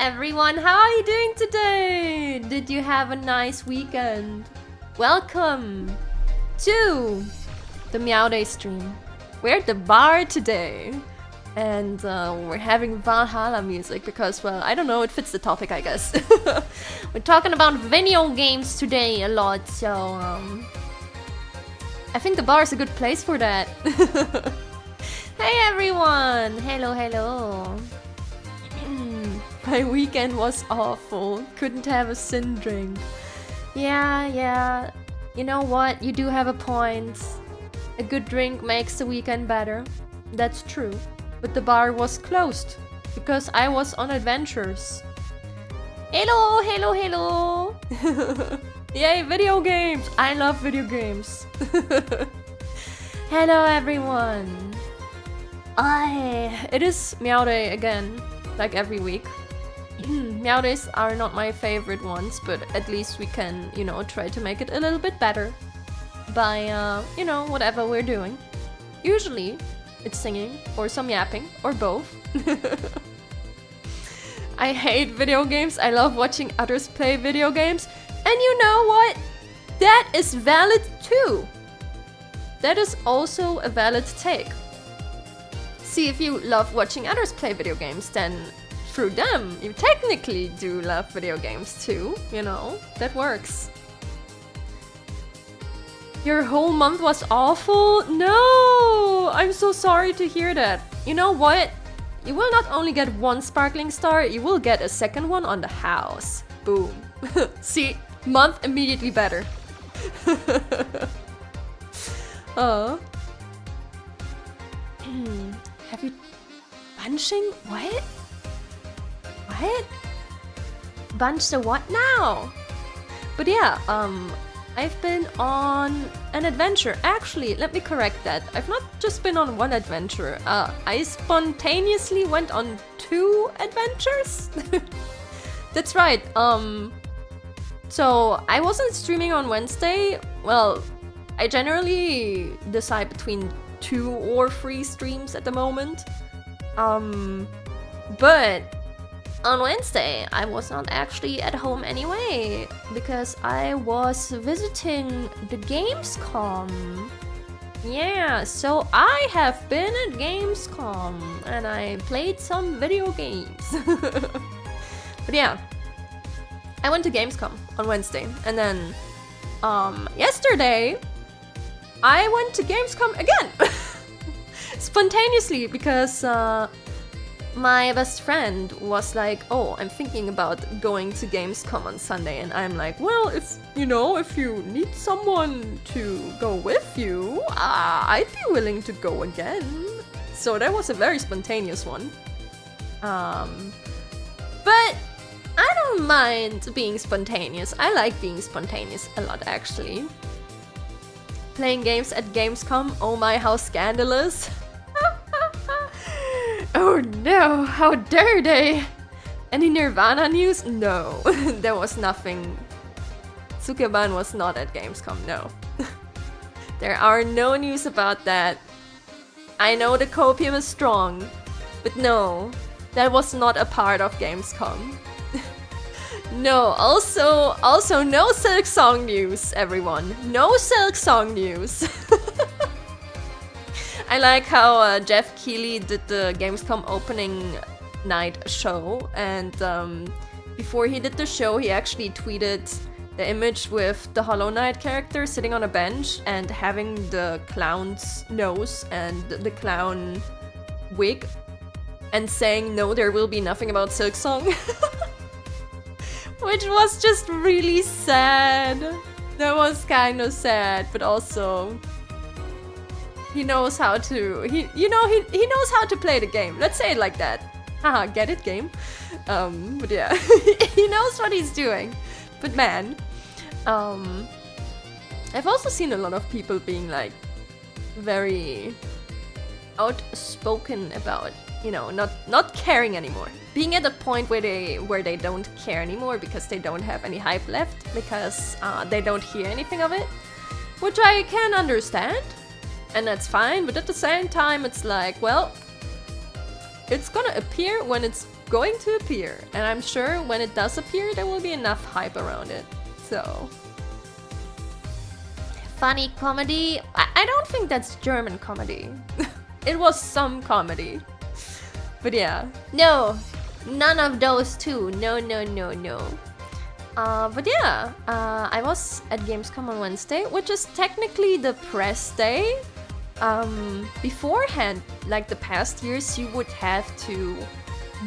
everyone, how are you doing today? Did you have a nice weekend? Welcome to the Meow Day stream. We're at the bar today and we're having Valhalla music because, well, I don't know, it fits the topic, I guess. We're talking about video games today a lot, so I think the bar is a good place for that. Hey everyone! Hello, hello. My weekend was awful. Couldn't have a sin drink. Yeah. You know what? You do have a point. A good drink makes the weekend better. That's true. But the bar was closed because I was on adventures. Hello. Yay, video games! I love video games. Hello everyone. It is Meow Day again, like every week. Meow Days are not my favorite ones, but at least we can, you know, try to make it a little bit better by, you know, whatever we're doing. Usually, it's singing, or some yapping, or both. I hate video games, I love watching others play video games, and you know what? That is valid too! That is also a valid take. See, if you love watching others play video games, then through them, you technically do love video games too, you know? That works. Your whole month was awful? No! I'm so sorry to hear that. You know what? You will not only get one sparkling star, you will get a second one on the house. Boom. See? Month immediately better. Have you... bunching? What? What? Bunch the what now? But yeah, I've been on an adventure. Actually, let me correct that. I've not just been on one adventure. I spontaneously went on 2 adventures. That's right. So I wasn't streaming on Wednesday. Well, I generally decide between 2 or 3 streams at the moment. But on Wednesday, I was not actually at home anyway, because I was visiting the Gamescom. Yeah, so I have been at Gamescom, and I played some video games. But yeah, I went to Gamescom on Wednesday, and then yesterday, I went to Gamescom again! Spontaneously, because my best friend was like, oh, I'm thinking about going to Gamescom on Sunday, and I'm like, well, if you need someone to go with you, I'd be willing to go again. So that was a very spontaneous one. But I don't mind being spontaneous. I like being spontaneous a lot, actually. Playing games at Gamescom, oh my, how scandalous. Oh no, how dare they! Any Nirvana news? No, there was nothing. Tsukeban was not at Gamescom, no. There are no news about that. I know the copium is strong, but no, that was not a part of Gamescom. No, also no Silk Song news, everyone. No Silk Song news. I like how Jeff Keighley did the Gamescom opening night show, and before he did the show, he actually tweeted the image with the Hollow Knight character sitting on a bench and having the clown's nose and the clown wig, and saying, no, there will be nothing about Silk Song. Which was just really sad. That was kind of sad, but also... he knows how to... He knows how to play the game. Let's say it like that. Haha, get it, game? But yeah, he knows what he's doing. But man, I've also seen a lot of people being like very outspoken about, you know, not caring anymore. Being at a point where they don't care anymore because they don't have any hype left, because they don't hear anything of it, which I can understand. And that's fine, but at the same time, it's like, well, it's gonna appear when it's going to appear, and I'm sure when it does appear, there will be enough hype around it. So, funny comedy. I don't think that's German comedy. It was some comedy, but yeah, no, none of those two. No, no, no, no. But yeah, I was at Gamescom on Wednesday, which is technically the press day. Beforehand, like the past years, you would have to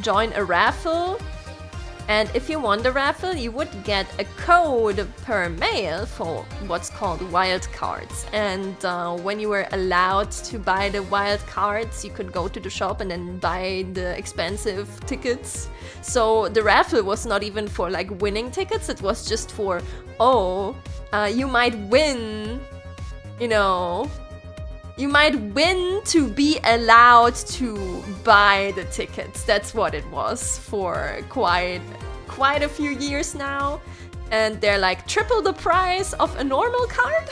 join a raffle, and if you won the raffle, you would get a code per mail for what's called wild cards. And when you were allowed to buy the wild cards, you could go to the shop and then buy the expensive tickets. So the raffle was not even for like winning tickets, it was just for, oh, you might win, you know, you might win to be allowed to buy the tickets. That's what it was for quite a few years now. And they're like triple the price of a normal card.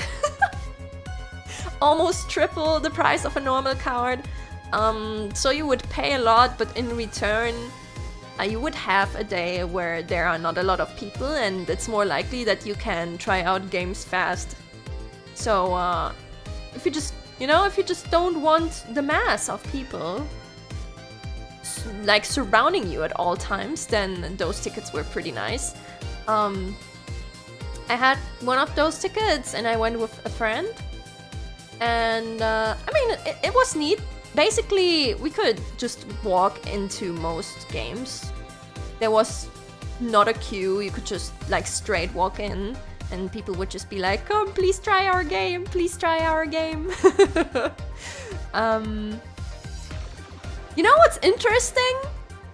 Almost triple the price of a normal card. So you would pay a lot, but in return, you would have a day where there are not a lot of people, and it's more likely that you can try out games fast. So if you just, you know, if you just don't want the mass of people like surrounding you at all times, then those tickets were pretty nice. I had one of those tickets and I went with a friend, and I mean, it was neat. Basically, we could just walk into most games. There was not a queue, you could just like straight walk in. And people would just be like, come, please try our game, please try our game. You know what's interesting?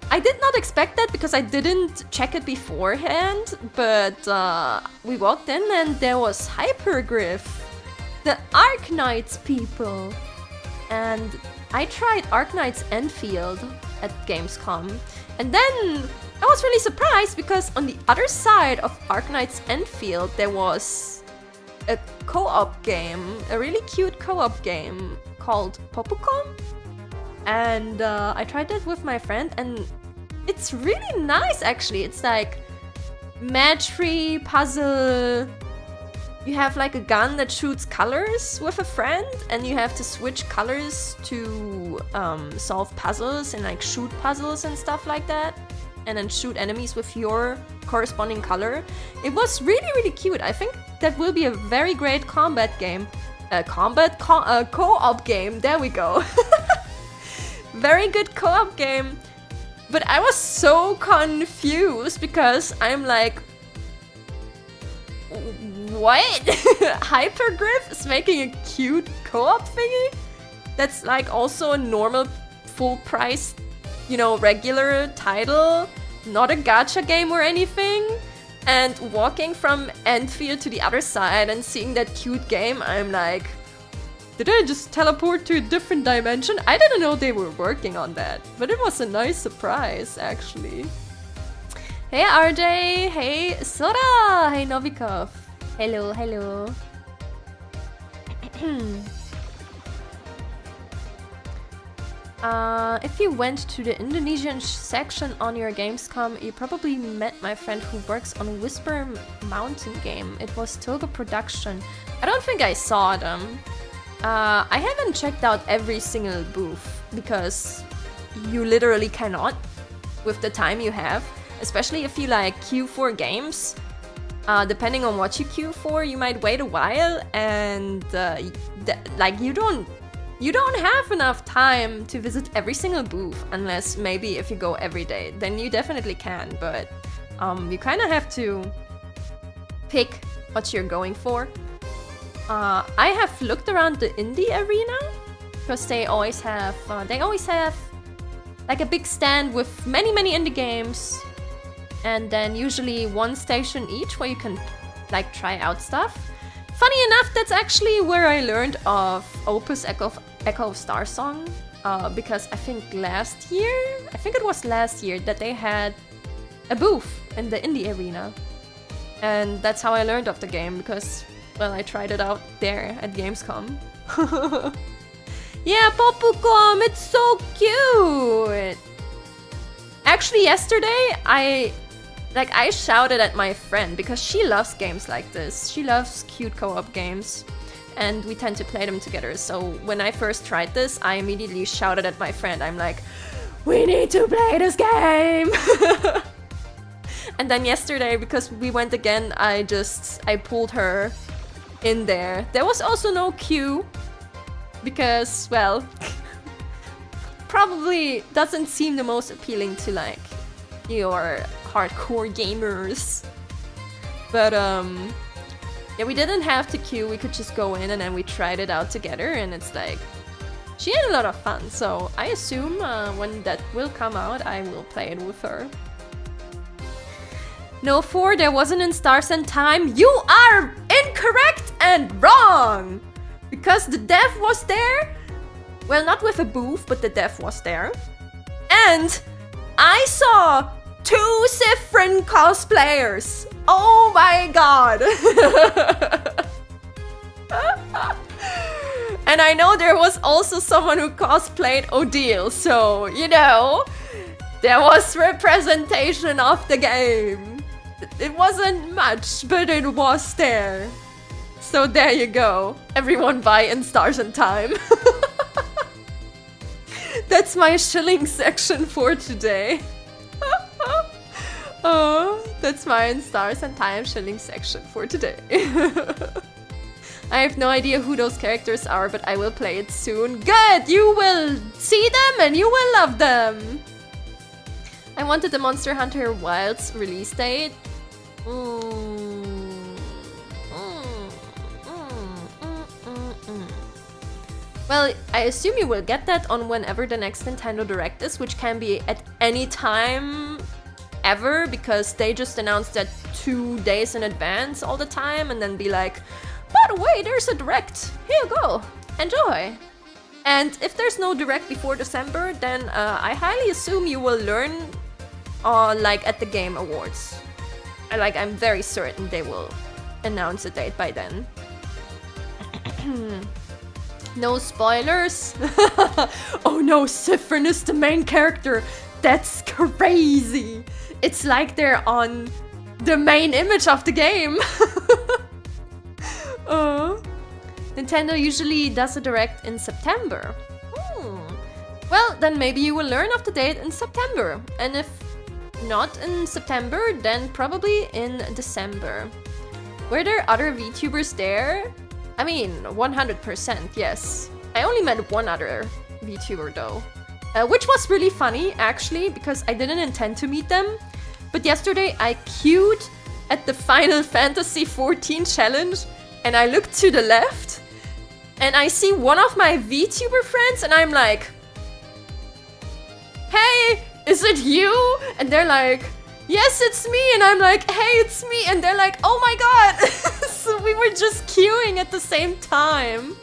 I did not expect that because I didn't check it beforehand, but we walked in and there was Hypergriff, the Arknights people. And I tried Arknights Enfield at Gamescom, and then I was really surprised because on the other side of Arknights Enfield there was a co-op game, a really cute co-op game called Popukon. And I tried that with my friend and it's really nice actually. It's like match-3 puzzle. You have like a gun that shoots colors with a friend, and you have to switch colors to solve puzzles and like shoot puzzles and stuff like that, and then shoot enemies with your corresponding color. It was really, really cute. I think that will be a very great combat game. Co-op game, there we go. Very good co-op game. But I was so confused because I'm like, what? Hypergriff is making a cute co-op thingy? That's like also a normal full price, you know, regular title, not a gacha game or anything. And walking from Enfield to the other side and seeing that cute game, I'm like, did I just teleport to a different dimension? I didn't know they were working on that, but it was a nice surprise actually. Hey RJ, hey Sora, hey Novikov. Hello, hello. If you went to the Indonesian section on your Gamescom, you probably met my friend who works on Whisper Mountain game. It was Toga Production. I don't think I saw them. I haven't checked out every single booth because you literally cannot with the time you have, especially if you like queue for games. Depending on what you queue for, you might wait a while, and like you don't have enough time to visit every single booth, unless maybe if you go every day, then you definitely can, but you kind of have to pick what you're going for. I have looked around the indie arena because they always have like a big stand with many indie games, and then usually one station each where you can like try out stuff. Funny enough, that's actually where I learned of Opus Echo of Star Song, because I think it was last year that they had a booth in the indie arena, and that's how I learned of the game, because, well, I tried it out there at Gamescom. Yeah, Popukon, it's so cute! Actually, yesterday, I shouted at my friend because she loves games like this. She loves cute co-op games, and we tend to play them together. So when I first tried this, I immediately shouted at my friend. I'm like, we need to play this game! And then yesterday, because we went again, I pulled her in there. There was also no queue, because, well, probably doesn't seem the most appealing to, like, your hardcore gamers. But, yeah, we didn't have to queue, we could just go in and then we tried it out together, and it's like, she had a lot of fun, so I assume when that will come out, I will play it with her. No, 4, there wasn't in Stars and Time. You are incorrect and wrong! Because the dev was there. Well, not with a booth, but the dev was there. And I saw 2 Siffrin cosplayers. Oh my god! And I know there was also someone who cosplayed Odile, so, you know, there was representation of the game. It wasn't much, but it was there. So there you go. Everyone buy in Stars and Time. That's my shilling section for today. Oh, that's my in Stars and Time shilling section for today. I have no idea who those characters are, but I will play it soon. Good! You will see them and you will love them! I wanted the Monster Hunter Wilds release date. Well, I assume you will get that on whenever the next Nintendo Direct is, which can be at any time ever, because they just announced that 2 days in advance all the time and then be like, by the way, there's a Direct, here you go, enjoy. And if there's no Direct before December, then I highly assume you will learn like at the Game Awards. I'm very certain they will announce a date by then. No spoilers? Oh no, Siffrin is the main character. That's crazy. It's like they're on the main image of the game. Nintendo usually does a Direct in September. Well, then maybe you will learn of the date in September. And if not in September, then probably in December. Were there other VTubers there? I mean, 100%, yes. I only met one other VTuber though. Which was really funny, actually, because I didn't intend to meet them. But yesterday I queued at the Final Fantasy XIV challenge, and I looked to the left, and I see one of my VTuber friends, and I'm like, hey, is it you? And they're like, yes, it's me. And I'm like, hey, it's me. And they're like, oh my god. So we were just queuing at the same time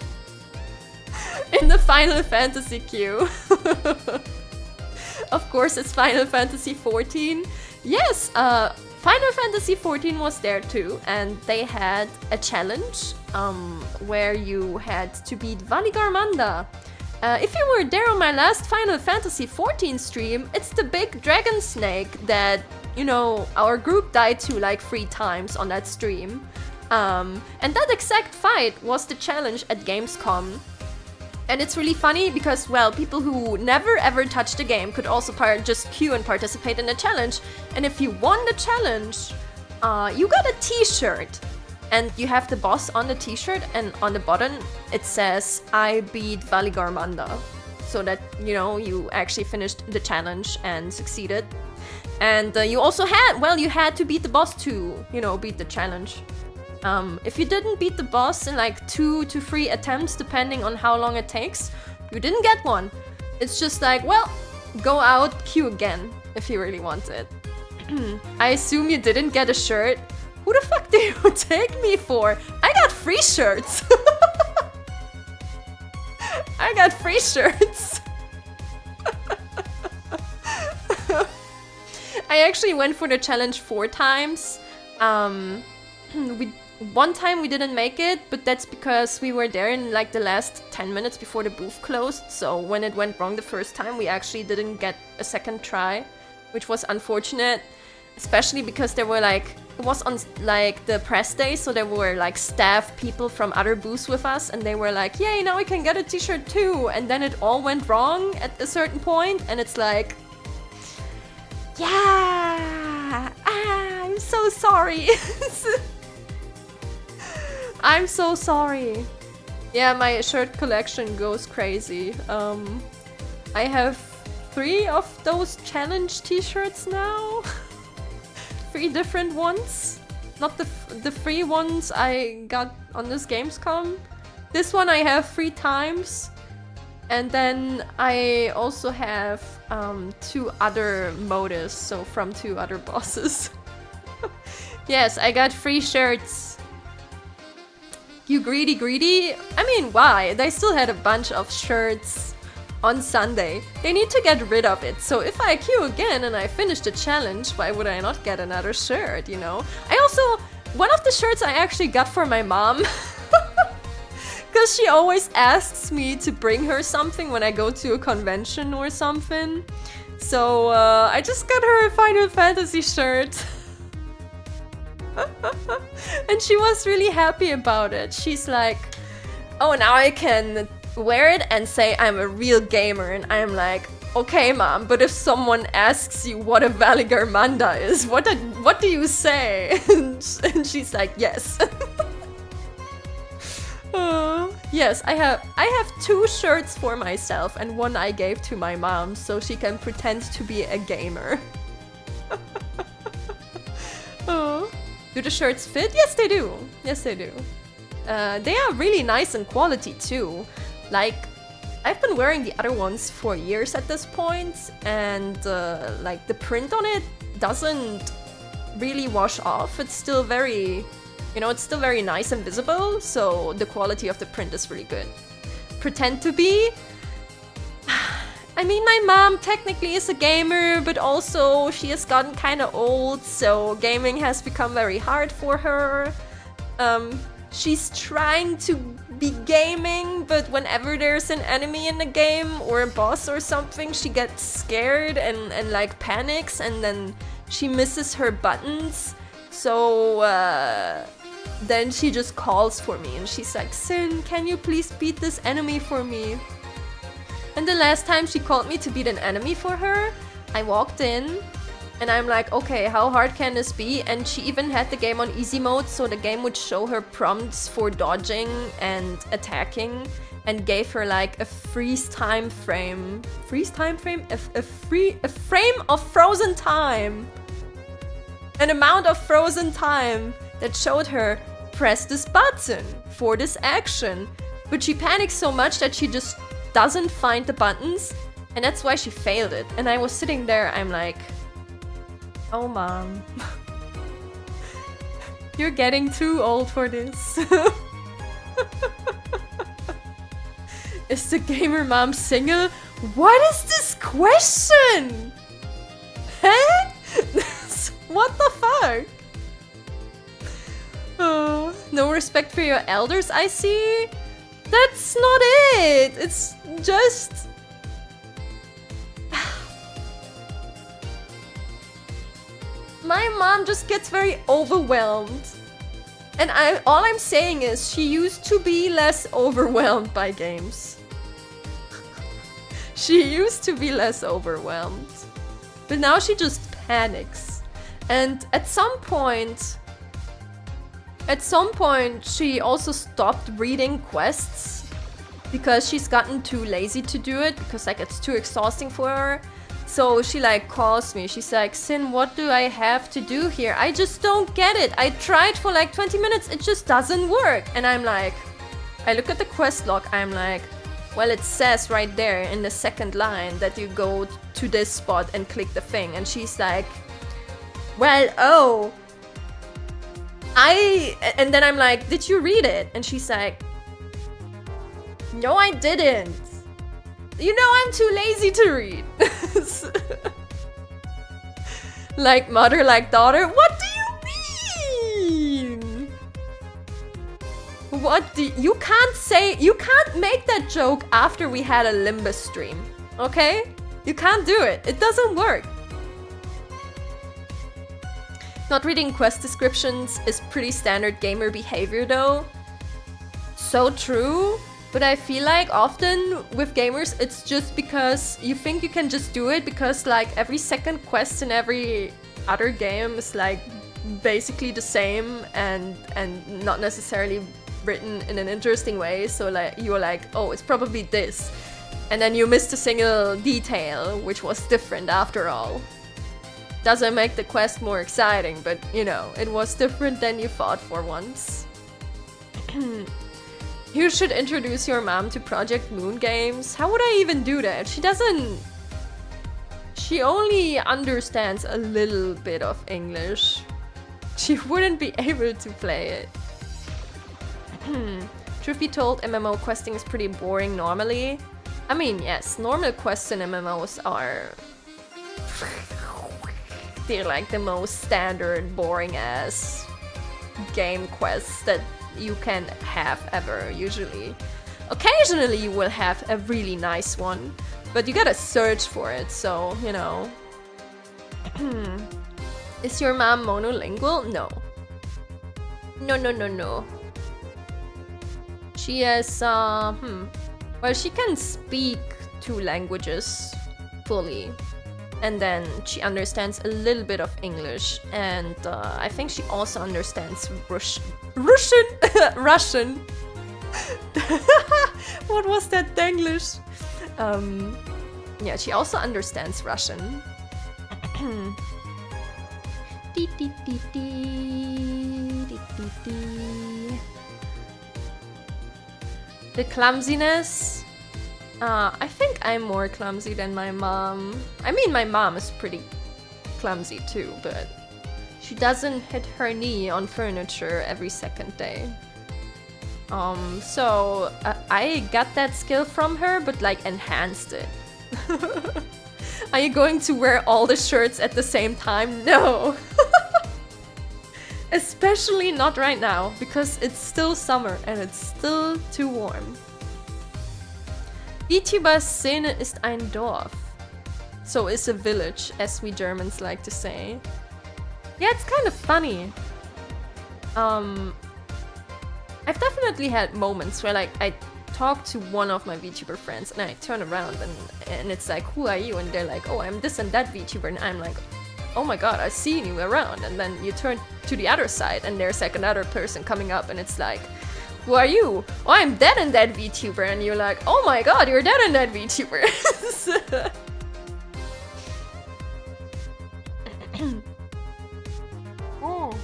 in the Final Fantasy queue. Of course, it's Final Fantasy XIV. Yes, Final Fantasy XIV was there too, and they had a challenge where you had to beat Valigarmanda. If you were there on my last Final Fantasy XIV stream, it's the big dragon snake that, you know, our group died to like 3 times on that stream. And that exact fight was the challenge at Gamescom. And it's really funny because, well, people who never ever touched the game could also just queue and participate in the challenge. And if you won the challenge, you got a t-shirt. And you have the boss on the t-shirt, and on the bottom it says, I beat Valigarmanda. So that, you know, you actually finished the challenge and succeeded. And you also had, well, you had to beat the boss to, you know, beat the challenge. If you didn't beat the boss in like 2 to 3 attempts, depending on how long it takes, you didn't get one. It's just like, well, go out, queue again, if you really want it. I assume you didn't get a shirt. Who the fuck do you take me for? I got free shirts! I got free shirts! I actually went for the challenge 4 times. One time we didn't make it, but that's because we were there in like the last 10 minutes before the booth closed. So when it went wrong the first time, we actually didn't get a second try. which was unfortunate, especially because there were like, it was on like the press day, so there were like staff people from other booths with us, and they were like, yay, now we can get a t-shirt too, and then it all went wrong at a certain point, and it's like, yeah, I'm so sorry. I'm so sorry. Yeah, my shirt collection goes crazy. I have 3 of those challenge t-shirts now. 3 different ones. Not the free ones I got on this Gamescom. This one I have 3 times. And then I also have 2 other motives, so from 2 other bosses. Yes, I got free shirts. You greedy greedy? I mean, why? They still had a bunch of shirts on Sunday. They need to get rid of it. So if I queue again and I finish the challenge, why would I not get another shirt, you know? I also... One of the shirts I actually got for my mom. Because she always asks me to bring her something when I go to a convention or something. So I just got her a Final Fantasy shirt. And she was really happy about it. She's like, oh, now I can wear it and say I'm a real gamer. And I'm like, okay, mom, but if someone asks you what a Valigarmanda is, what do you say? And she's like, yes. Yes, I have 2 shirts for myself and 1 I gave to my mom so she can pretend to be a gamer. Do the shirts fit? Yes, they do. Yes, they do. They are really nice in quality too. Like, I've been wearing the other ones for years at this point, and like the print on it doesn't really wash off. It's still very, you know, it's still very nice and visible, so the quality of the print is really good. Pretend to be? I mean, my mom technically is a gamer, but also she has gotten kind of old, so gaming has become very hard for her. She's trying to be gaming, but whenever there's an enemy in the game or a boss or something, she gets scared and like panics, and then she misses her buttons. So then she just calls for me and she's like, Sin, can you please beat this enemy for me? And the last time she called me to beat an enemy for her, I walked in and I'm like, okay, how hard can this be? And she even had the game on easy mode, so the game would show her prompts for dodging and attacking, and gave her like a freeze time frame. Freeze time frame? A frame of frozen time. An amount of frozen time that showed her, press this button for this action. But she panics so much that she just doesn't find the buttons, and that's why she failed it. And I was sitting there, I'm like, oh mom, you're getting too old for this. Is the gamer mom single? What is this question? Huh? What the fuck? No respect for your elders, I see? That's not it! It's just... My mom just gets very overwhelmed. And all I'm saying is, she used to be less overwhelmed by games. She used to be less overwhelmed. But now she just panics. And at some point, she also stopped reading quests because she's gotten too lazy to do it, because like it's too exhausting for her. So she like calls me, she's like, Sin, what do I have to do here? I just don't get it. I tried for like 20 minutes, it just doesn't work. And I'm like, I look at the quest log, I'm like, well, it says right there in the second line that you go to this spot and click the thing. And she's like, well, oh. And then I'm like, did you read it? And she's like, no, I didn't. You know, I'm too lazy to read. Like mother, like daughter. What do you mean? What do you can't say? You can't make that joke after we had a Limbus stream. Okay? You can't do it. It doesn't work. Not reading quest descriptions is pretty standard gamer behavior though. So true, but I feel like often with gamers it's just because you think you can just do it because like every second quest in every other game is like basically the same and not necessarily written in an interesting way, so like you're like, oh, it's probably this, and then you missed a single detail which was different after all. Doesn't make the quest more exciting, but you know, it was different than you thought for once. You should introduce your mom to Project Moon games. How would I even do that? She only understands a little bit of English. She wouldn't be able to play it. Truth be told, MMO questing is pretty boring normally. I mean, yes, normal quests in MMOs are... they're like the most standard, boring-ass game quests that you can have ever, usually. Occasionally you will have a really nice one, but you gotta search for it, so, you know. Is your mom monolingual? No. No. She is, well, she can speak 2 languages fully. And then she understands a little bit of English, and I think she also understands Russian. What was that Denglish? Yeah, she also understands Russian. The clumsiness. I think I'm more clumsy than my mom. I mean, my mom is pretty clumsy too, but she doesn't hit her knee on furniture every second day. So I got that skill from her, but like enhanced it. Are you going to wear all the shirts at the same time? No! Especially not right now, because it's still summer and it's still too warm. VTuber Szene ist ein Dorf. So is a village, as we Germans like to say. Yeah, it's kind of funny. I've definitely had moments where like I talk to one of my VTuber friends and I turn around and it's like, who are you? And they're like, oh, I'm this and that VTuber, and I'm like, oh my god, I've seen you around. And then you turn to the other side and there's like another person coming up and it's like, who are you? Oh, I'm that and that VTuber. And you're like, oh my god, you're that and that VTuber. Oh.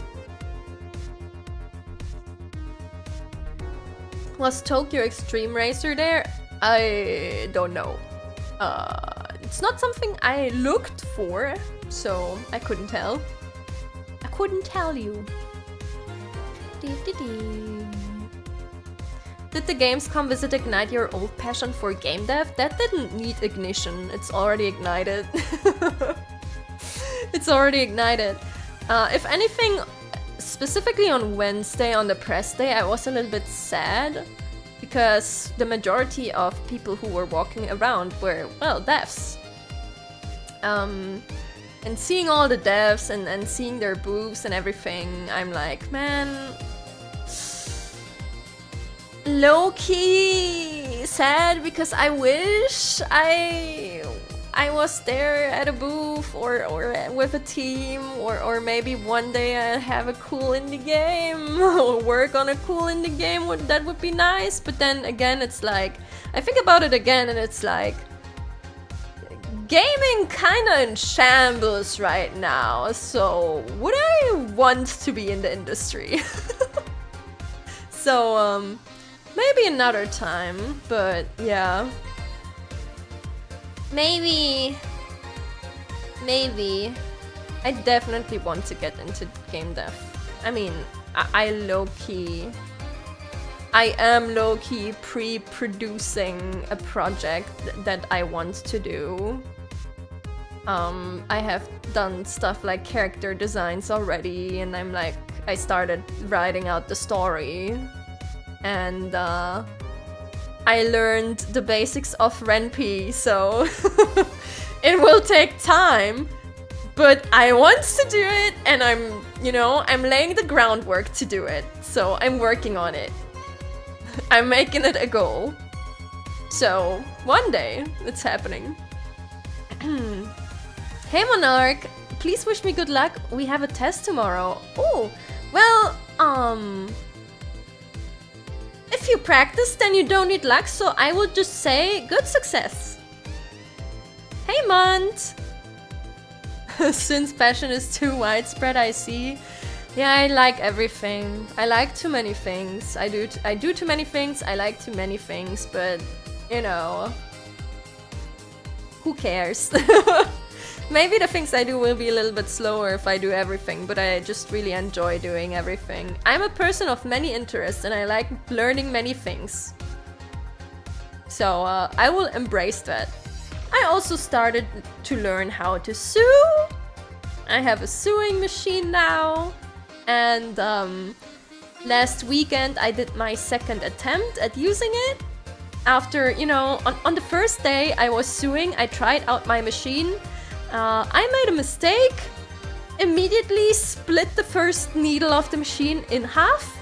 Was Tokyo Extreme Racer there? I don't know. It's not something I looked for, so I couldn't tell. I couldn't tell you. Did the Gamescom visit ignite your old passion for game dev? That didn't need ignition. It's already ignited. It's already ignited. If anything, specifically on Wednesday, on the press day, I was a little bit sad because the majority of people who were walking around were, well, devs. And seeing all the devs and seeing their booths and everything, I'm like, man, low-key sad, because I wish I was there at a booth or with a team, or maybe one day I have a cool indie game or work on a cool indie game. That would be nice. But then again, it's like, I think about it again and it's like, gaming kinda in shambles right now, so would I want to be in the industry? So, maybe another time, but yeah. Maybe. I definitely want to get into game dev. I mean, I am low-key pre-producing a project that I want to do. I have done stuff like character designs already, and I started writing out the story. And I learned the basics of Ren'Py, so it will take time, But I want to do it, and I'm, you know, I'm laying the groundwork to do it. So I'm working on it. I'm making it a goal. So one day it's happening. Hey Monarch, please wish me good luck. We have a test tomorrow. Oh, well, if you practice, then you don't need luck, so I will just say good success. Hey Mont! Since passion is too widespread, I see. Yeah, I like everything. I like too many things. I do too many things, I like too many things, but, you know, who cares? Maybe the things I do will be a little bit slower if I do everything, but I just really enjoy doing everything. I'm a person of many interests and I like learning many things. So I will embrace that. I also started to learn how to sew. I have a sewing machine now. And last weekend I did my second attempt at using it. After, you know, on the first day I was sewing, I tried out my machine. I made a mistake, immediately split the first needle of the machine in half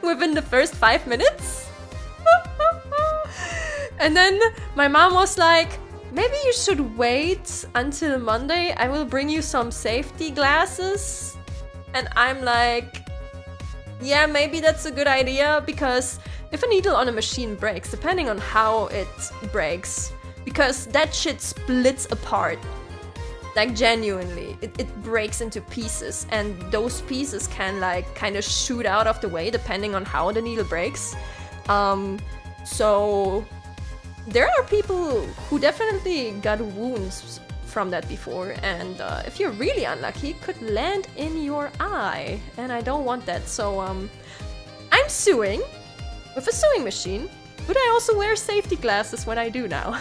within the first 5 minutes. And then my mom was like, maybe you should wait until Monday, I will bring you some safety glasses. And I'm like, yeah, maybe that's a good idea, because if a needle on a machine breaks, depending on how it breaks, because that shit splits apart. Like, genuinely, it breaks into pieces, and those pieces can, like, kind of shoot out of the way depending on how the needle breaks. So there are people who definitely got wounds from that before, and if you're really unlucky, it could land in your eye, and I don't want that. So I'm sewing with a sewing machine, but I also wear safety glasses when I do now.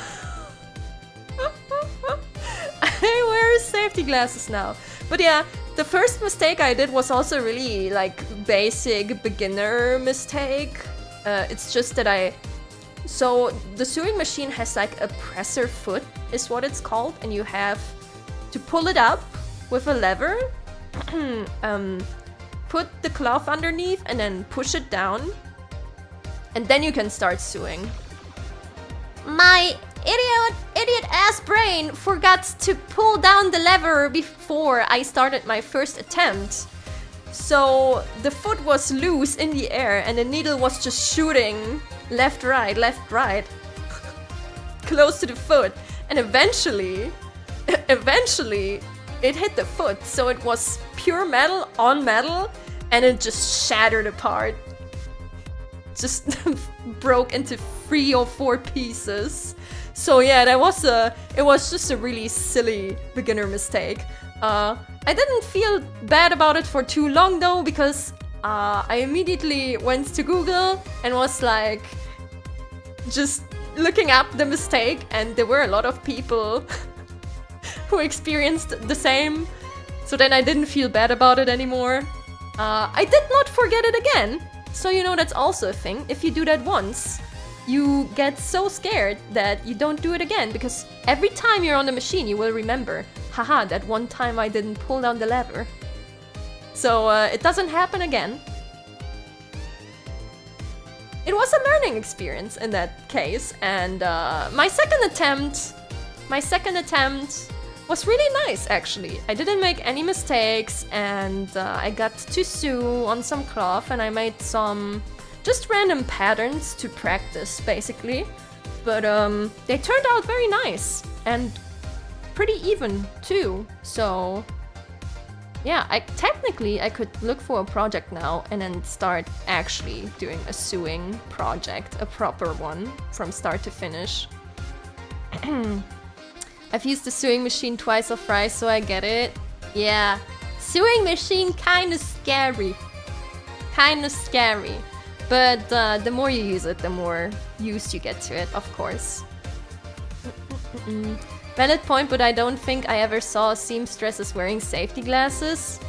I wear safety glasses now. But yeah, the first mistake I did was also really like basic beginner mistake. It's just that so the sewing machine has like a presser foot is what it's called, and you have to pull it up with a lever, put the cloth underneath and then push it down, and then you can start sewing. My idiot ass brain forgot to pull down the lever before I started my first attempt. So the foot was loose in the air and the needle was just shooting left, right, close to the foot. And eventually it hit the foot. So it was pure metal on metal and it just shattered apart. Just broke into 3 or 4 pieces. So yeah, it was just a really silly beginner mistake. I didn't feel bad about it for too long though, because I immediately went to Google and was like just looking up the mistake, and there were a lot of people who experienced the same. So then I didn't feel bad about it anymore. I did not forget it again. So you know, that's also a thing. If you do that once, you get so scared that you don't do it again, because every time you're on the machine you will remember, haha, that one time I didn't pull down the lever. So it doesn't happen again. It was a learning experience in that case, and my second attempt was really nice actually. I didn't make any mistakes, and I got to sew on some cloth, and I made some just random patterns to practice, basically. But they turned out very nice and pretty even too. So yeah, technically I could look for a project now and then start actually doing a sewing project, a proper one from start to finish. I've used the sewing machine twice or thrice, so I get it. Yeah, sewing machine kinda scary. But the more you use it, the more used you get to it, of course. Valid point, but I don't think I ever saw seamstresses wearing safety glasses.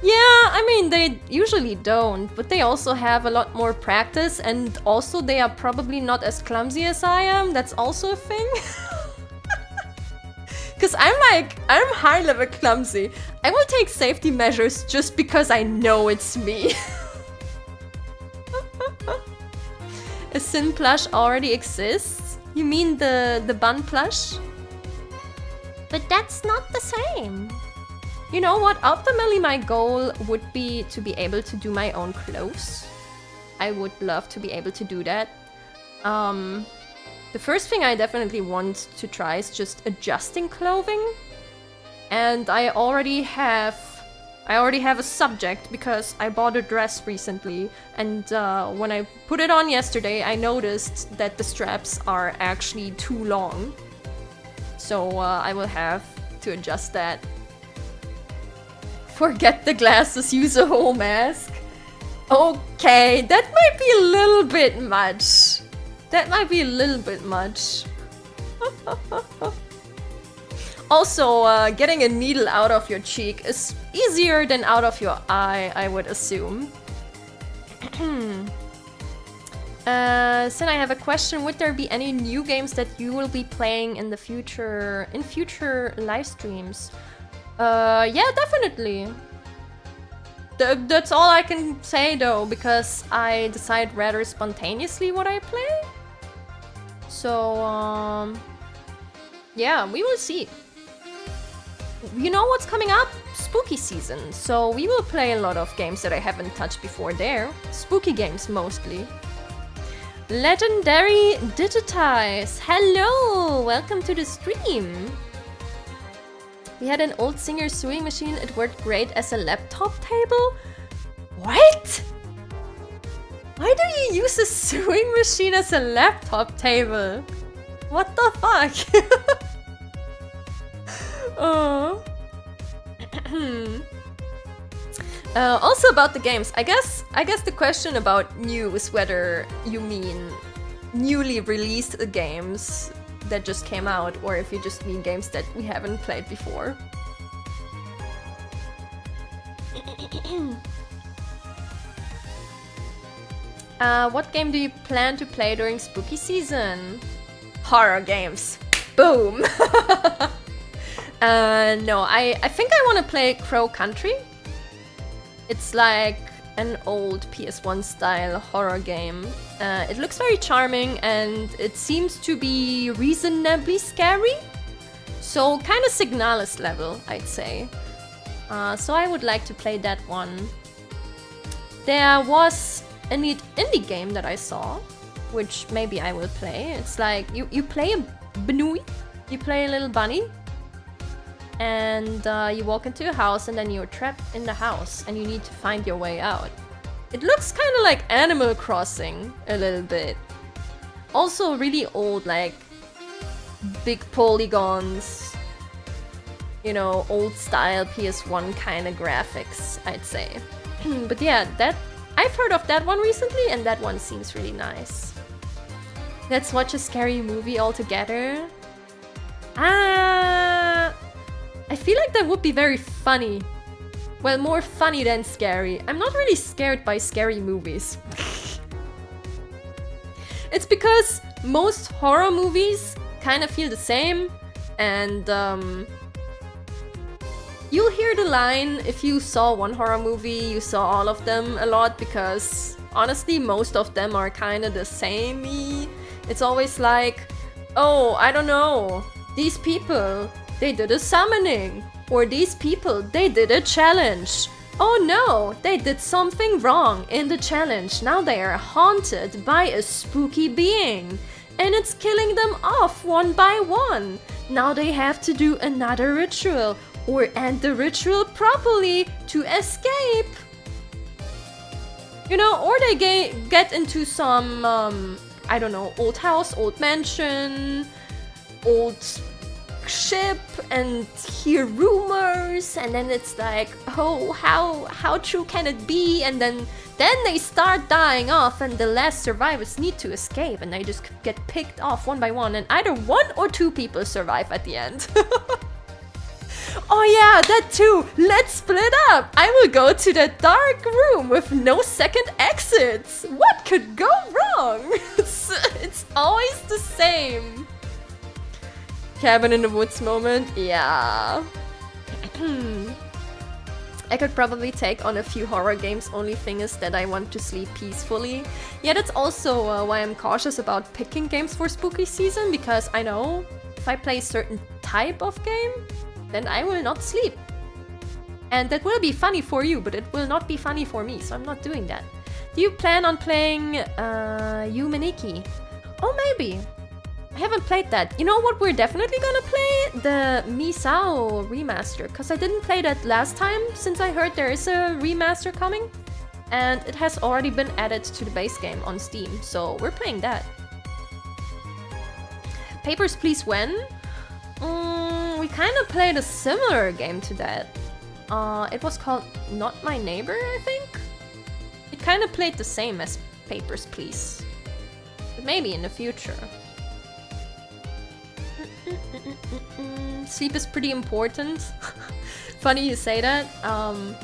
Yeah, I mean, they usually don't, but they also have a lot more practice, and also they are probably not as clumsy as I am. That's also a thing. Cause I'm high level clumsy. I will take safety measures just because I know it's me. A Sin plush already exists? You mean the bun plush? But that's not the same. You know what? Ultimately my goal would be to be able to do my own clothes. I would love to be able to do that. The first thing I definitely want to try is just adjusting clothing. And I already have a subject because I bought a dress recently, and when I put it on yesterday, I noticed that the straps are actually too long. So I will have to adjust that. Forget the glasses, use a whole mask. Okay, that might be a little bit much. That might be a little bit much. Also, getting a needle out of your cheek is easier than out of your eye, I would assume. Sin, I have a question. Would there be any new games that you will be playing in the future, in future live streams? Yeah, definitely. That's all I can say though, because I decide rather spontaneously what I play. So, yeah, we will see. You know what's coming up? Spooky season. So we will play a lot of games that I haven't touched before there. Spooky games mostly. Legendary Digitize. Hello! Welcome to the stream. We had an old Singer sewing machine. It worked great as a laptop table. What? Why do you use a sewing machine as a laptop table? What the fuck? Oh. Also about the games, I guess the question about new is whether you mean newly released games that just came out, or if you just mean games that we haven't played before. What game do you plan to play during spooky season? Horror games. Boom! No, I think I want to play Crow Country. It's like an old PS1 style horror game. It looks very charming and it seems to be reasonably scary. So kind of Signalis level, I'd say. So I would like to play that one. There was a neat indie game that I saw, which maybe I will play. It's like you play a Benui, you play a little bunny, and you walk into a house and then you're trapped in the house and you need to find your way out. It looks kind of like Animal Crossing a little bit. Also really old, like big polygons, you know, old style PS1 kind of graphics, I'd say. But yeah, I've heard of that one recently and that one seems really nice. Let's watch a scary movie all together. I feel like that would be very funny. Well, more funny than scary. I'm not really scared by scary movies. It's because most horror movies kind of feel the same, and you'll hear the line if you saw one horror movie, you saw all of them a lot, because honestly, most of them are kind of the same-y. It's always like, oh, I don't know, these people, they did a summoning. Or these people, they did a challenge. Oh no, they did something wrong in the challenge. Now they are haunted by a spooky being. And it's killing them off one by one. Now they have to do another ritual. Or end the ritual properly to escape. You know, or they get into some, I don't know, old house, old mansion, old ship, and hear rumors, and then it's like, oh, how true can it be? And then they start dying off, and the last survivors need to escape, and they just get picked off one by one, and either one or two people survive at the end. Oh yeah, that too! Let's split up! I will go to the dark room with no second exits! What could go wrong? It's always the same. Cabin in the Woods moment, yeah. I could probably take on a few horror games, only thing is that I want to sleep peacefully. Yeah, that's also why I'm cautious about picking games for spooky season, because I know if I play a certain type of game, then I will not sleep. And that will be funny for you, but it will not be funny for me, so I'm not doing that. Do you plan on playing Yumeniki? Oh, maybe. I haven't played that. You know what we're definitely gonna play? The meow remaster, because I didn't play that last time, since I heard there is a remaster coming. And it has already been added to the base game on Steam, so we're playing that. Papers, Please when? We kind of played a similar game to that. It was called Not My Neighbor, I think? It kind of played the same as Papers, Please. But maybe in the future. Sleep is pretty important. Funny you say that. I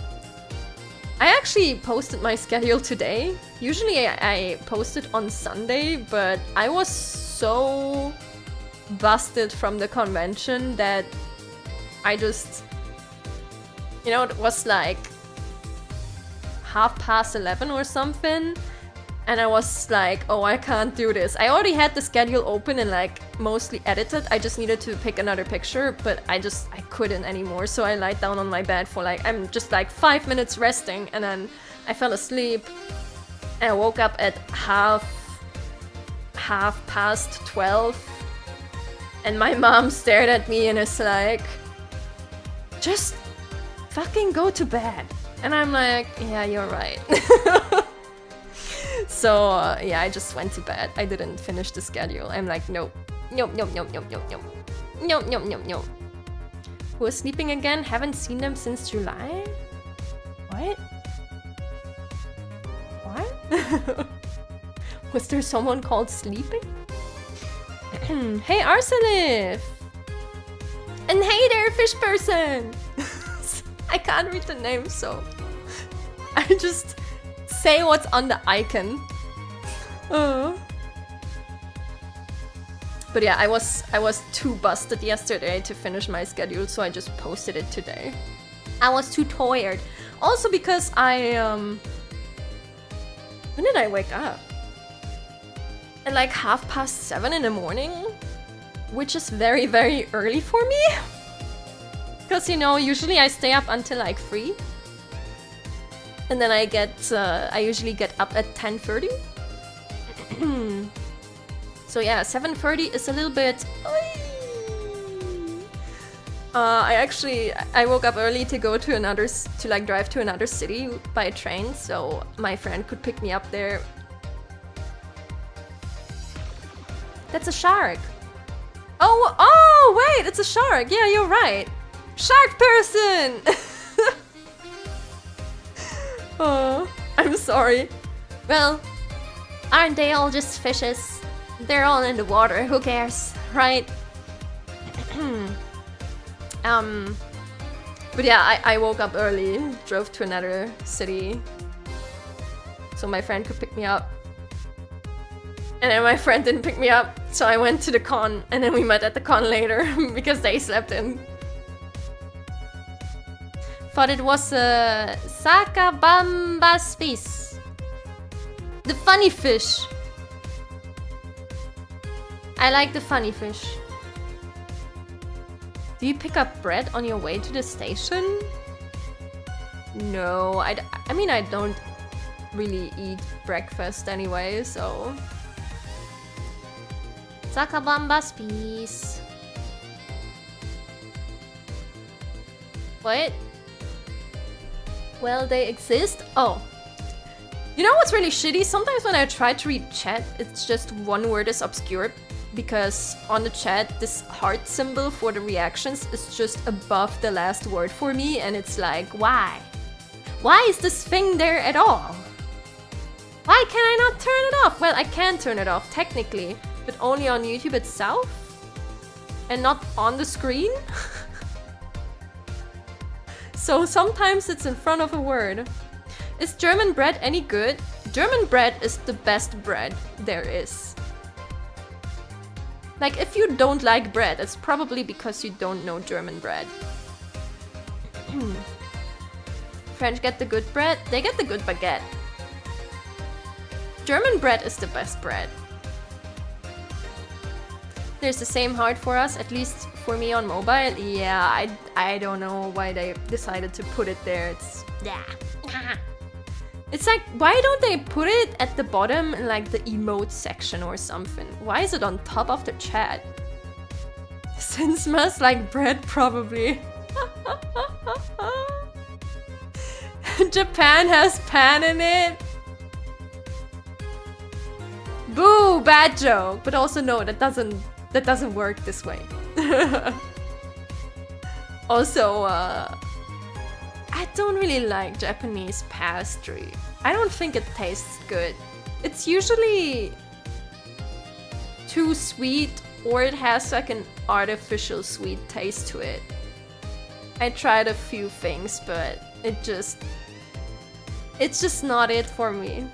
actually posted my schedule today. Usually I post it on Sunday, but I was so busted from the convention that I just... You know, it was like 11:30 or something. And I was like, oh, I can't do this. I already had the schedule open and like mostly edited. I just needed to pick another picture, but I couldn't anymore. So I lied down on my bed for like, I'm just like 5 minutes resting, and then I fell asleep. And I woke up at half past 12. And my mom stared at me and is like, just fucking go to bed. And I'm like, yeah, you're right. So, yeah, I just went to bed. I didn't finish the schedule. I'm like, nope. Nope, nope, nope, nope, nope, nope. Nope, nope, nope, nope. Who is sleeping again? Haven't seen them since July? What? What? Was there someone called Sleeping? Hey, Arsalif! And hey there, fish person! I can't read the name, so... I just... say what's on the icon. But yeah, I was too busted yesterday to finish my schedule, so I just posted it today. I was too tired. Also because when did I wake up? At like 7:30 in the morning? Which is very, very early for me. Because, you know, usually I stay up until like 3. And then I usually get up at 10:30. So yeah, 7:30 is a little bit... I woke up early to go to drive to another city by train, so my friend could pick me up there. That's a shark. Oh, wait, it's a shark. Yeah, you're right. Shark person! Oh, I'm sorry. Well, aren't they all just fishes? They're all in the water, who cares, right? But yeah, I woke up early, drove to another city, so my friend could pick me up. And then my friend didn't pick me up, so I went to the con, and then we met at the con later, because they slept in. Thought it was a Sakabambas fish. The funny fish. I like the funny fish. Do you pick up bread on your way to the station? No, I mean, I don't really eat breakfast anyway, so... Sakabambas fish. What? Well, they exist. Oh. You know what's really shitty? Sometimes when I try to read chat, it's just one word is obscured. Because on the chat, this heart symbol for the reactions is just above the last word for me. And it's like, why? Why is this thing there at all? Why can I not turn it off? Well, I can turn it off technically, but only on YouTube itself. And not on the screen. So sometimes it's in front of a word. Is German bread any good? German bread is the best bread there is. Like, if you don't like bread, it's probably because you don't know German bread. French get the good bread, they get the good baguette. German bread is the best bread. There's the same heart for us, at least for me on mobile. Yeah, I don't know why they decided to put it there. It's... yeah. It's like, why don't they put it at the bottom in like the emote section or something? Why is it on top of the chat? Sin smells like bread, probably. Japan has pan in it. Boo, bad joke. But also no, that doesn't work this way. Also, I don't really like Japanese pastry. I don't think it tastes good. It's usually too sweet, or it has like an artificial sweet taste to it. I tried a few things, but it's just not it for me.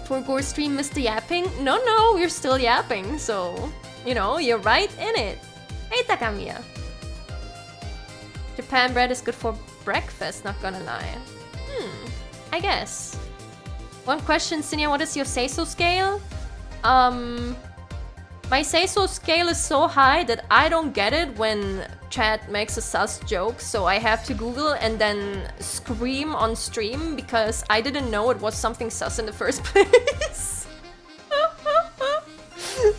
For Gore Stream, Mr. Yapping? No, we're still yapping, so, you know, you're right in it. Hey, Takamiya. Japan bread is good for breakfast, not gonna lie. I guess. One question, Cinnia, what is your say-so scale? My say-so scale is so high that I don't get it when chat makes a sus joke, so I have to Google and then scream on stream because I didn't know it was something sus in the first place.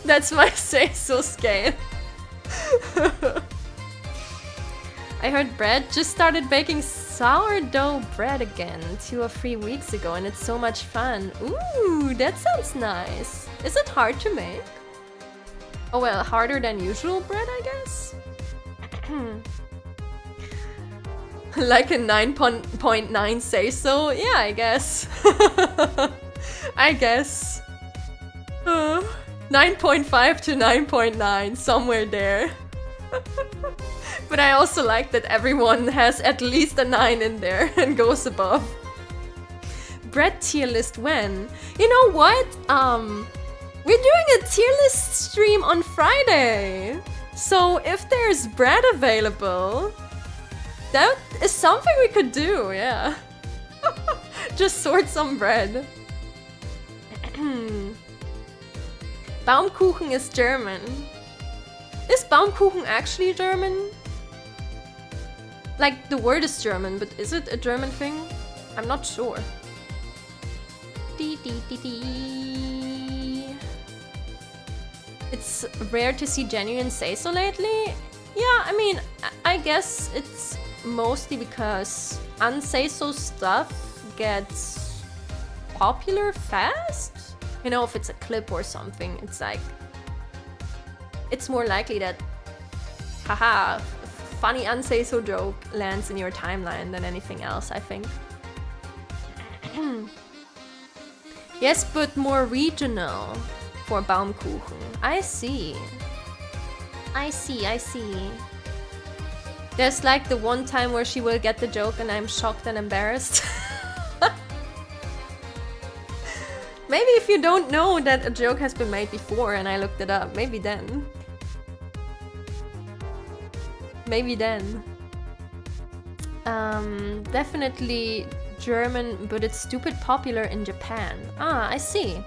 That's my say-so scale. I heard bread just started baking sourdough bread again 2 or 3 weeks ago, and it's so much fun. Ooh, that sounds nice. Is it hard to make? Oh well, harder than usual bread, I guess? Like a 9.9 say so? Yeah, I guess. I guess. 9.5 to 9.9, somewhere there. But I also like that everyone has at least a 9 in there and goes above. Bread tier list when? You know what? We're doing a tier list stream on Friday. So if there's bread available, that is something we could do, yeah. Just sort some bread. Baumkuchen is German. Is Baumkuchen actually German? Like, the word is German, but is it a German thing? I'm not sure. It's rare to see genuine say-so lately. Yeah, I mean, I guess it's mostly because unsay-so stuff gets popular fast. You know, if it's a clip or something, it's like... it's more likely that, haha, funny unsay-so joke lands in your timeline than anything else, I think. Yes, but more regional for Baumkuchen. I see. I see. There's like the one time where she will get the joke and I'm shocked and embarrassed. Maybe if you don't know that a joke has been made before and I looked it up, maybe then. Maybe then. Definitely German, but it's stupid popular in Japan. Ah, I see.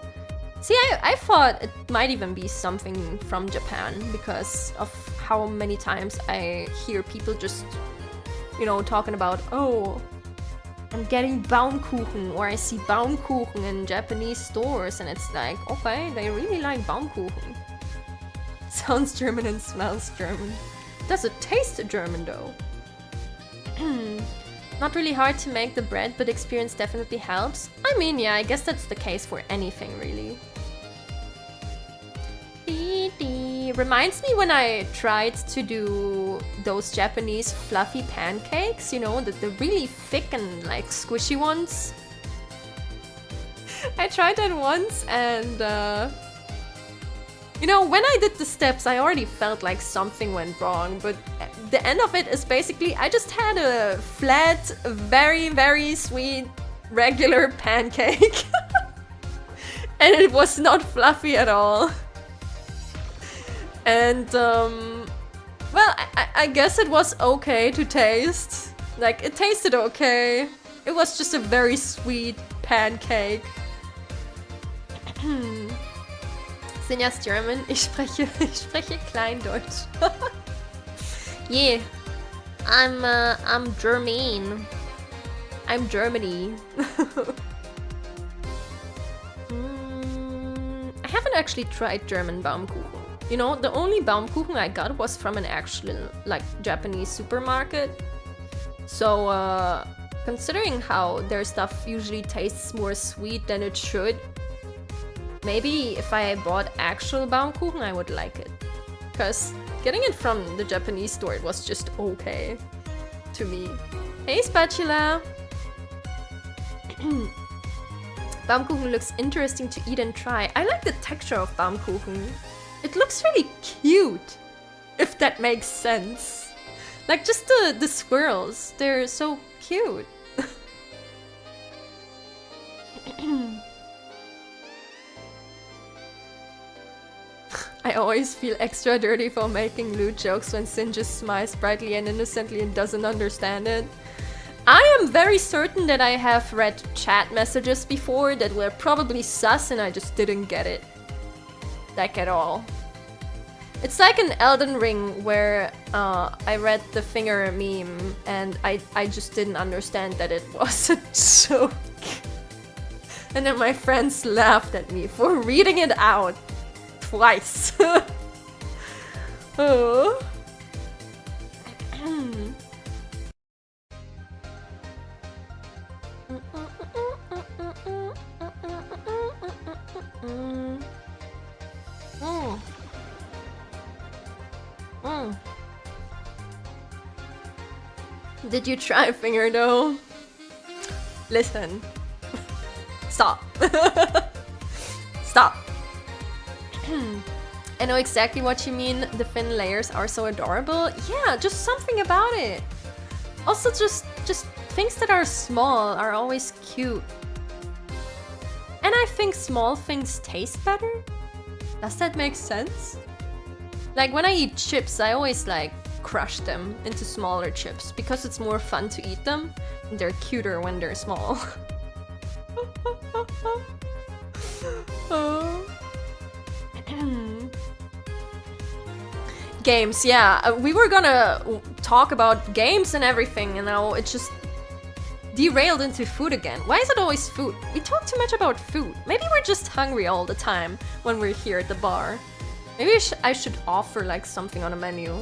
See, I thought it might even be something from Japan because of how many times I hear people just, you know, talking about, oh, I'm getting Baumkuchen, or I see Baumkuchen in Japanese stores, and it's like, okay, they really like Baumkuchen. Sounds German and smells German. Does it taste German though? Not really hard to make the bread, but experience definitely helps. I mean, yeah, I guess that's the case for anything, really. Reminds me when I tried to do those Japanese fluffy pancakes, you know, the really thick and like squishy ones. I tried that once and you know, when I did the steps I already felt like something went wrong, but the end of it is basically I just had a flat, very, very sweet, regular pancake. And it was not fluffy at all. And, well, I guess it was okay to taste. Like, it tasted okay. It was just a very sweet pancake. Cinnia's German. Ich spreche Kleindeutsch. Yeah. I'm German. I'm Germany. I haven't actually tried German Baumkuchen. You know, the only Baumkuchen I got was from an actual, like, Japanese supermarket. So, considering how their stuff usually tastes more sweet than it should, maybe if I bought actual Baumkuchen, I would like it. Because getting it from the Japanese store, it was just okay to me. Hey, Spatula! Baumkuchen looks interesting to eat and try. I like the texture of Baumkuchen. It looks really cute, if that makes sense. Like, just the squirrels, they're so cute. I always feel extra dirty for making lewd jokes when Sin just smiles brightly and innocently and doesn't understand it. I am very certain that I have read chat messages before that were probably sus and I just didn't get it. Like at all. It's like an Elden Ring where I read the finger meme and I just didn't understand that it was a joke. And then my friends laughed at me for reading it out twice. Oh. Did you try finger dough? Listen. Stop. Stop. I know exactly what you mean. The thin layers are so adorable. Yeah, just something about it. Also, just things that are small are always cute. And I think small things taste better. Does that make sense? Like when I eat chips, I always like crush them into smaller chips because it's more fun to eat them. And they're cuter when they're small. Games, yeah. We were gonna talk about games and everything, and now it just derailed into food again. Why is it always food? We talk too much about food. Maybe we're just hungry all the time when we're here at the bar. Maybe I should offer like something on a menu.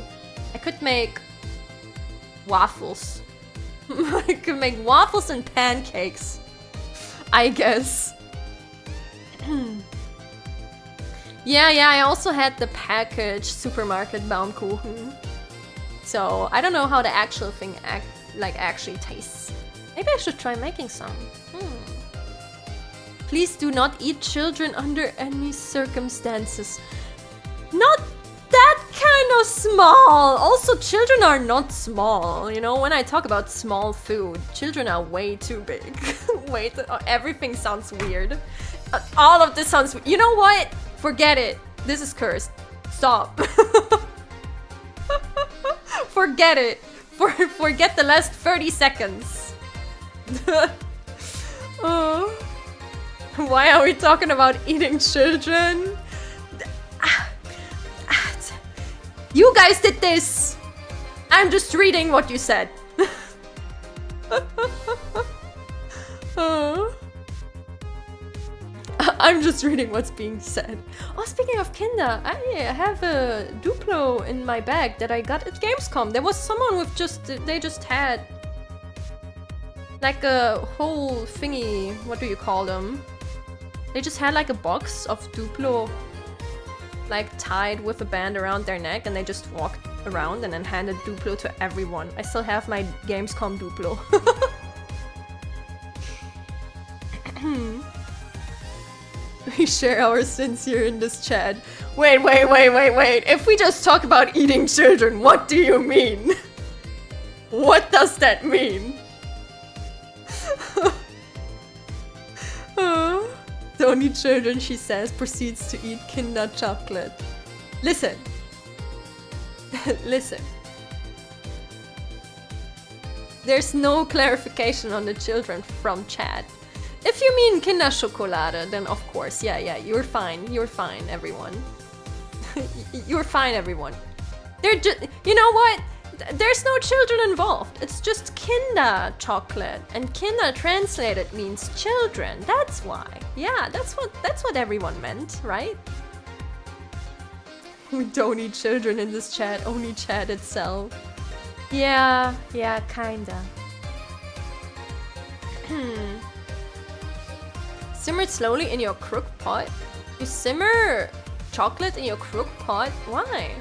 I could make waffles. I could make waffles and pancakes, I guess. Yeah, I also had the packaged supermarket Baumkuchen. So I don't know how the actual thing actually tastes. Maybe I should try making some. Please do not eat children under any circumstances. Not that kind of small! Also, children are not small. You know, when I talk about small food, children are way too big. Wait, everything sounds weird. All of this sounds... You know what? Forget it. This is cursed. Stop. Forget it. Forget the last 30 seconds. Why are we talking about eating children? You guys did this! I'm just reading what you said. I'm just reading what's being said. Oh, speaking of Kinder, I have a Duplo in my bag that I got at Gamescom. There was someone with they just had like a whole thingy, what do you call them? They just had like a box of Duplo like tied with a band around their neck, and they just walked around and then handed Duplo to everyone. I still have my Gamescom Duplo. We share our sins here in this chat. Wait. If we just talk about eating children, what do you mean? What does that mean? The only children, she says, proceeds to eat Kinder chocolate. Listen. Listen. There's no clarification on the children from chat. If you mean Kinder Schokolade, then of course, yeah, you're fine. You're fine, everyone. You're fine, everyone. They're just, you know what? There's no children involved. It's just Kinder chocolate, and Kinder translated means children. That's why. Yeah, that's what everyone meant, right? We don't need children in this chat, only chat itself. Yeah, kinda. Simmer it slowly in your crook pot. You simmer chocolate in your crook pot? Why?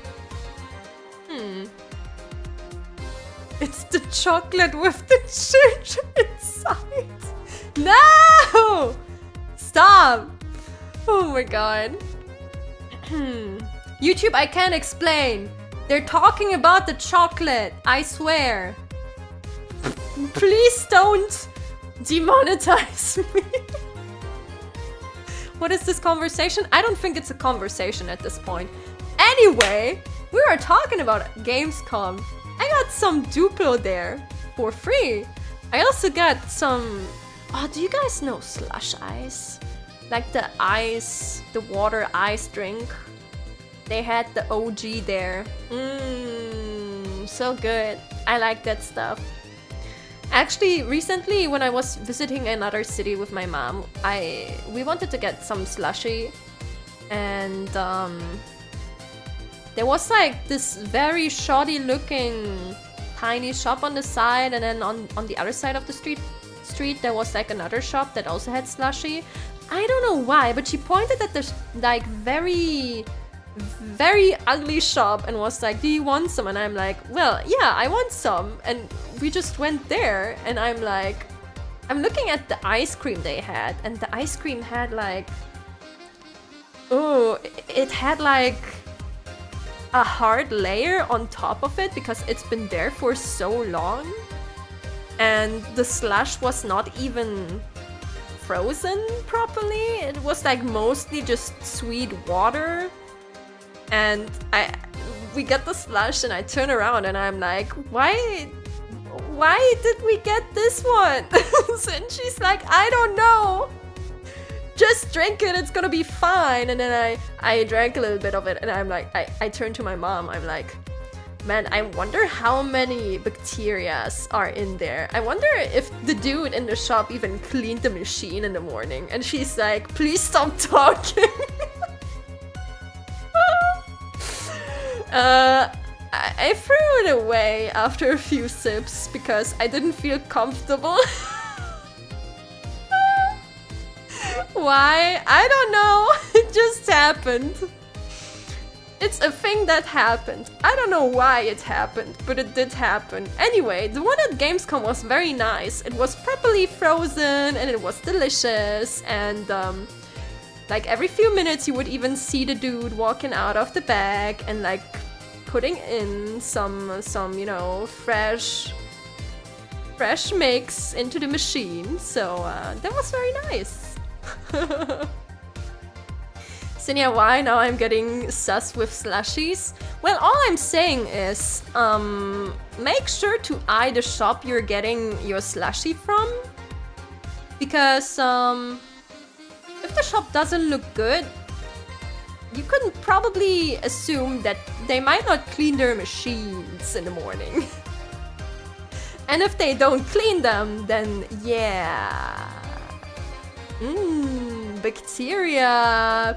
It's the chocolate with the children inside. No! Stop! Oh my god. YouTube, I can't explain. They're talking about the chocolate, I swear. Please don't demonetize me. What is this conversation? I don't think it's a conversation at this point. Anyway, we are talking about Gamescom. I got some Duplo there for free. I also got some... Oh, do you guys know Slush Ice? Like the ice, the water ice drink. They had the OG there. So good. I like that stuff. Actually, recently when I was visiting another city with my mom, we wanted to get some slushy, and there was like this very shoddy looking tiny shop on the side, and then on the other side of the street there was like another shop that also had slushy. I don't know why, but she pointed at this like very ugly shop and was like, do you want some? And I'm like, well, yeah, I want some. And we just went there, and I'm like, I'm looking at the ice cream they had, and the ice cream had like, oh, it had like a hard layer on top of it because it's been there for so long, and the slush was not even frozen properly. It was like mostly just sweet water. And we get the slush, and I turn around and I'm like, why did we get this one? And she's like, I don't know. Just drink it, it's gonna be fine. And then I drank a little bit of it, and I'm like, I turned to my mom, I'm like, man, I wonder how many bacteria are in there. I wonder if the dude in the shop even cleaned the machine in the morning. And she's like, please stop talking. I threw it away after a few sips because I didn't feel comfortable. Why? I don't know. It just happened. It's a thing that happened. I don't know why it happened, but it did happen. Anyway, the one at Gamescom was very nice. It was properly frozen and it was delicious, and like every few minutes you would even see the dude walking out of the bag and like putting in some you know, fresh mix into the machine. So that was very nice. Cinnia, why now I'm getting sus with slushies? Well, all I'm saying is make sure to eye the shop you're getting your slushie from, because if the shop doesn't look good, you can probably assume that they might not clean their machines in the morning. And if they don't clean them, then yeah. Bacteria.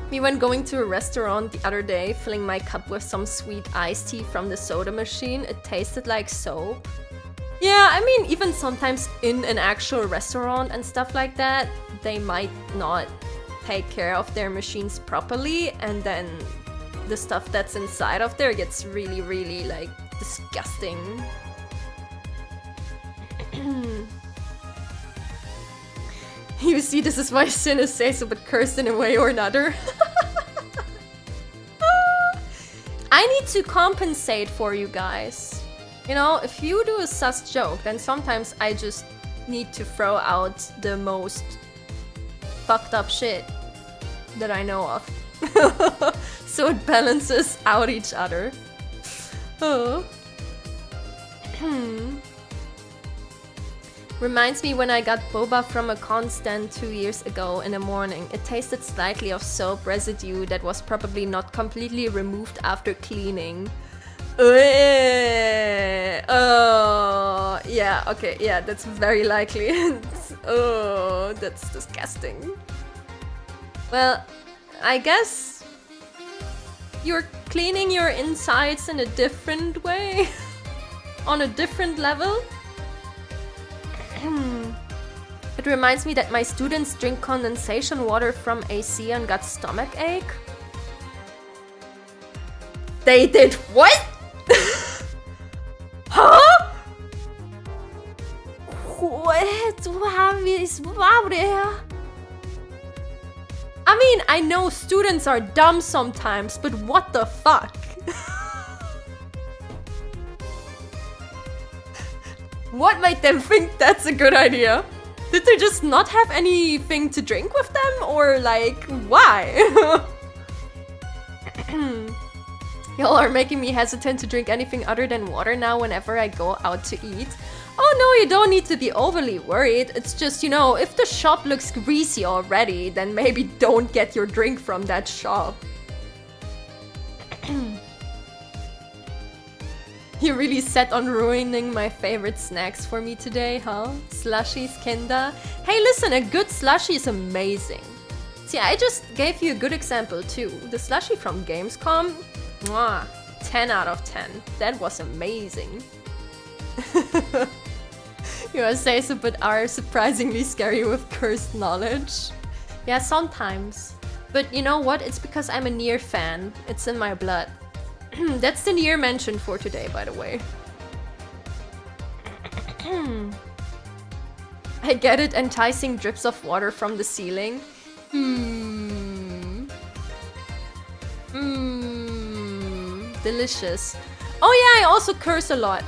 Me when going to a restaurant the other day, filling my cup with some sweet iced tea from the soda machine, it tasted like soap. Yeah, I mean, even sometimes in an actual restaurant and stuff like that, they might not take care of their machines properly, and then the stuff that's inside of there gets really, really, like, disgusting. You see, this is why sin is so but cursed in a way or another. I need to compensate for you guys. You know, if you do a sus joke, then sometimes I just need to throw out the most fucked up shit that I know of. So it balances out each other. Oh. Reminds me when I got boba from a con stand 2 years ago in the morning. It tasted slightly of soap residue that was probably not completely removed after cleaning. Oh, yeah, okay, yeah, that's very likely. Oh, that's disgusting. Well, I guess you're cleaning your insides in a different way. On a different level. It reminds me that my students drink condensation water from AC and got stomach ache. They did what? Huh? What? Wow there. I mean, I know students are dumb sometimes, but what the fuck? What made them think that's a good idea? Did they just not have anything to drink with them? Or like, why? Y'all are making me hesitant to drink anything other than water now whenever I go out to eat. Oh no, you don't need to be overly worried. It's just, you know, if the shop looks greasy already, then maybe don't get your drink from that shop. You're really set on ruining my favorite snacks for me today, huh? Slushies, Kinder. Hey, listen, a good slushie is amazing. See, I just gave you a good example too. The slushie from Gamescom, mwah, 10 out of 10. That was amazing. Your says but are surprisingly scary with cursed knowledge. Yeah, sometimes. But you know what? It's because I'm a Nier fan. It's in my blood. That's the Nier mention for today, by the way. I get it, enticing drips of water from the ceiling. Delicious. Oh yeah, I also curse a lot.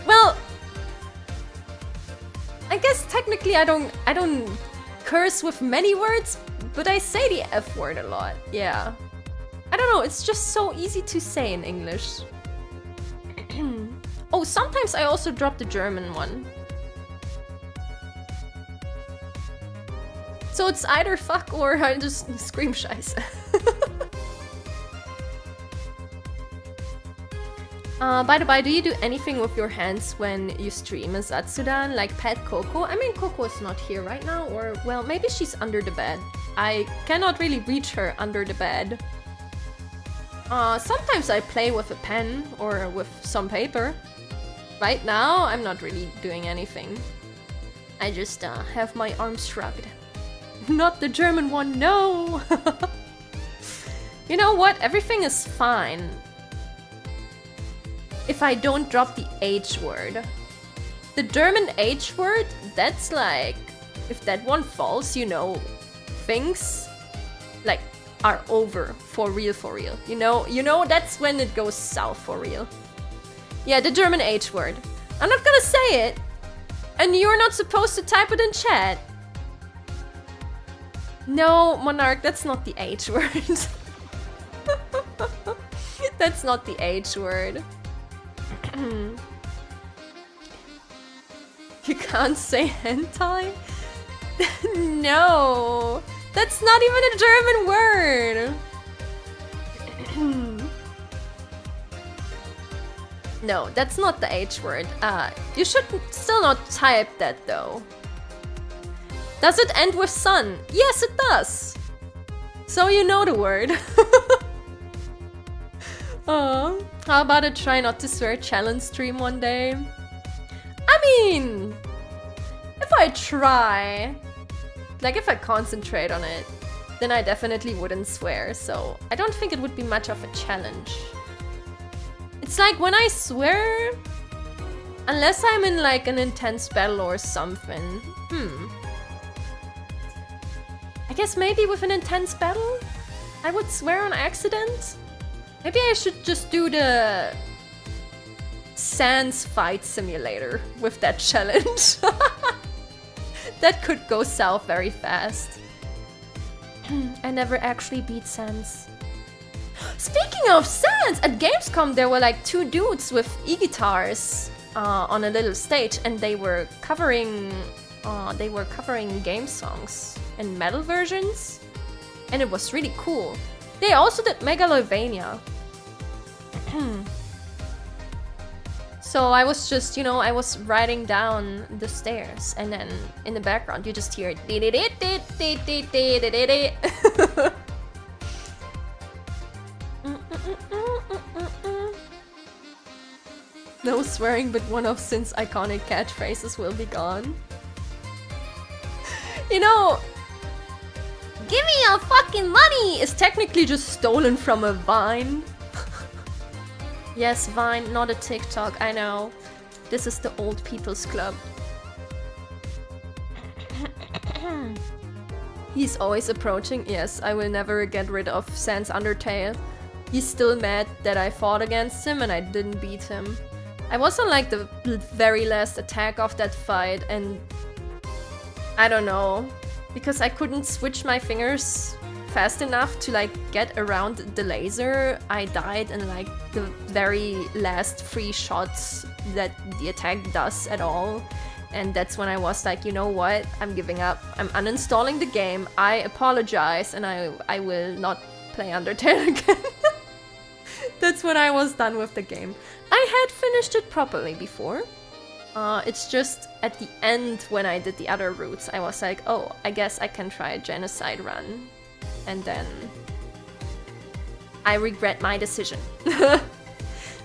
Well, I guess technically I don't curse with many words, but I say the F word a lot. Yeah. I don't know, it's just so easy to say in English. Oh, sometimes I also drop the German one. So it's either fuck or I just scream scheiße. By the by, do you do anything with your hands when you stream as zatsudan, like pet Coco? I mean, Coco is not here right now, or well, maybe she's under the bed. I cannot really reach her under the bed. Sometimes I play with a pen or with some paper. Right now, I'm not really doing anything. I just have my arms shrugged. Not the German one, no! You know what? Everything is fine. If I don't drop the H word. The German H word, that's like... If that one falls, you know, things like are over for real, for real. You know, that's when it goes south for real. Yeah, the German H word. I'm not gonna say it. And you're not supposed to type it in chat. No, Monarch, that's not the H word. That's not the H word. You can't say hentai? No, that's not even a German word. No, that's not the H word. You should still not type that though. Does it end with sun? Yes, it does. So you know the word. Oh, how about a try not to swear challenge stream one day? I mean, if I try, like if I concentrate on it, then I definitely wouldn't swear, so I don't think it would be much of a challenge. It's like when I swear, unless I'm in like an intense battle or something. I guess maybe with an intense battle? I would swear on accident. Maybe I should just do the Sans fight simulator with that challenge. That could go south very fast. I never actually beat Sans. Speaking of Sans, at Gamescom there were like 2 dudes with e-guitars on a little stage, and they were covering game songs and metal versions, and it was really cool. They also did Megalovania. So I was just, you know, I was riding down the stairs, and then in the background you just hear no swearing, but one of Sin's iconic catchphrases will be gone. You know, give me your fucking money is technically just stolen from a Vine. Yes, Vine, not a TikTok, I know. This is the old people's club. He's always approaching. Yes, I will never get rid of Sans Undertale. He's still mad that I fought against him and I didn't beat him. I was on like the very last attack of that fight, and I don't know, because I couldn't switch my fingers fast enough to like get around the laser. I died in like the very last 3 shots that the attack does at all, and that's when I was like, you know what, I'm giving up. I'm uninstalling the game. I apologize, and I will not play Undertale again. That's when I was done with the game. I had finished it properly before. It's just at the end when I did the other routes, I was like, oh, I guess I can try a genocide run. And then I regret my decision.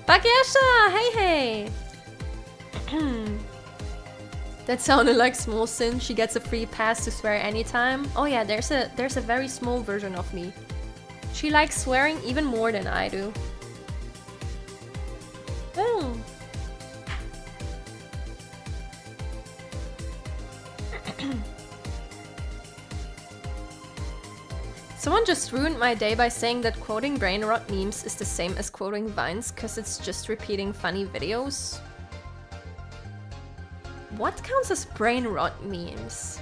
Bakesha, hey hey! That sounded like small Sin. She gets a free pass to swear anytime. Oh yeah, there's a very small version of me. She likes swearing even more than I do. Oh. Someone just ruined my day by saying that quoting brain rot memes is the same as quoting Vines because it's just repeating funny videos. What counts as brain rot memes?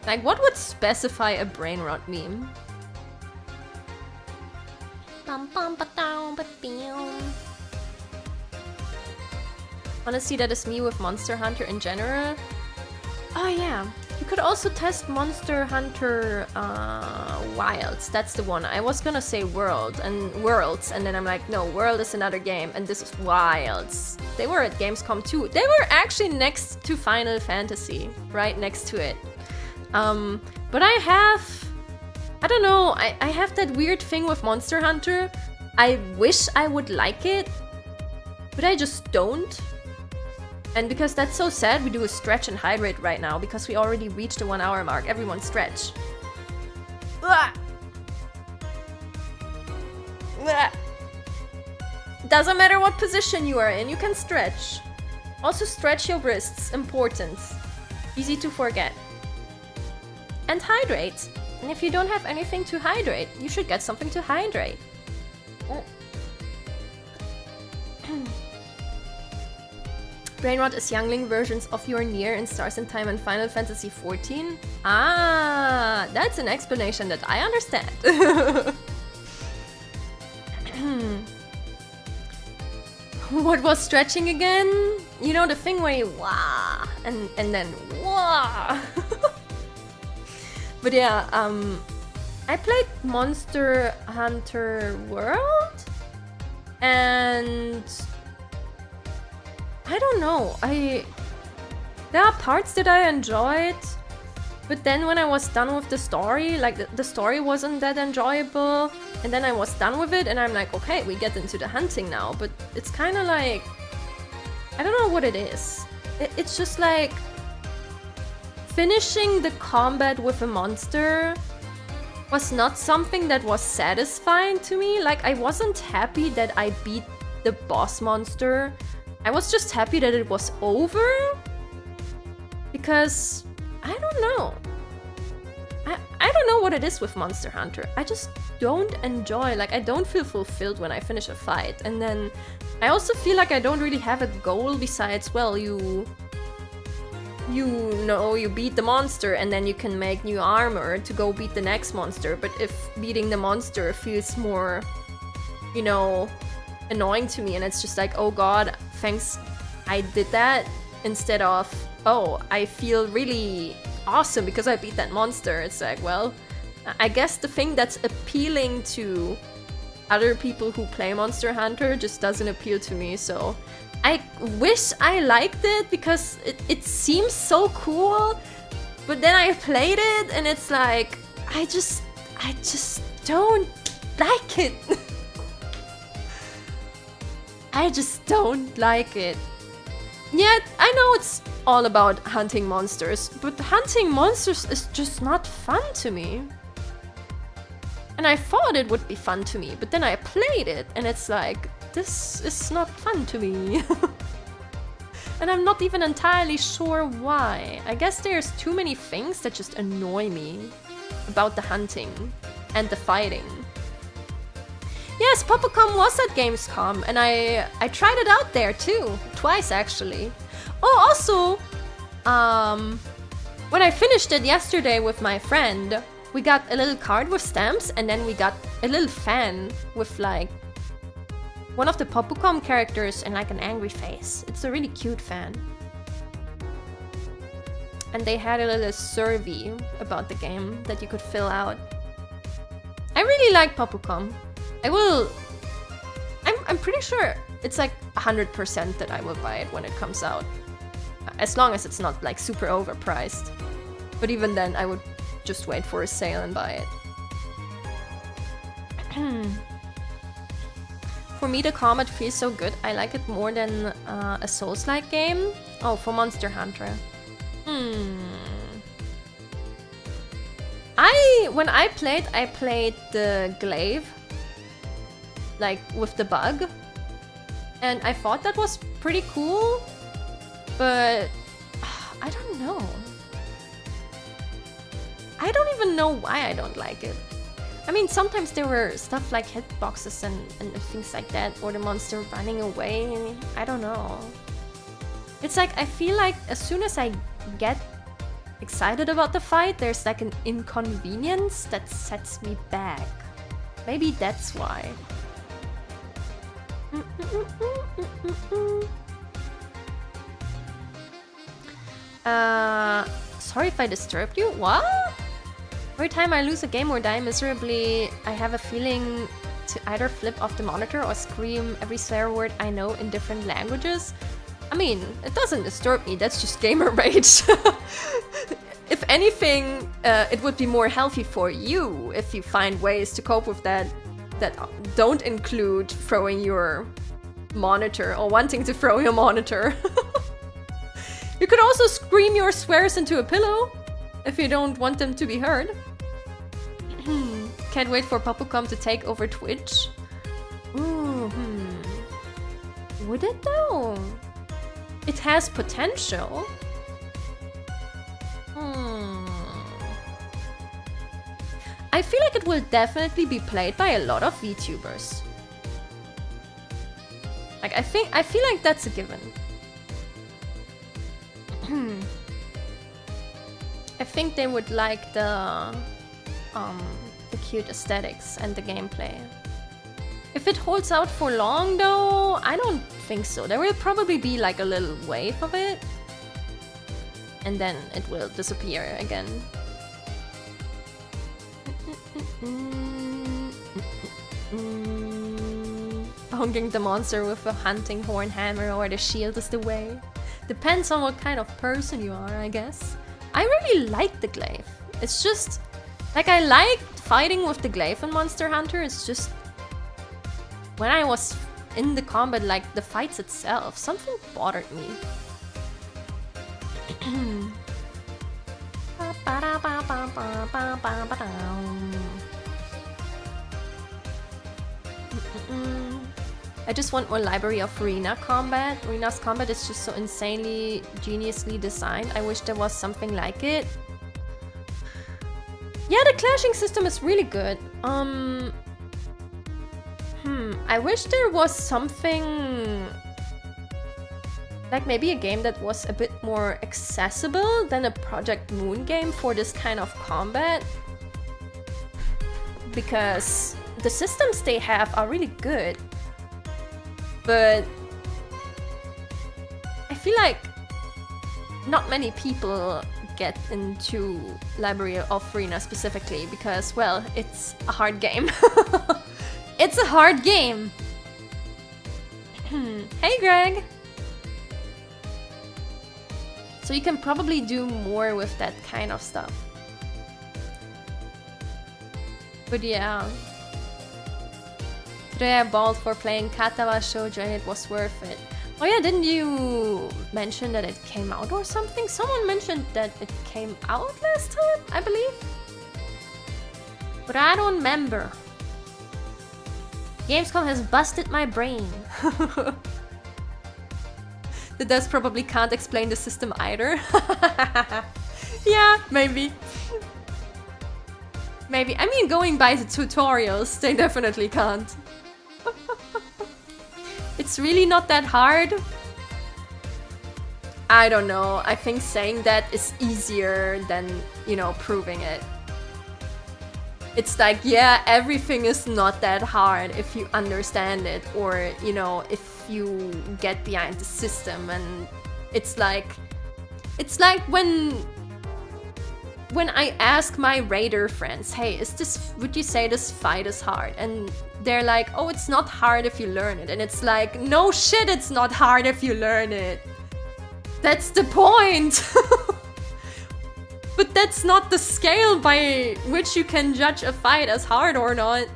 Like, what would specify a brain rot meme? Honestly, that is me with Monster Hunter in general. Oh yeah, you could also test Monster Hunter Wilds. That's the one. I was gonna say Worlds, and then I'm like, no, World is another game, and this is Wilds. They were at Gamescom too. They were actually next to Final Fantasy, right next to it. But I don't know, I have that weird thing with Monster Hunter. I wish I would like it, but I just don't. And because that's so sad, we do a stretch and hydrate right now, because we already reached the 1 hour mark. Everyone stretch. Ugh. Ugh. Doesn't matter what position you are in, you can stretch. Also stretch your wrists, important. Easy to forget. And hydrate. And if you don't have anything to hydrate, you should get something to hydrate. Brainrot is youngling versions of your Nier and Stars in Time and Final Fantasy XIV. Ah, that's an explanation that I understand. What was stretching again? You know, the thing where you wah and then wah. But yeah, I played Monster Hunter World, and I don't know, there are parts that I enjoyed, but then when I was done with the story, like the story wasn't that enjoyable, and then I was done with it and I'm like, okay, we get into the hunting now, but it's kind of like, I don't know what it is. It's just like finishing the combat with a monster was not something that was satisfying to me. Like, I wasn't happy that I beat the boss monster. I was just happy that it was over, because I don't know. I I don't know what it is with Monster Hunter. I just don't enjoy, like, I don't feel fulfilled when I finish a fight. And then I also feel like I don't really have a goal besides, well, you know, you beat the monster and then you can make new armor to go beat the next monster. But if beating the monster feels more, you know, annoying to me, and it's just like, oh god, thanks, I did that, instead of, oh, I feel really awesome because I beat that monster. It's like, well, I guess the thing that's appealing to other people who play Monster Hunter just doesn't appeal to me. So I wish I liked it because it seems so cool, but then I played it and it's like, I just don't like it. I just don't like it. Yet, I know it's all about hunting monsters, but hunting monsters is just not fun to me. And I thought it would be fun to me, but then I played it and it's like, this is not fun to me. And I'm not even entirely sure why. I guess there's too many things that just annoy me about the hunting and the fighting. Yes, Popocom was at Gamescom, and I tried it out there too, twice actually. Oh, also, when I finished it yesterday with my friend, we got a little card with stamps, and then we got a little fan with like one of the Popocom characters and like an angry face. It's a really cute fan. And they had a little survey about the game that you could fill out. I really like Popocom. I'm pretty sure it's like 100% that I will buy it when it comes out. As long as it's not like super overpriced. But even then, I would just wait for a sale and buy it. For me, the combat feels so good. I like it more than a Souls-like game. Oh, for Monster Hunter. When I played the glaive, like with the bug, and I thought that was pretty cool, but I don't know. I don't even know why I don't like it. I mean, sometimes there were stuff like hitboxes and things like that, or the monster running away. I don't know. It's like, I feel like as soon as I get excited about the fight, there's like an inconvenience that sets me back. Maybe that's why. Sorry if I disturbed you? What? Every time I lose a game or die miserably, I have a feeling to either flip off the monitor or scream every swear word I know in different languages. I mean, it doesn't disturb me, that's just gamer rage. If anything, it would be more healthy for you if you find ways to cope with that don't include throwing your monitor or wanting to throw your monitor. You could also scream your swears into a pillow if you don't want them to be heard. Can't wait for Popocom to take over Twitch. Ooh, Would it though? It has potential. I feel like it will definitely be played by a lot of VTubers. Like, I feel like that's a given. I think they would like the cute aesthetics and the gameplay. If it holds out for long though, I don't think so. There will probably be like a little wave of it, and then it will disappear again. Bonking the monster with a hunting horn hammer or the shield is the way. Depends on what kind of person you are, I guess. I really like the glaive. It's just like, I liked fighting with the glaive in Monster Hunter. It's just when I was in the combat, like the fights itself, something bothered me. I just want more library of Rena combat. Rena's combat is just so insanely, geniusly designed. I wish there was something like it. Yeah, the clashing system is really good. I wish there was something like maybe a game that was a bit more accessible than a Project Moon game for this kind of combat. Because the systems they have are really good. But I feel like not many people get into Library of Arena specifically because, well, it's a hard game. It's a hard game. Hey, Greg. So you can probably do more with that kind of stuff. But yeah. Today I bawled for playing Katawa Shoujo and it was worth it. Oh yeah, didn't you mention that it came out or something? Someone mentioned that it came out last time, I believe. But I don't remember. Gamescom has busted my brain. The devs probably can't explain the system either. Yeah, maybe. Maybe. I mean, going by the tutorials, they definitely can't. It's really not that hard. I don't know. I think saying that is easier than, you know, proving it. It's like, yeah, everything is not that hard if you understand it, or, you know, if you get behind the system. And it's like when I ask my raider friends, hey, would you say this fight is hard? And they're like, oh, it's not hard if you learn it. And it's like, no shit, it's not hard if you learn it. That's the point. But that's not the scale by which you can judge a fight as hard or not.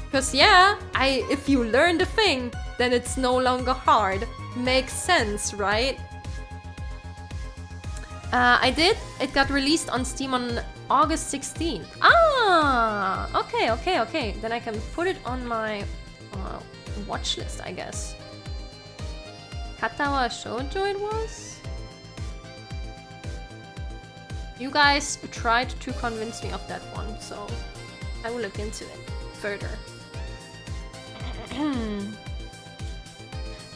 Because yeah, if you learn the thing, then it's no longer hard. Makes sense, right? I did. It got released on Steam on August 16th. Ah, okay. Then I can put it on my watch list, I guess. Katawa Shoujo it was? You guys tried to convince me of that one, so I will look into it further.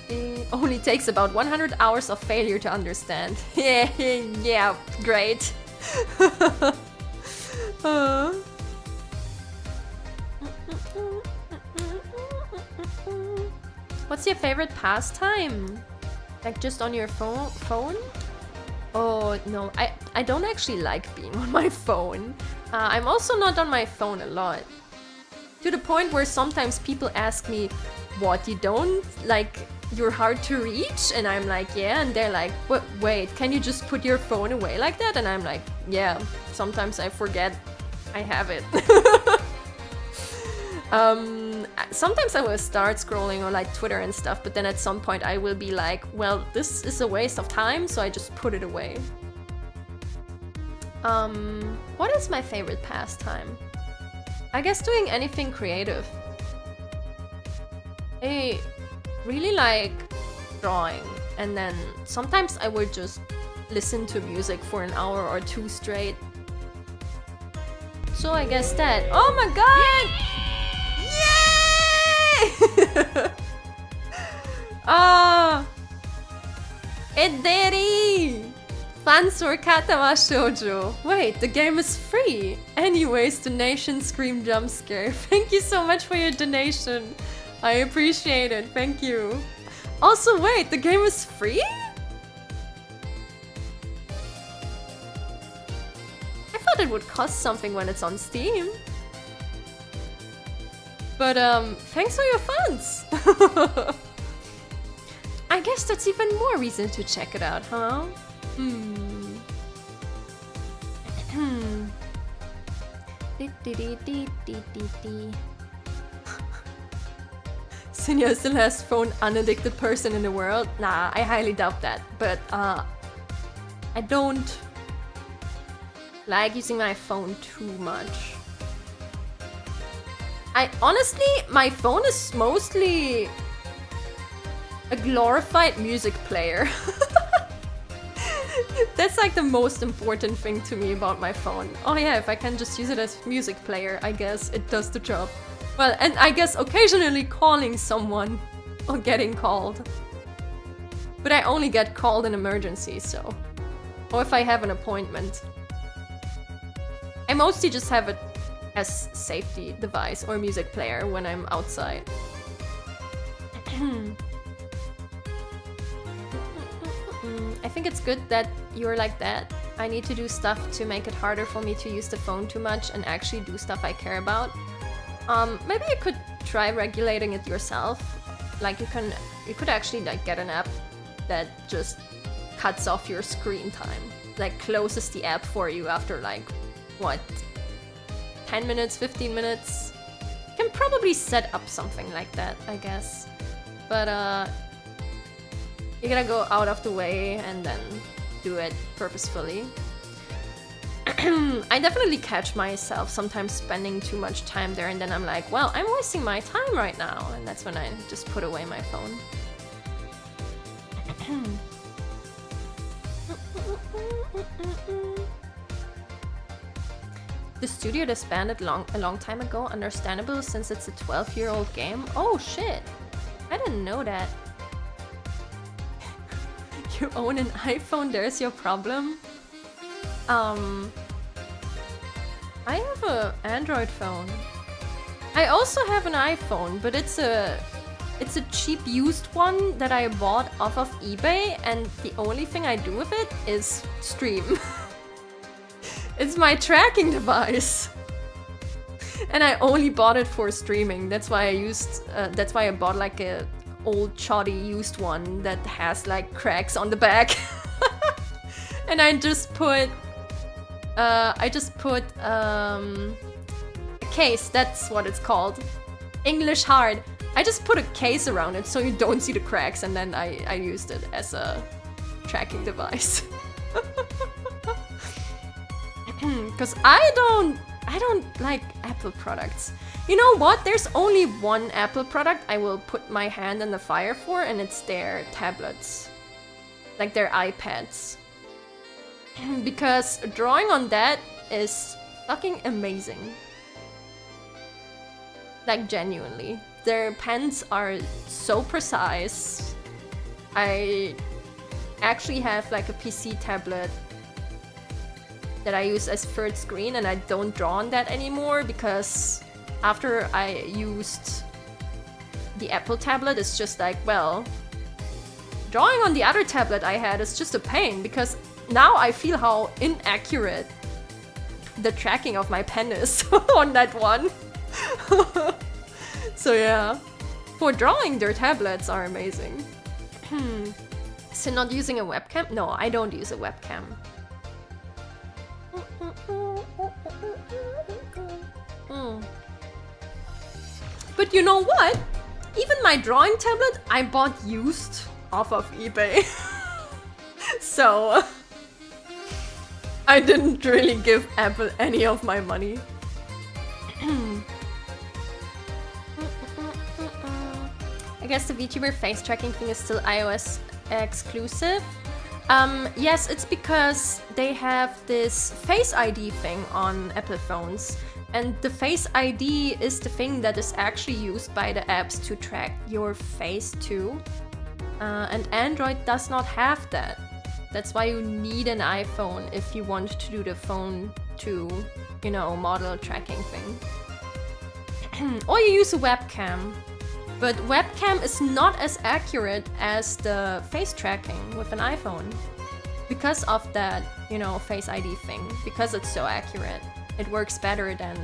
It only takes about 100 hours of failure to understand. Yeah, great. What's your favorite pastime? Like just on your phone? Oh no, I don't actually like being on my phone. I'm also not on my phone a lot. To the point where sometimes people ask me, what, you don't? Like, you're hard to reach? And I'm like, yeah. And they're like, wait, can you just put your phone away like that? And I'm like, yeah, sometimes I forget I have it. Sometimes I will start scrolling on like Twitter and stuff, but then at some point I will be like, well, this is a waste of time, so I just put it away. What is my favorite pastime? I guess doing anything creative. I really like drawing, and then sometimes I would just listen to music for an hour or two straight. So I guess that. Oh my god! Yay! Ah! It did it! Fans for Katawa Shoujo. Wait, the game is free! Anyways, donation scream jump scare. Thank you so much for your donation. I appreciate it, thank you. Also, wait, the game is free? I thought it would cost something when it's on Steam. But thanks for your funds. I guess that's even more reason to check it out, huh? Cinnia still has phone unaddicted person in the world? Nah, I highly doubt that. But I don't like using my phone too much. Honestly, my phone is mostly a glorified music player. That's like the most important thing to me about my phone. Oh yeah, if I can just use it as music player, I guess it does the job. Well, and I guess occasionally calling someone or getting called. But I only get called in emergencies, so. Or if I have an appointment. I mostly just have it as safety device or music player when I'm outside. I think it's good that you're like that. I need to do stuff to make it harder for me to use the phone too much and actually do stuff I care about. Maybe you could try regulating it yourself. Like you could actually like get an app that just cuts off your screen time. Like closes the app for you after like, what, 10 minutes, 15 minutes? You can probably set up something like that, I guess. But you gotta go out of the way and then do it purposefully. I definitely catch myself sometimes spending too much time there, and then I'm like, well, I'm wasting my time right now, and that's when I just put away my phone. The studio disbanded a long time ago, understandable since it's a 12-year-old game. Oh shit, I didn't know that. You own an iPhone, there's your problem? I have an Android phone. I also have an iPhone, but it's a cheap used one that I bought off of eBay, and the only thing I do with it is stream. It's my tracking device. And I only bought it for streaming. That's why I bought like a old shoddy used one that has like cracks on the back. And I just put a case, that's what it's called. English hard. I just put a case around it so you don't see the cracks, and then I used it as a tracking device. Because I don't like Apple products. You know what? There's only one Apple product I will put my hand in the fire for, and it's their tablets. Like their iPads. Because drawing on that is fucking amazing. Like genuinely. Their pens are so precise. I actually have like a PC tablet that I use as third screen, and I don't draw on that anymore because after I used the Apple tablet, it's just like, well, drawing on the other tablet I had is just a pain because now I feel how inaccurate the tracking of my pen is on that one. So yeah, for drawing, their tablets are amazing. So not using a webcam? No, I don't use a webcam. But you know what? Even my drawing tablet I bought used off of eBay. So I didn't really give Apple any of my money. I guess the VTuber face tracking thing is still iOS exclusive. Yes, it's because they have this Face ID thing on Apple phones. And the Face ID is the thing that is actually used by the apps to track your face too. And Android does not have that. That's why you need an iPhone if you want to do the phone to, you know, model tracking thing. Or you use a webcam. But webcam is not as accurate as the face tracking with an iPhone. Because of that, you know, Face ID thing. Because it's so accurate. It works better than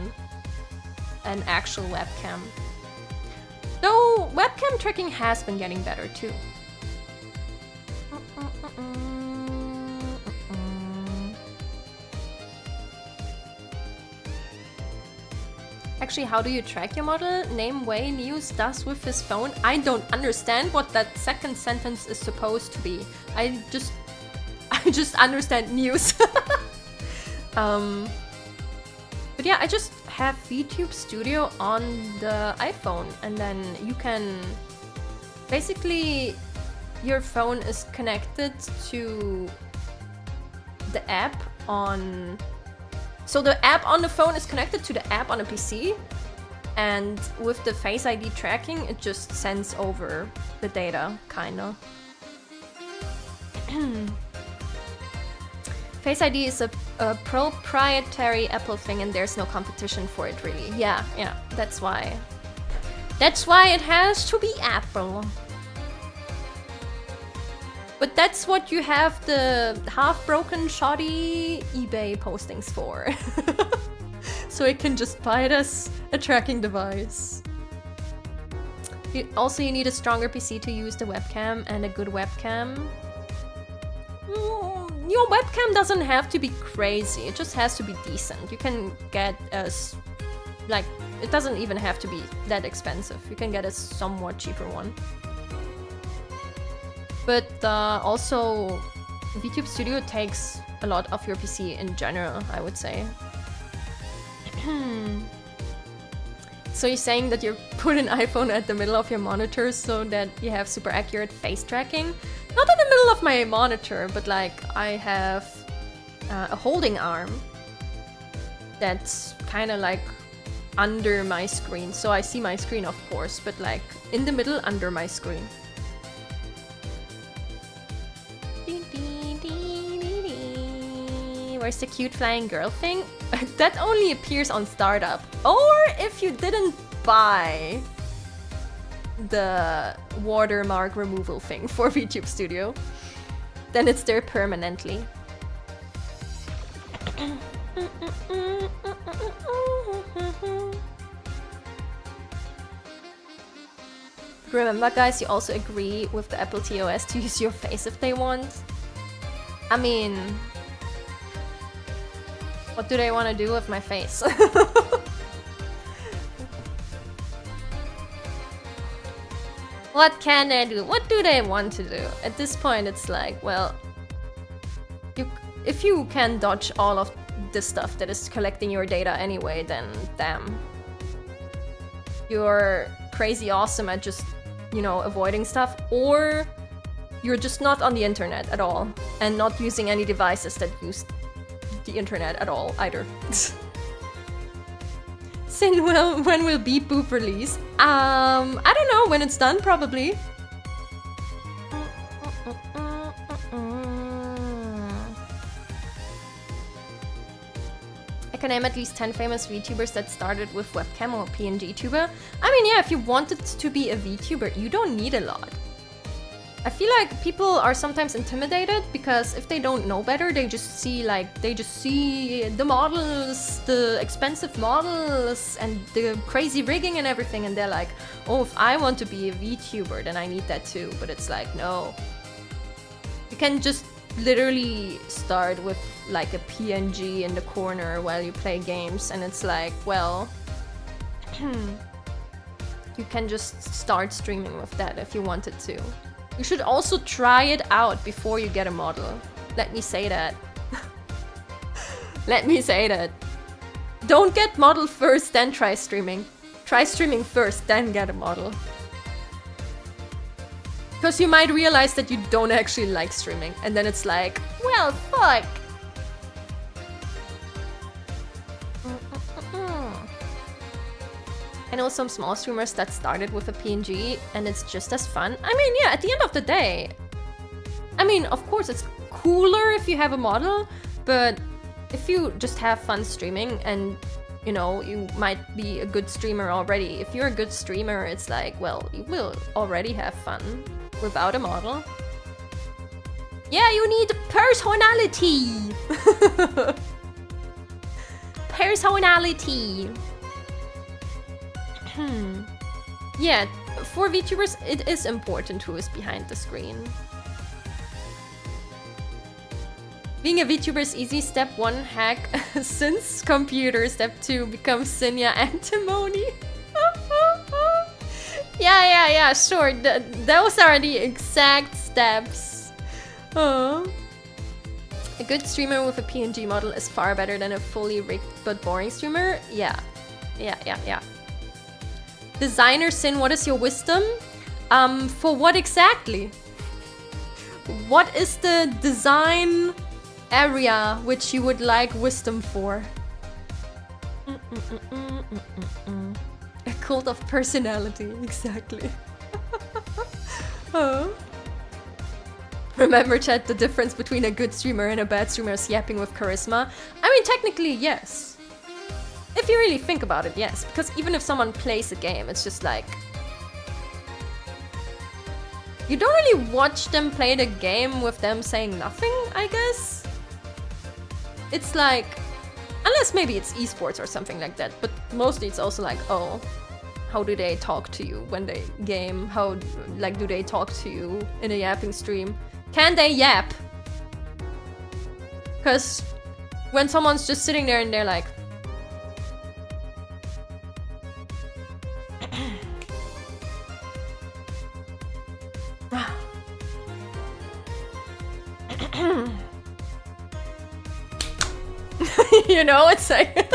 an actual webcam. Though webcam tracking has been getting better too. Actually, how do you track your model? Name way Nious does with his phone. I don't understand what that second sentence is supposed to be. I just understand Nious. But yeah, I just have VTube Studio on the iPhone, and then you can basically, your phone is connected to the app on... So the app on the phone is connected to the app on the PC, and with the Face ID tracking, it just sends over the data, kinda. Face ID is a proprietary Apple thing, and there's no competition for it, really. Yeah, that's why. That's why it has to be Apple. But that's what you have the half-broken, shoddy eBay postings for. So it can just buy it as a tracking device. Also, you need a stronger PC to use the webcam, and a good webcam. Your webcam doesn't have to be crazy, it just has to be decent. You can get as... like, it doesn't even have to be that expensive. You can get a somewhat cheaper one. But also, VTube Studio takes a lot of your PC in general, I would say. So you're saying that you put an iPhone at the middle of your monitor so that you have super accurate face tracking? Not in the middle of my monitor, but like I have a holding arm that's kind of like under my screen. So I see my screen, of course, but like in the middle under my screen. Where's the cute flying girl thing? That only appears on startup. Or if you didn't buy the watermark removal thing for VTube Studio, then it's there permanently. Remember, guys, you also agree with the Apple TOS to use your face if they want. I mean... what do they want to do with my face? What can they do? What do they want to do? At this point, it's like, well... if you can dodge all of this stuff that is collecting your data anyway, then damn. You're crazy awesome at just, you know, avoiding stuff, or you're just not on the internet at all, and not using any devices that use the internet at all either. Sin, well, when will Beep Boop release? I don't know, when it's done, probably. I can name at least 10 famous VTubers that started with webcam or PNGtuber. I mean, yeah, if you wanted to be a VTuber, you don't need a lot. I feel like people are sometimes intimidated because if they don't know better, they just see the models, the expensive models, and the crazy rigging and everything, and they're like, oh, if I want to be a VTuber, then I need that too. But it's like, no. You can just literally start with like a PNG in the corner while you play games, and it's like, well, you can just start streaming with that if you wanted to. You should also try it out before you get a model. Let me say that. Let me say that. Don't get model first, then try streaming. Try streaming first, then get a model. Because you might realize that you don't actually like streaming, and then it's like, well, fuck. I know some small streamers that started with a PNG, and it's just as fun. I mean, yeah, at the end of the day, I mean, of course, it's cooler if you have a model, but if you just have fun streaming and, you know, you might be a good streamer already. If you're a good streamer, it's like, well, you will already have fun without a model. Yeah, you need personality! Personality! Yeah, for VTubers, it is important who is behind the screen. Being a VTuber is easy. Step 1, hack Sin's computer. Step 2, become Cinnia Antimony. Yeah, sure. Those are the exact steps. A good streamer with a PNG model is far better than a fully rigged but boring streamer. Yeah. Designer Sin, what is your wisdom? For what exactly? What is the design area which you would like wisdom for? A cult of personality, exactly. Oh. Remember, chat, the difference between a good streamer and a bad streamer is yapping with charisma? I mean, technically, yes. If you really think about it, yes. Because even if someone plays a game, it's just like... You don't really watch them play the game with them saying nothing, I guess? It's like... Unless maybe it's esports or something like that, but mostly it's also like, oh, how do they talk to you when they game? How, like, do they talk to you in a yapping stream? Can they yap? Because when someone's just sitting there and they're like... You know, it's like...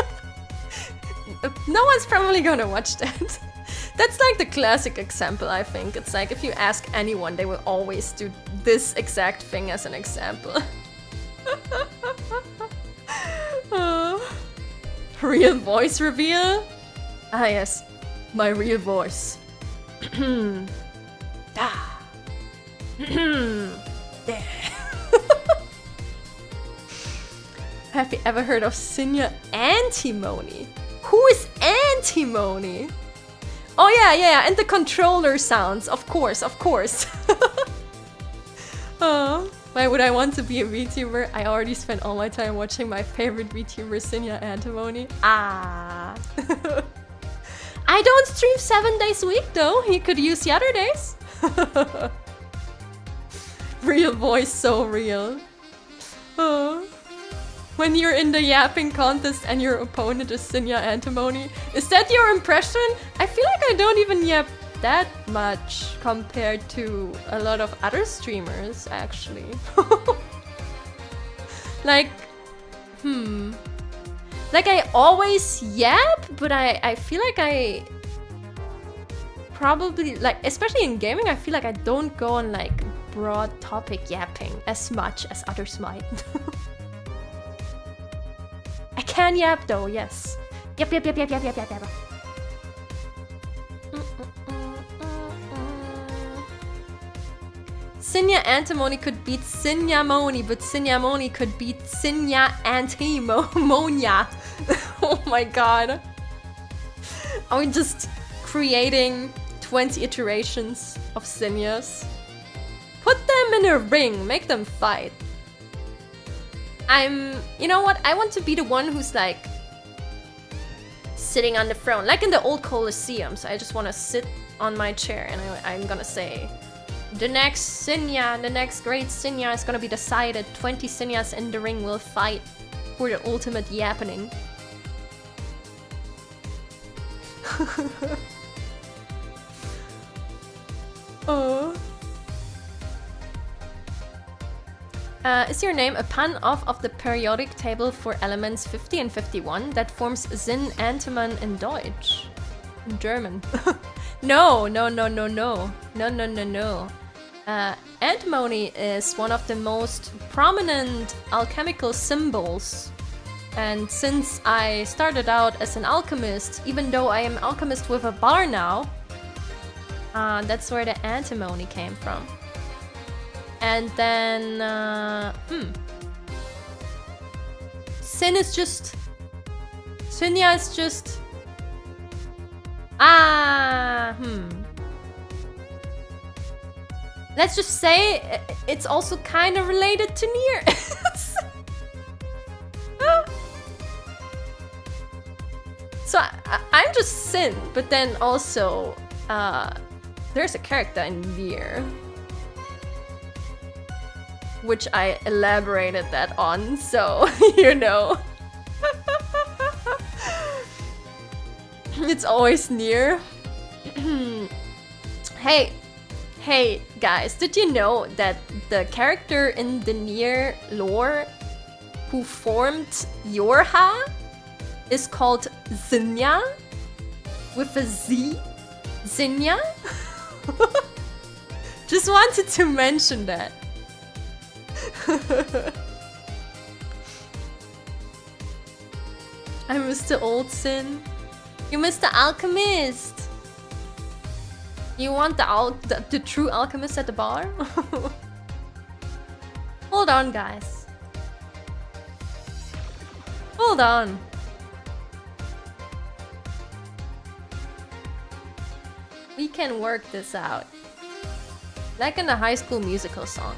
No one's probably gonna watch that. That's like the classic example, I think. It's like if you ask anyone, they will always do this exact thing as an example. Real voice reveal? Ah yes, my real voice. Have you ever heard of Cinnia Antimony? Who is Antimony? Oh yeah, and the controller sounds, of course. Oh, why would I want to be a VTuber? I already spent all my time watching my favorite VTuber, Cinnia Antimony. Ah. I don't stream 7 days a week though, you could use the other days. Real voice, so real. Oh. When you're in the yapping contest and your opponent is Cinnia Antimony, is that your impression? I feel like I don't even yap that much compared to a lot of other streamers, actually. Like, Like, I always yap, but I feel like I probably, like, especially in gaming, I feel like I don't go on, like, broad topic yapping as much as others might. I can yap though, yes. Yap. Cinnia Antimony could beat Cinnia Moni, but Cinnia Moni could beat Cinnia Antimonia. Oh my god. Are we just creating 20 iterations of Cinnias? Put them in a ring, make them fight. You know what? I want to be the one who's like sitting on the throne, like in the old Colosseum. So I just want to sit on my chair and I'm gonna say, the next Cinnia, the next great Cinnia is gonna be decided. 20 Cinnias in the ring will fight for the ultimate yappening. Oh. Is your name a pun off of the periodic table for elements 50 and 51 that forms Sinn Antimon in Deutsch? In German. No. Antimony is one of the most prominent alchemical symbols. And since I started out as an alchemist, even though I am alchemist with a bar now, that's where the antimony came from. And then, Cinnia is just, let's just say it's also kind of related to Nious. So I'm just Sin, but then also, there's a character in Nier, which I elaborated that on, so, you know. It's always Nier. Hey, guys, did you know that the character in the Nier lore who formed Yorha is called Cinnia? With a Z? Cinnia? Just wanted to mention that. I miss the old Sin. You miss the alchemist. You want the true alchemist at the bar? Hold on, guys. Hold on. We can work this out. Like in the High School Musical song.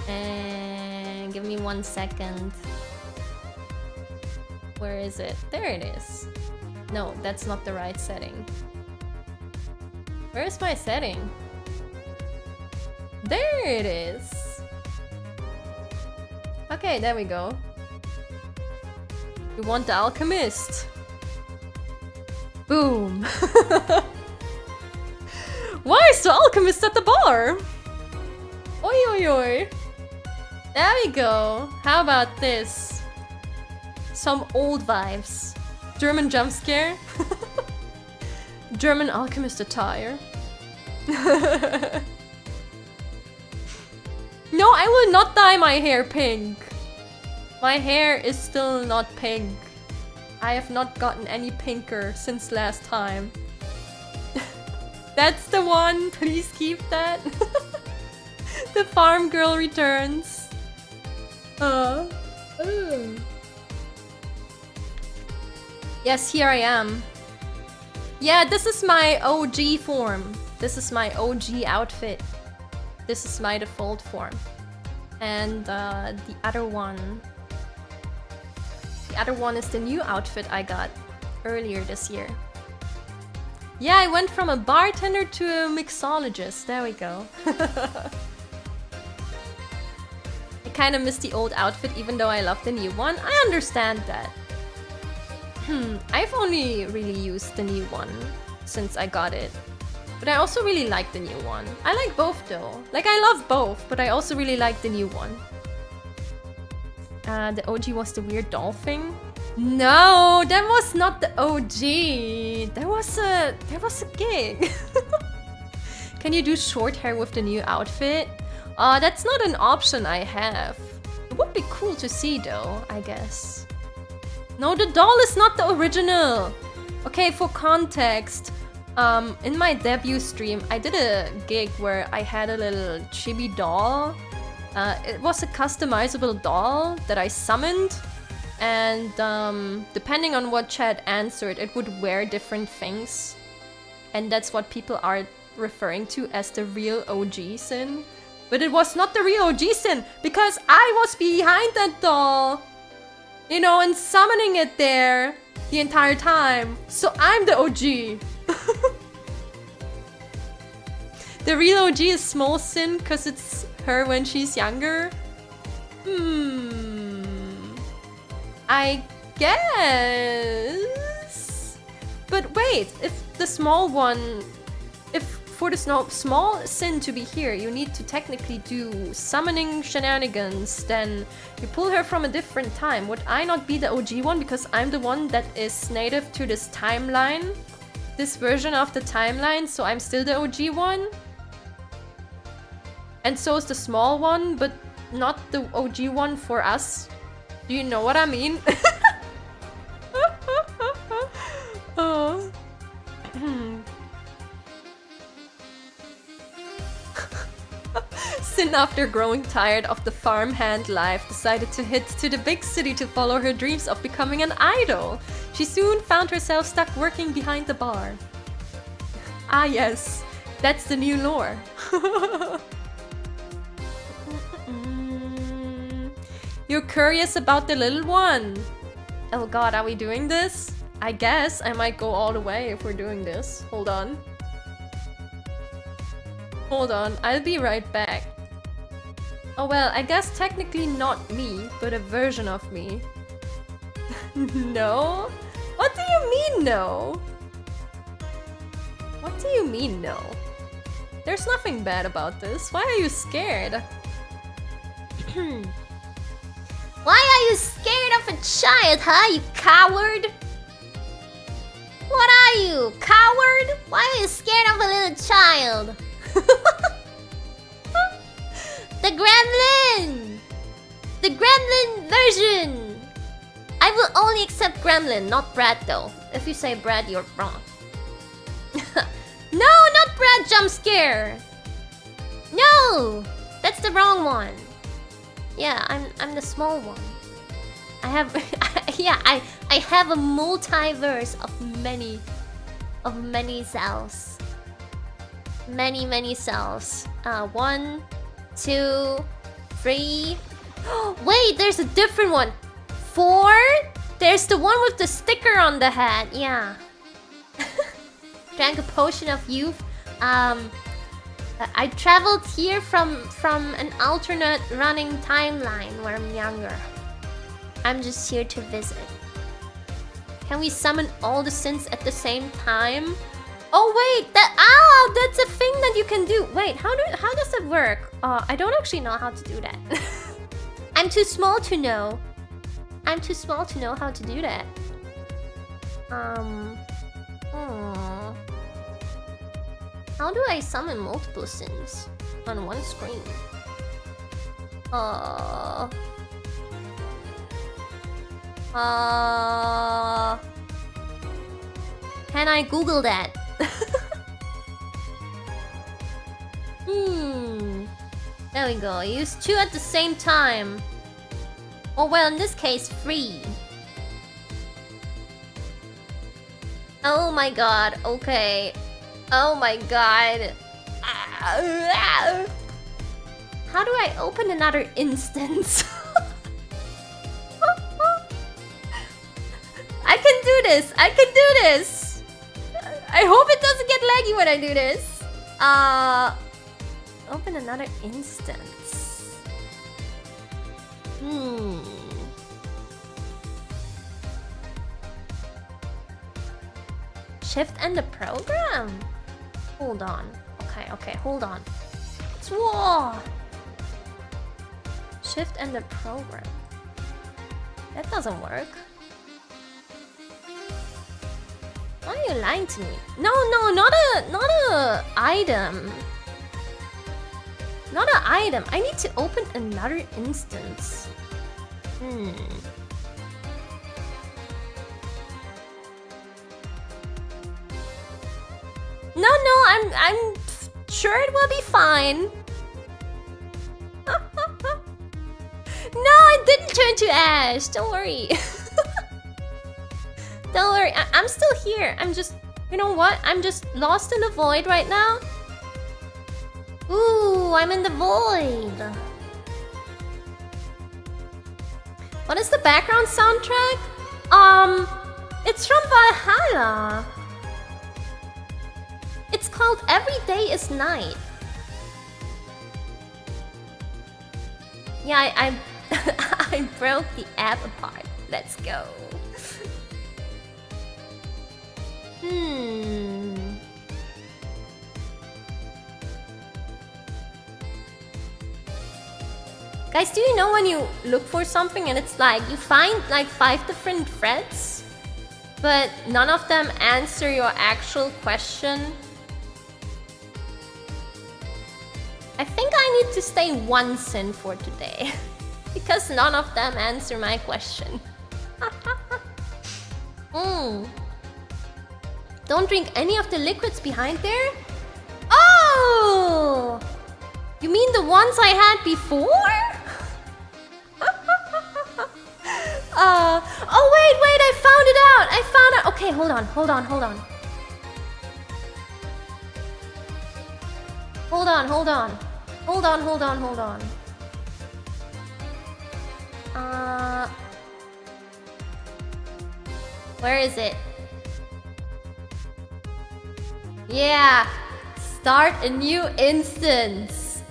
And give me 1 second. Where is it? There it is. No, that's not the right setting. Where's my setting? There it is. Okay, there we go. You want the alchemist? Boom. Why is the alchemist at the bar? Oi oi oi. There we go. How about this? Some old vibes. German jump scare. German alchemist attire. No, I will not dye my hair pink. My hair is still not pink. I have not gotten any pinker since last time. That's the one. Please keep that. The farm girl returns. Yes, here I am. Yeah, this is my OG form. This is my OG outfit. This is my default form. And the other one... The other one is the new outfit I got earlier this year. Yeah, I went from a bartender to a mixologist. There we go. I kind of miss the old outfit even though I love the new one. I understand that. I've only really used the new one since I got it. But I also really like the new one. I like both though. Like, I love both, but I also really like the new one. The OG was the weird doll thing. No, that was not the OG. There was a gig. Can you do short hair with the new outfit? That's not an option I have. It would be cool to see though, I guess. No, the doll is not the original. Okay, for context, in my debut stream, I did a gig where I had a little chibi doll. It was a customizable doll that I summoned, and depending on what chat answered, it would wear different things. And that's what people are referring to as the real OG Sin. But it was not the real OG Sin, because I was behind that doll, you know, and summoning it there the entire time. So I'm the OG. The real OG is Small Sin, because it's her when she's younger. I guess. But wait, if the small one, if for the small Sin to be here, you need to technically do summoning shenanigans, then you pull her from a different time. Would I not be the OG one because I'm the one that is native to this timeline? This version of the timeline, so I'm still the OG one? And so is the small one, but not the OG one for us. Do you know what I mean? Oh. Sin, after growing tired of the farmhand life, decided to head to the big city to follow her dreams of becoming an idol. She soon found herself stuck working behind the bar. Ah yes, that's the new lore. You're curious about the little one? Oh god, are we doing this? I guess I might go all the way if we're doing this. Hold on. Hold on, I'll be right back. Oh well, I guess technically not me, but a version of me. No? What do you mean no? What do you mean no? There's nothing bad about this. Why are you scared? Why are you scared of a child, huh, you coward? What are you? Coward? Why are you scared of a little child? The gremlin! The gremlin version! I will only accept gremlin, not Brad though. If you say Brad, you're wrong. No, not Brad jump scare! No! That's the wrong one. Yeah, I'm the small one. I have yeah, I have a multiverse of many cells. Many cells. 1, 2, 3. Wait, there's a different one. 4. There's the one with the sticker on the head. Yeah. Drank a potion of youth. I traveled here from an alternate running timeline where I'm younger. I'm just here to visit. Can we summon all the sins at the same time? Oh wait, that's a thing that you can do. Wait, how does that work? I don't actually know how to do that. I'm too small to know. I'm too small to know how to do that. How do I summon multiple sins on one screen? Can I Google that? There we go. Use 2 at the same time. Oh well, in this case, 3. Oh my god. Okay. Oh my god. How do I open another instance? I can do this. I can do this. I hope it doesn't get laggy when I do this. Open another instance. Shift and the program. Hold on. Okay, hold on. Whoa. Shift and the program. That doesn't work. Why are you lying to me? No, not a item. Not an item. I need to open another instance. No, I'm sure it will be fine. No, I didn't turn to ash. Don't worry. Don't worry. I'm still here. I'm just... You know what? I'm just lost in the void right now. Ooh, I'm in the void. What is the background soundtrack? It's from Valhalla. It's called Every Day is Night. Yeah, I broke the app apart. Let's go. Guys, do you know when you look for something and it's like you find like 5 different threads, but none of them answer your actual question? I think I need to stay 1 sin for today because none of them answer my question. Don't drink any of the liquids behind there? Oh! You mean the ones I had before? Oh wait, I found it out! Okay, hold on. Hold on. Where is it? Yeah! Start a new instance!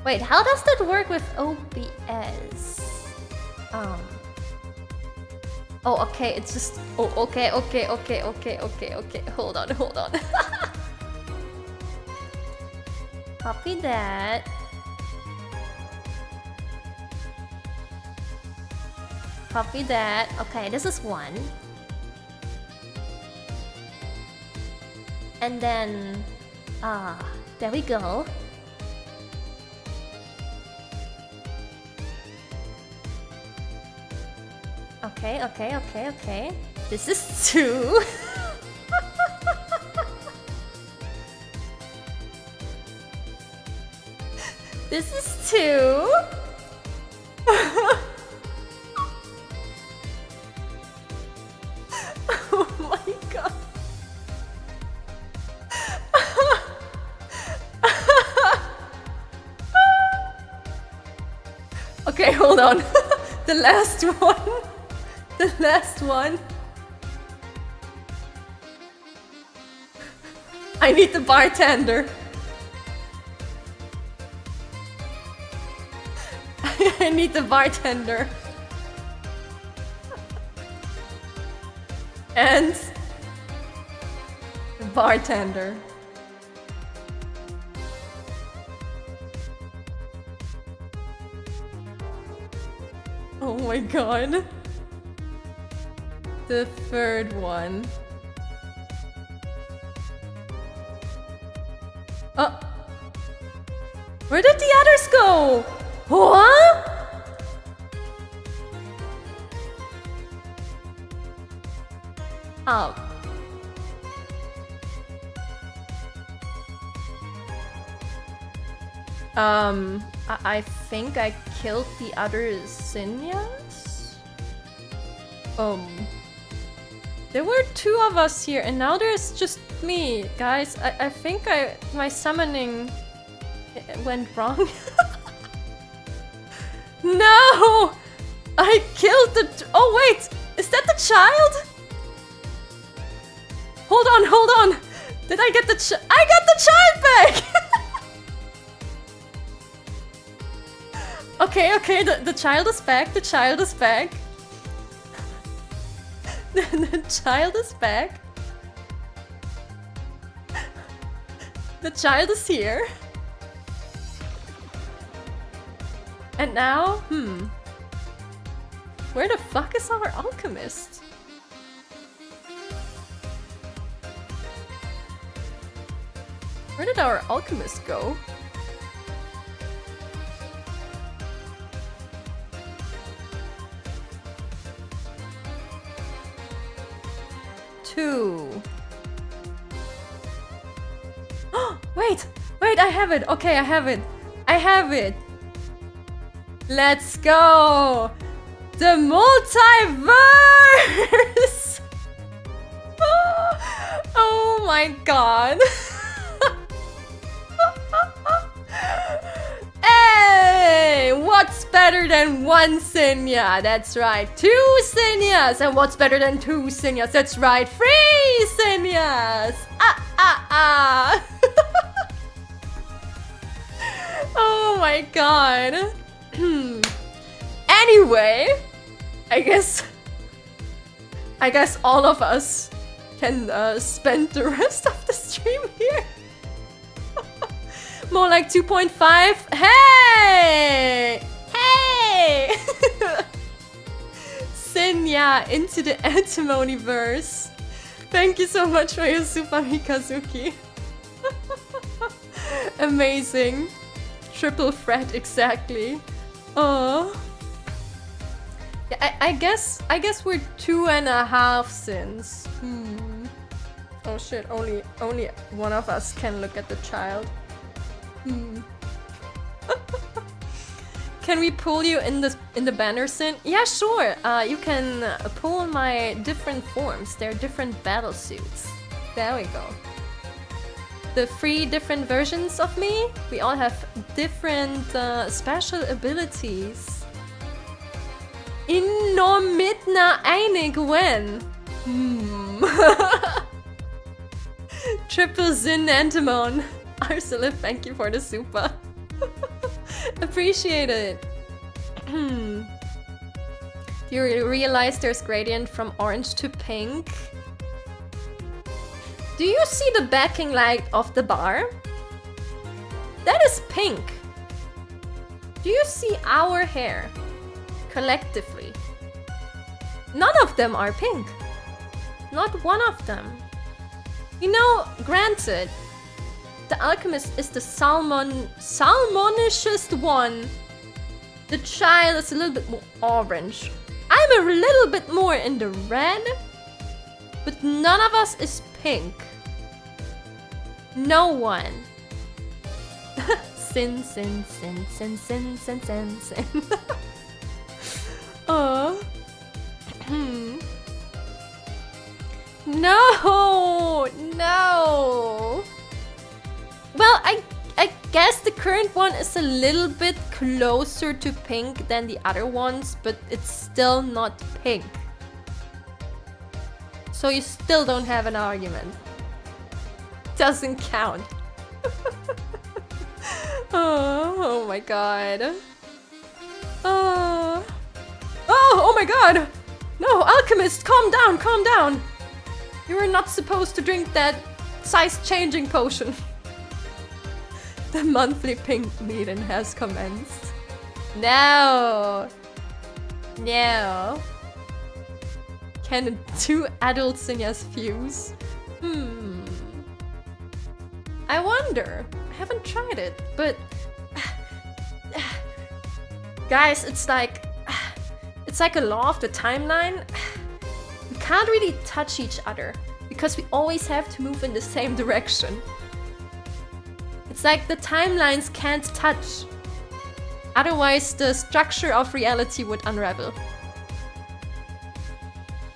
Wait, how does that work with OBS? Oh, okay, it's just... Oh, okay. Hold on. Copy that. Copy that. Okay, this is one. And then, there we go. Okay, okay, okay, okay. This is 2. This is 2. Oh my god. Okay, hold on. The last one. The last one. I need the bartender. I need the bartender. And the bartender. Oh my god. The third one. Oh. Where did the others go? What? Oh. I think I killed the other Cinnias? There were 2 of us here and now there's just me. Guys, I think my summoning went wrong. No! I killed the... Oh wait! Is that the child? Hold on, hold on! Did I get the I got the child back! Okay, okay, the child is back, the child is back. The child is back. The child is here. And now, where the fuck is our alchemist? Where did our alchemist go? Wait, I have it. Okay, I have it. I have it. Let's go. The multiverse. Oh my god. Hey, what's better than 1 Cinnia? That's right, 2 Cinnias. And what's better than 2 Cinnias? That's right, 3 Cinnias. Oh my god. Anyway, I guess all of us can spend the rest of the stream here. More like 2.5. Hey! Hey! Cinnia into the Antimony verse. Thank you so much for your super Mikazuki. Amazing. Triple threat, exactly. Oh. Yeah, I guess we're 2.5 sins. Oh shit, only one of us can look at the child. Can we pull you in the banner sin? Yeah, sure. You can pull my different forms. They're different battle suits. There we go. The 3 different versions of me. We all have different special abilities. Innomitna einig when. Triple Zin Antimon. Arcelif, thank you for the super. Appreciate it. Do you realize there's gradient from orange to pink? Do you see the backing light of the bar? That is pink. Do you see our hair collectively? None of them are pink. Not one of them. You know, granted, the alchemist is the salmonishest one. The child is a little bit more orange. I'm a little bit more in the red, but none of us is pink. No one. Sin, sin, sin, sin, sin, sin, sin, sin. No, no. Well, I guess the current one is a little bit closer to pink than the other ones, but it's still not pink. So you still don't have an argument. Doesn't count. Oh my god. Oh my god! No, alchemist, calm down, calm down! You are not supposed to drink that size-changing potion. The monthly pink meeting has commenced. No! No. Can two adult Cinnias fuse? I wonder. I haven't tried it, but... Guys, it's like a law of the timeline. We can't really touch each other because we always have to move in the same direction. It's like the timelines can't touch. Otherwise, the structure of reality would unravel.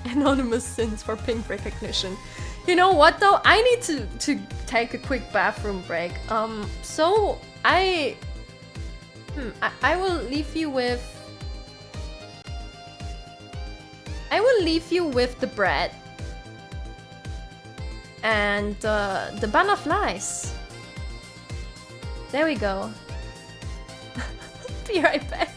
Anonymous sins for pink recognition. You know what though? I need to take a quick bathroom break. So I will leave you with... I will leave you with the bread. And the bun of lies. There we go. Be right back.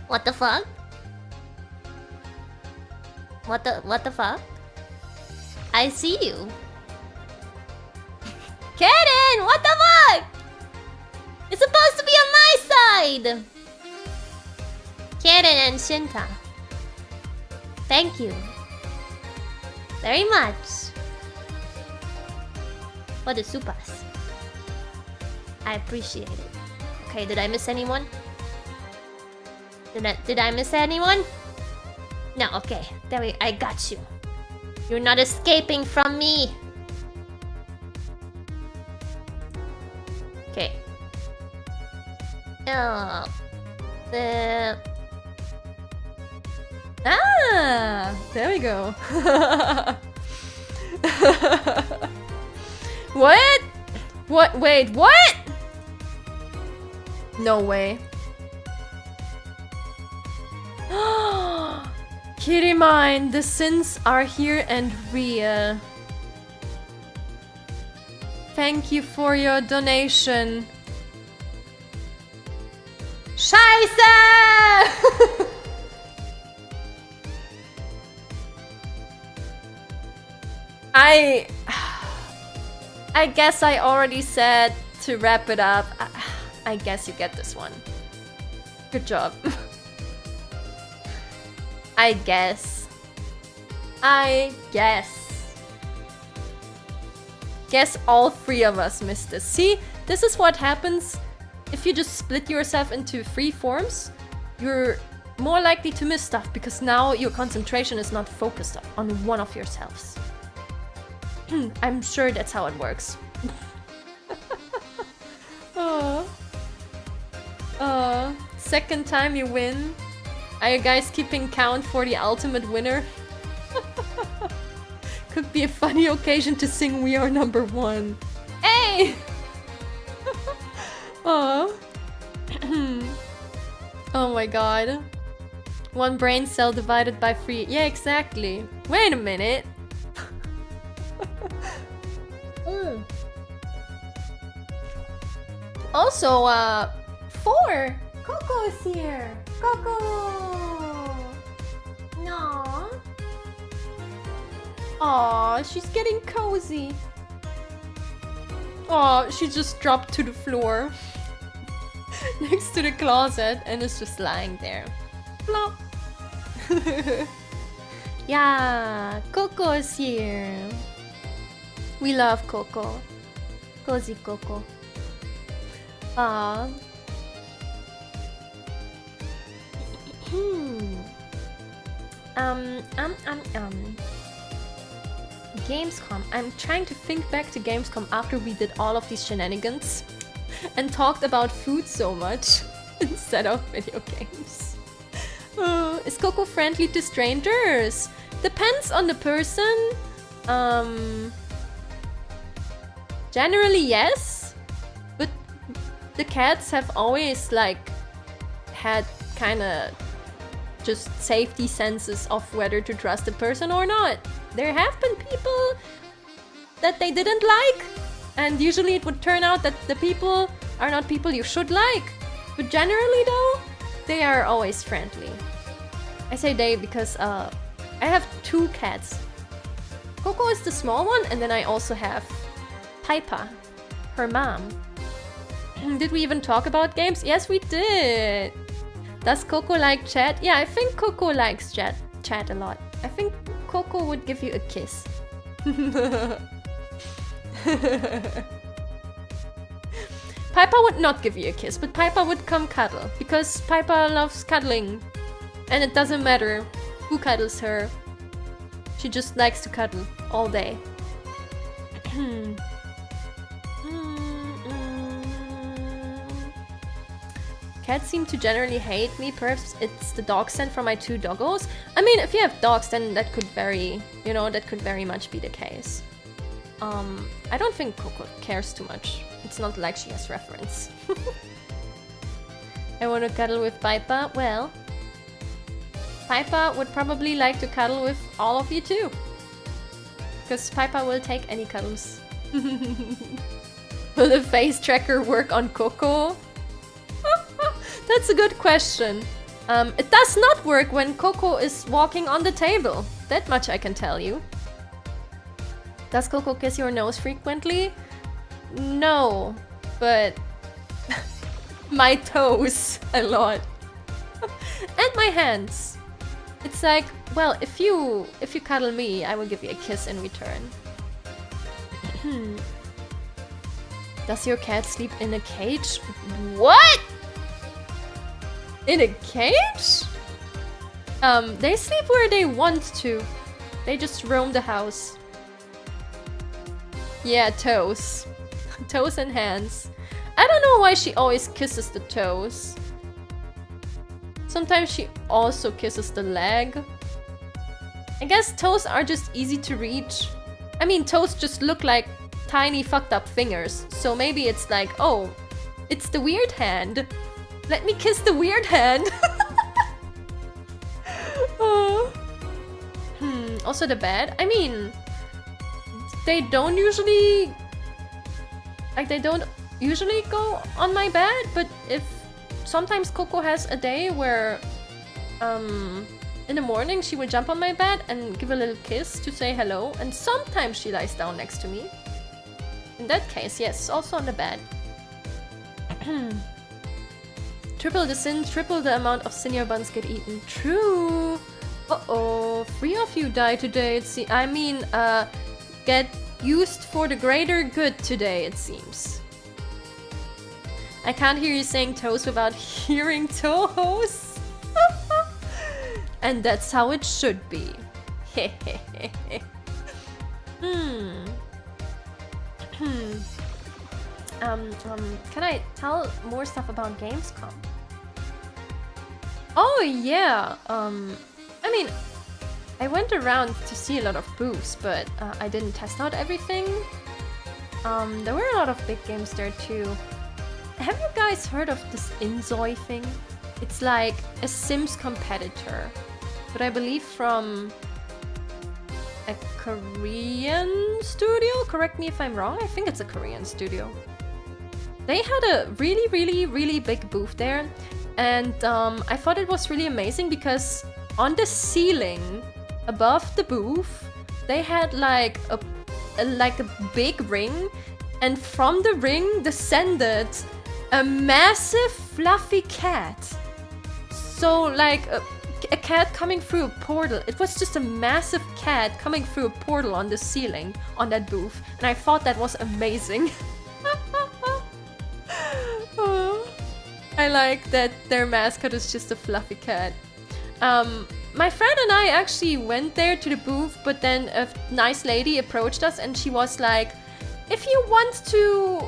What the fuck? What the fuck? I see you. Karen, what the fuck? It's supposed to be on my side. Karen and Shinta. Thank you. Very much. For the supas. I appreciate it. Okay, did I miss anyone? Did I miss anyone? No, okay. I got you. You're not escaping from me. Okay. Ah, there we go. What? What? Wait, what? No way. Kitty mine, the sins are here and real. Thank you for your donation. Scheiße! I guess I already said to wrap it up. I guess you get this one. Good job. I guess. Guess all three of us missed this. See, this is what happens if you just split yourself into three forms. You're more likely to miss stuff because now your concentration is not focused on one of yourselves. I'm sure that's how it works. Second time you win. Are you guys keeping count for the ultimate winner? Could be a funny occasion to sing We Are Number One. Hey! Oh. Oh my god. One brain cell divided by 3. Yeah, exactly. Wait a minute. Also, 4. Coco is here. Coco. No. Aw, she's getting cozy. Aw, she just dropped to the floor next to the closet and is just lying there. Plop. Yeah, Coco is here. We love Coco. Cozy Coco. Aw. Gamescom. I'm trying to think back to Gamescom after we did all of these shenanigans and talked about food so much instead of video games. Is Coco friendly to strangers? Depends on the person. Generally yes, but the cats have always like had kind of just safety senses of whether to trust a person or not. There have been people that they didn't like, and usually it would turn out that the people are not people you should like. But generally though, they are always friendly. I say they because I have 2 cats. Coco is the small one, and then I also have Piper, her mom. Did we even talk about games? Yes, we did. Does Coco like chat? Yeah, I think Coco likes chat a lot. I think Coco would give you a kiss. Piper would not give you a kiss, but Piper would come cuddle, because Piper loves cuddling. And it doesn't matter who cuddles her. She just likes to cuddle all day. Cats seem to generally hate me. Perhaps it's the dog scent from my 2 doggos. I mean, if you have dogs, then that could very, that could very much be the case. I don't think Coco cares too much. It's not like she has reference. I want to cuddle with Piper. Well, Piper would probably like to cuddle with all of you too. Because Piper will take any cuddles. Will the face tracker work on Coco? That's a good question. It does not work when Coco is walking on the table. That much I can tell you. Does Coco kiss your nose frequently? No, but my toes a lot. And my hands. It's like, well, if you cuddle me, I will give you a kiss in return. Does your cat sleep in a cage? What? In a cage? They sleep where they want to. They just roam the house. Yeah, toes. Toes and hands. I don't know why she always kisses the toes. Sometimes she also kisses the leg. I guess toes are just easy to reach. I mean, toes just look like tiny fucked up fingers. So maybe it's like, oh, it's the weird hand. Let me kiss the weird hand. Oh. Also the bed. I mean, they don't usually... Like, they don't usually go on my bed, but if sometimes Coco has a day where in the morning she will jump on my bed and give a little kiss to say hello, and sometimes she lies down next to me. In that case, yes, also on the bed. Triple the sin, triple the amount of senior buns get eaten. True. Uh-oh, 3 of you die today, it seems. I mean, get used for the greater good today, it seems. I can't hear you saying toes without hearing toes. And that's how it should be. Can I tell more stuff about Gamescom? Oh yeah, I mean, I went around to see a lot of booths, but I didn't test out everything. There were a lot of big games there too. Have you guys heard of this Inzoi thing? It's like a Sims competitor, but I believe from a Korean studio? Correct me if I'm wrong, I think it's a Korean studio. They had a really big booth there, and I thought it was really amazing because on the ceiling above the booth they had like a big ring, and from the ring descended a massive fluffy cat. So like a cat coming through a portal. It was just a massive cat coming through a portal on the ceiling on that booth, and I thought that was amazing. I like that their mascot is just a fluffy cat. My friend and I actually went there to the booth, but then a nice lady approached us and she was like, if you want to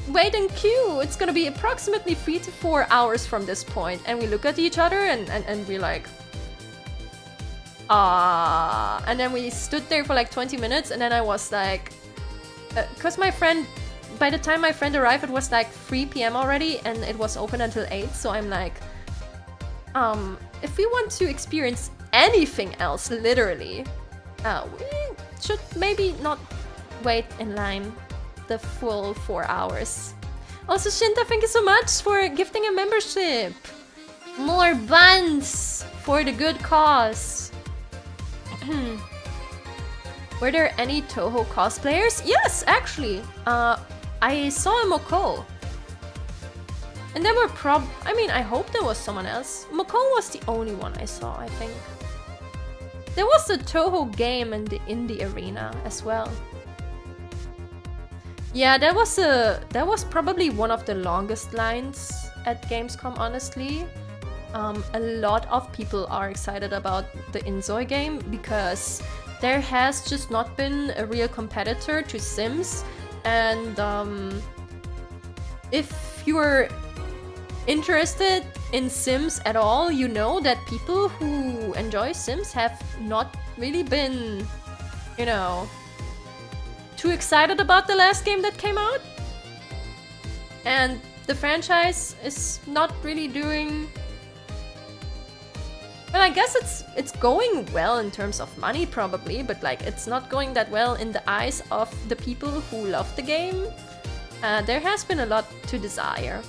wait in queue, it's gonna be approximately 3 to 4 hours from this point. And we look at each other and we're like, ah. And then we stood there for like 20 minutes, and then I was like, because my friend, by the time my friend arrived, it was like 3 p.m. already, and it was open until 8, so I'm like, if we want to experience anything else, literally, we should maybe not wait in line the full 4 hours. Also, Shinta, thank you so much for gifting a membership. More buns for the good cause. Were there any Toho cosplayers? Yes, actually. I saw a Moko. And there were I mean, I hope there was someone else. Moko was the only one I saw, I think. There was a Toho game in the indie arena as well. Yeah, that was probably one of the longest lines at Gamescom, honestly. A lot of people are excited about the Inzoi game because there has just not been a real competitor to Sims. And if you're interested in Sims at all, you know that people who enjoy Sims have not really been, you know, too excited about the last game that came out. And the franchise is not really doing... Well, I guess it's going well in terms of money probably, but like it's not going that well in the eyes of the people who love the game. There has been a lot to desire.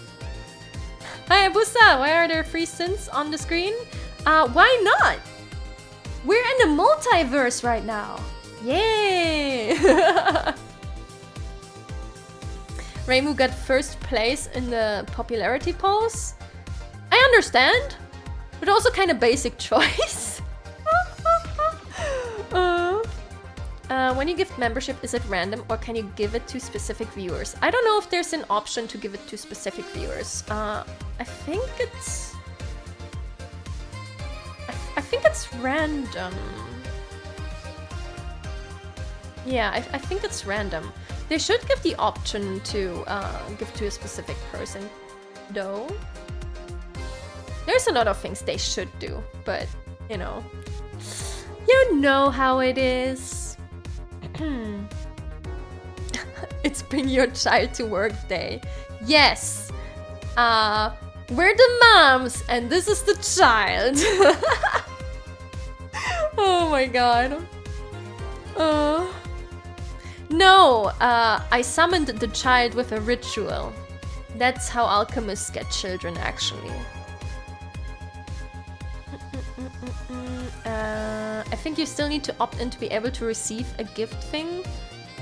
Hi Abusa, why are there 3 sins on the screen? Why not? We're in the multiverse right now. Yay! Reimu got first place in the popularity polls. I understand, but also kind of basic choice. When you give membership, is it random or can you give it to specific viewers? I don't know if there's an option to give it to specific viewers. I think it's random. Yeah, I think it's random. They should give the option to give to a specific person, though. There's a lot of things they should do, but, you know how it is. It's bring your child to work day. Yes. We're the moms, and this is the child. Oh my god. No, I summoned the child with a ritual. That's how alchemists get children, actually. I think you still need to opt in to be able to receive a gift thing.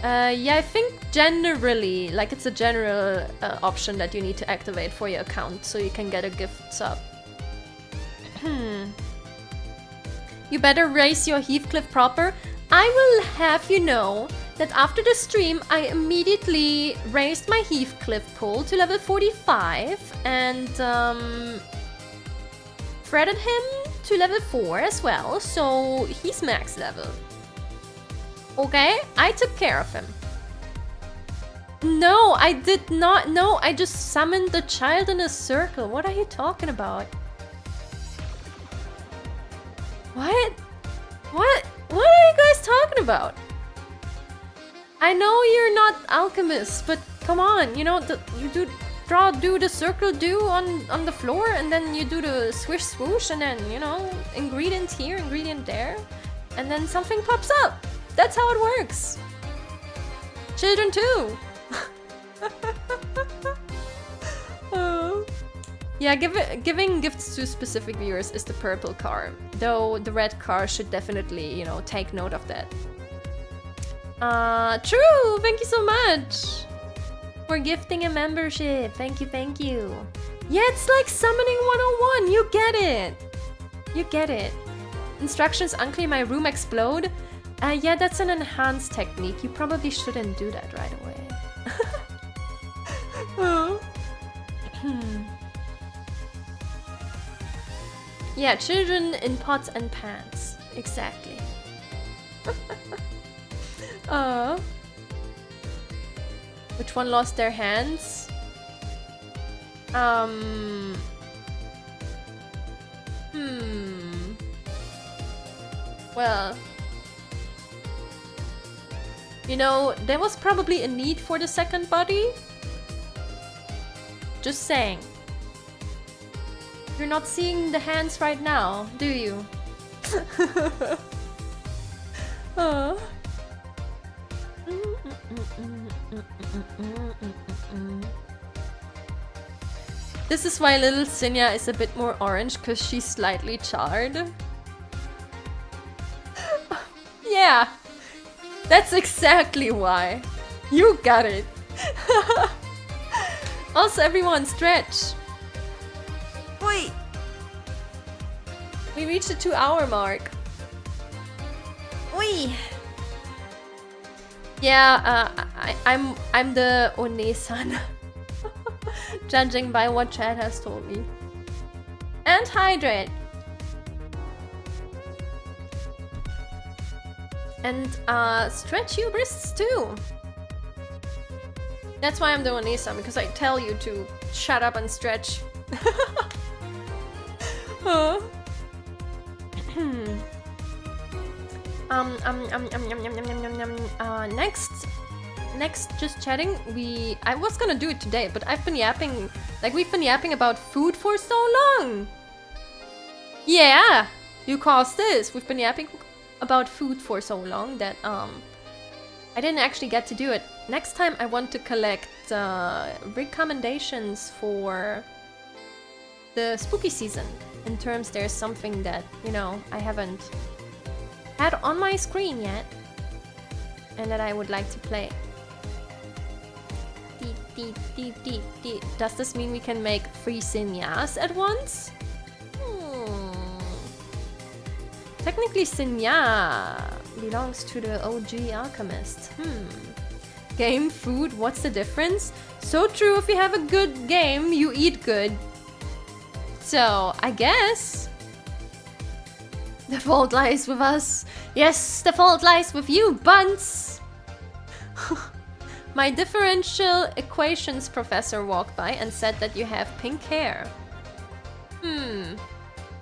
Yeah, I think generally, like it's a general option that you need to activate for your account so you can get a gift sub. You better raise your Heathcliff proper. I will have you know that after the stream, I immediately raised my Heathcliff pull to level 45 and threaded him to level 4 as well, so he's max level. Okay, I took care of him. No, I did not. No, I just summoned the child in a circle. What are you talking about? What? What are you guys talking about? I know you're not alchemists, but come on, you know, you do the circle on the floor, and then you do the swish swoosh, and then, you know, ingredient here, ingredient there, and then something pops up. That's how it works. Children too. Yeah, giving gifts to specific viewers is the purple car, though the red car should definitely, you know, take note of that. True, thank you so much for gifting a membership. Thank you, thank you. Yeah, it's like summoning 101, you get it. You get it. Instructions: unclear my room, explode. Yeah, that's an enhanced technique. You probably shouldn't do that right away. Oh. Yeah, children in pots and pans. Exactly. Which one lost their hands? Well, you know, there was probably a need for the second body. Just saying. You're not seeing the hands right now, do you? This is why little Cinnia is a bit more orange, because she's slightly charred. Yeah, that's exactly why. You got it. Also, everyone, stretch. Wait. We reached the 2-hour mark. Oi. Yeah, I'm the One-san. Judging by what chat has told me. And hydrate. And stretch your wrists too. That's why I'm the One-san, because I tell you to shut up and stretch. Next just chatting, I was gonna do it today, but I've been yapping, like we've been yapping about food for so long. Yeah, you caused this. We've been yapping about food for so long that I didn't actually get to do it. Next time I want to collect recommendations for the spooky season. In terms, there's something that, you know, I haven't had on my screen yet and that I would like to play. Does this mean we can make 3 Cinnias at once? Technically, Cinnia belongs to the OG alchemist. Game, food, what's the difference? So true, if you have a good game, you eat good. So, I guess the fault lies with us. Yes, the fault lies with you, Bunts. My differential equations professor walked by and said that you have pink hair.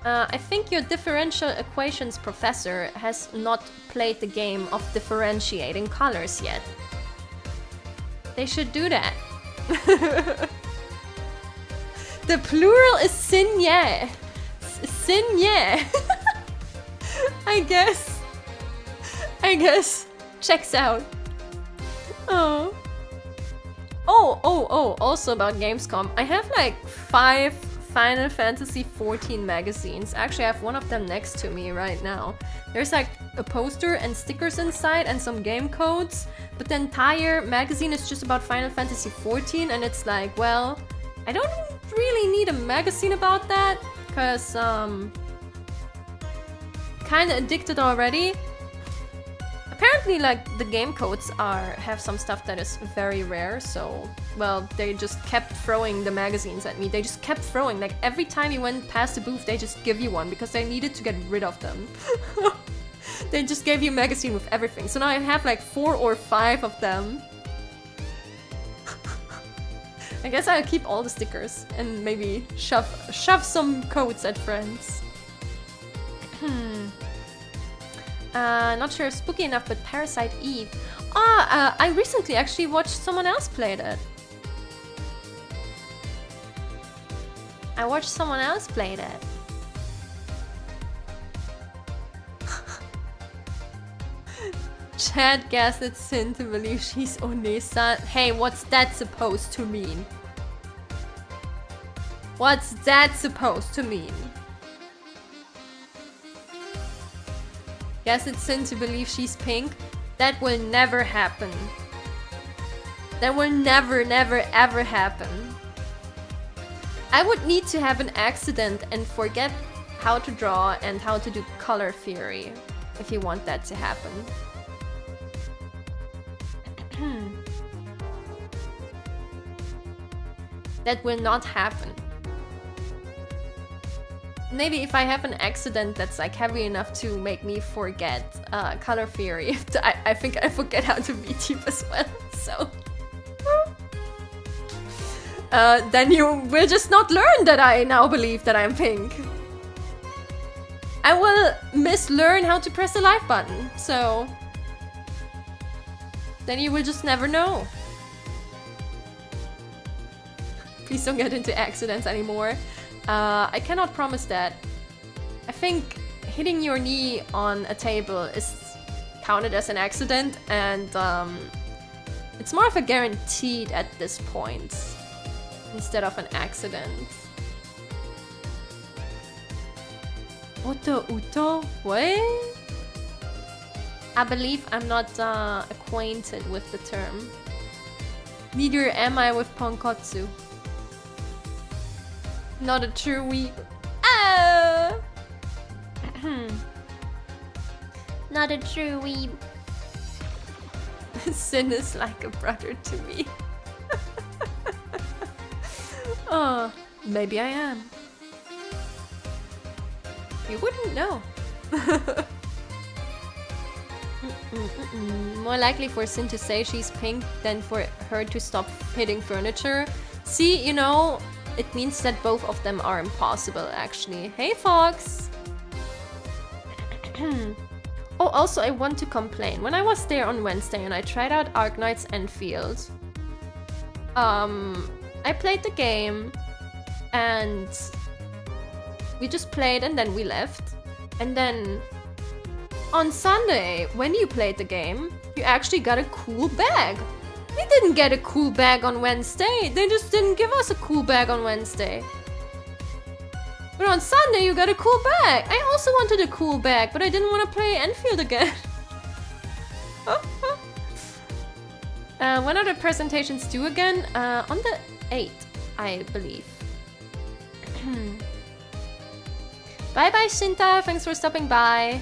I think your differential equations professor has not played the game of differentiating colors yet. They should do that. The plural is Cinnia. Cinnia. I guess. Checks out. Oh. Oh, also about Gamescom. I have like 5 Final Fantasy XIV magazines. Actually, I have one of them next to me right now. There's like a poster and stickers inside and some game codes, but the entire magazine is just about Final Fantasy XIV, and it's like, well, I don't really need a magazine about that, because kinda addicted already. Apparently, like, the game codes have some stuff that is very rare, so, well, they just kept throwing the magazines at me. They just kept throwing, like, every time you went past the booth, they just give you one, because they needed to get rid of them. They just gave you a magazine with everything, so now I have, like, 4 or 5 of them. I guess I'll keep all the stickers, and maybe shove some codes at friends. Not sure if spooky enough, but Parasite Eve. I recently actually watched someone else play that. I watched someone else play that. Chad gaslit Sin to believe she's Onesa. Hey, what's that supposed to mean? What's that supposed to mean? Guess it's Sin to believe she's pink. That will never happen. That will never ever happen. I would need to have an accident and forget how to draw and how to do color theory if you want that to happen. That will not happen. Maybe if I have an accident that's like heavy enough to make me forget color theory, I think I forget how to VTuber as well, so... then you will just not learn that I now believe that I'm pink. I will mislearn how to press the like button, so... then you will just never know. Please don't get into accidents anymore. I cannot promise that. I think hitting your knee on a table is counted as an accident, and it's more of a guaranteed at this point instead of an accident. Uto? What? I believe I'm not acquainted with the term. Neither am I with Ponkotsu. Not a true weeb. Ah! Not a true weeb. Sin is like a brother to me. Oh, maybe I am. You wouldn't know. More likely for Sin to say she's pink than for her to stop hitting furniture. See, you know, it means that both of them are impossible, actually. Hey, Fox! Oh, also, I want to complain. When I was there on Wednesday and I tried out Arknight's Enfield, I played the game, and we just played and then we left. And then on Sunday, when you played the game, you actually got a cool bag. We didn't get a cool bag on Wednesday. They just didn't give us a cool bag on Wednesday. But on Sunday, you got a cool bag. I also wanted a cool bag, but I didn't want to play Enfield again. When are the presentations due again? On the 8th, I believe. Bye-bye, Shinta. Thanks for stopping by.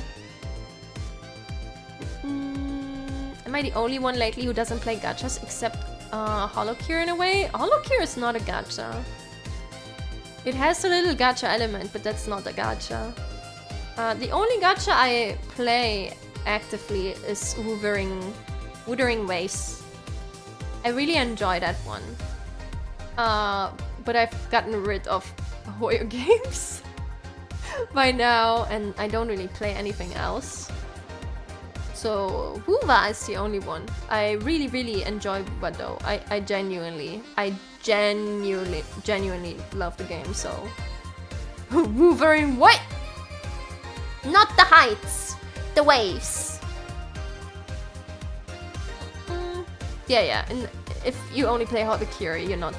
Am I the only one lately who doesn't play gachas except Holocure in a way? Holocure is not a gacha. It has a little gacha element, but that's not a gacha. The only gacha I play actively is Wuthering Waves. I really enjoy that one. But I've gotten rid of Hoyo games by now, and I don't really play anything else. So Wuva is the only one. I really enjoy Wuva though. I genuinely love the game, so Wolverine, what? Not the heights, the waves. Yeah. And if you only play HoloCure, you're not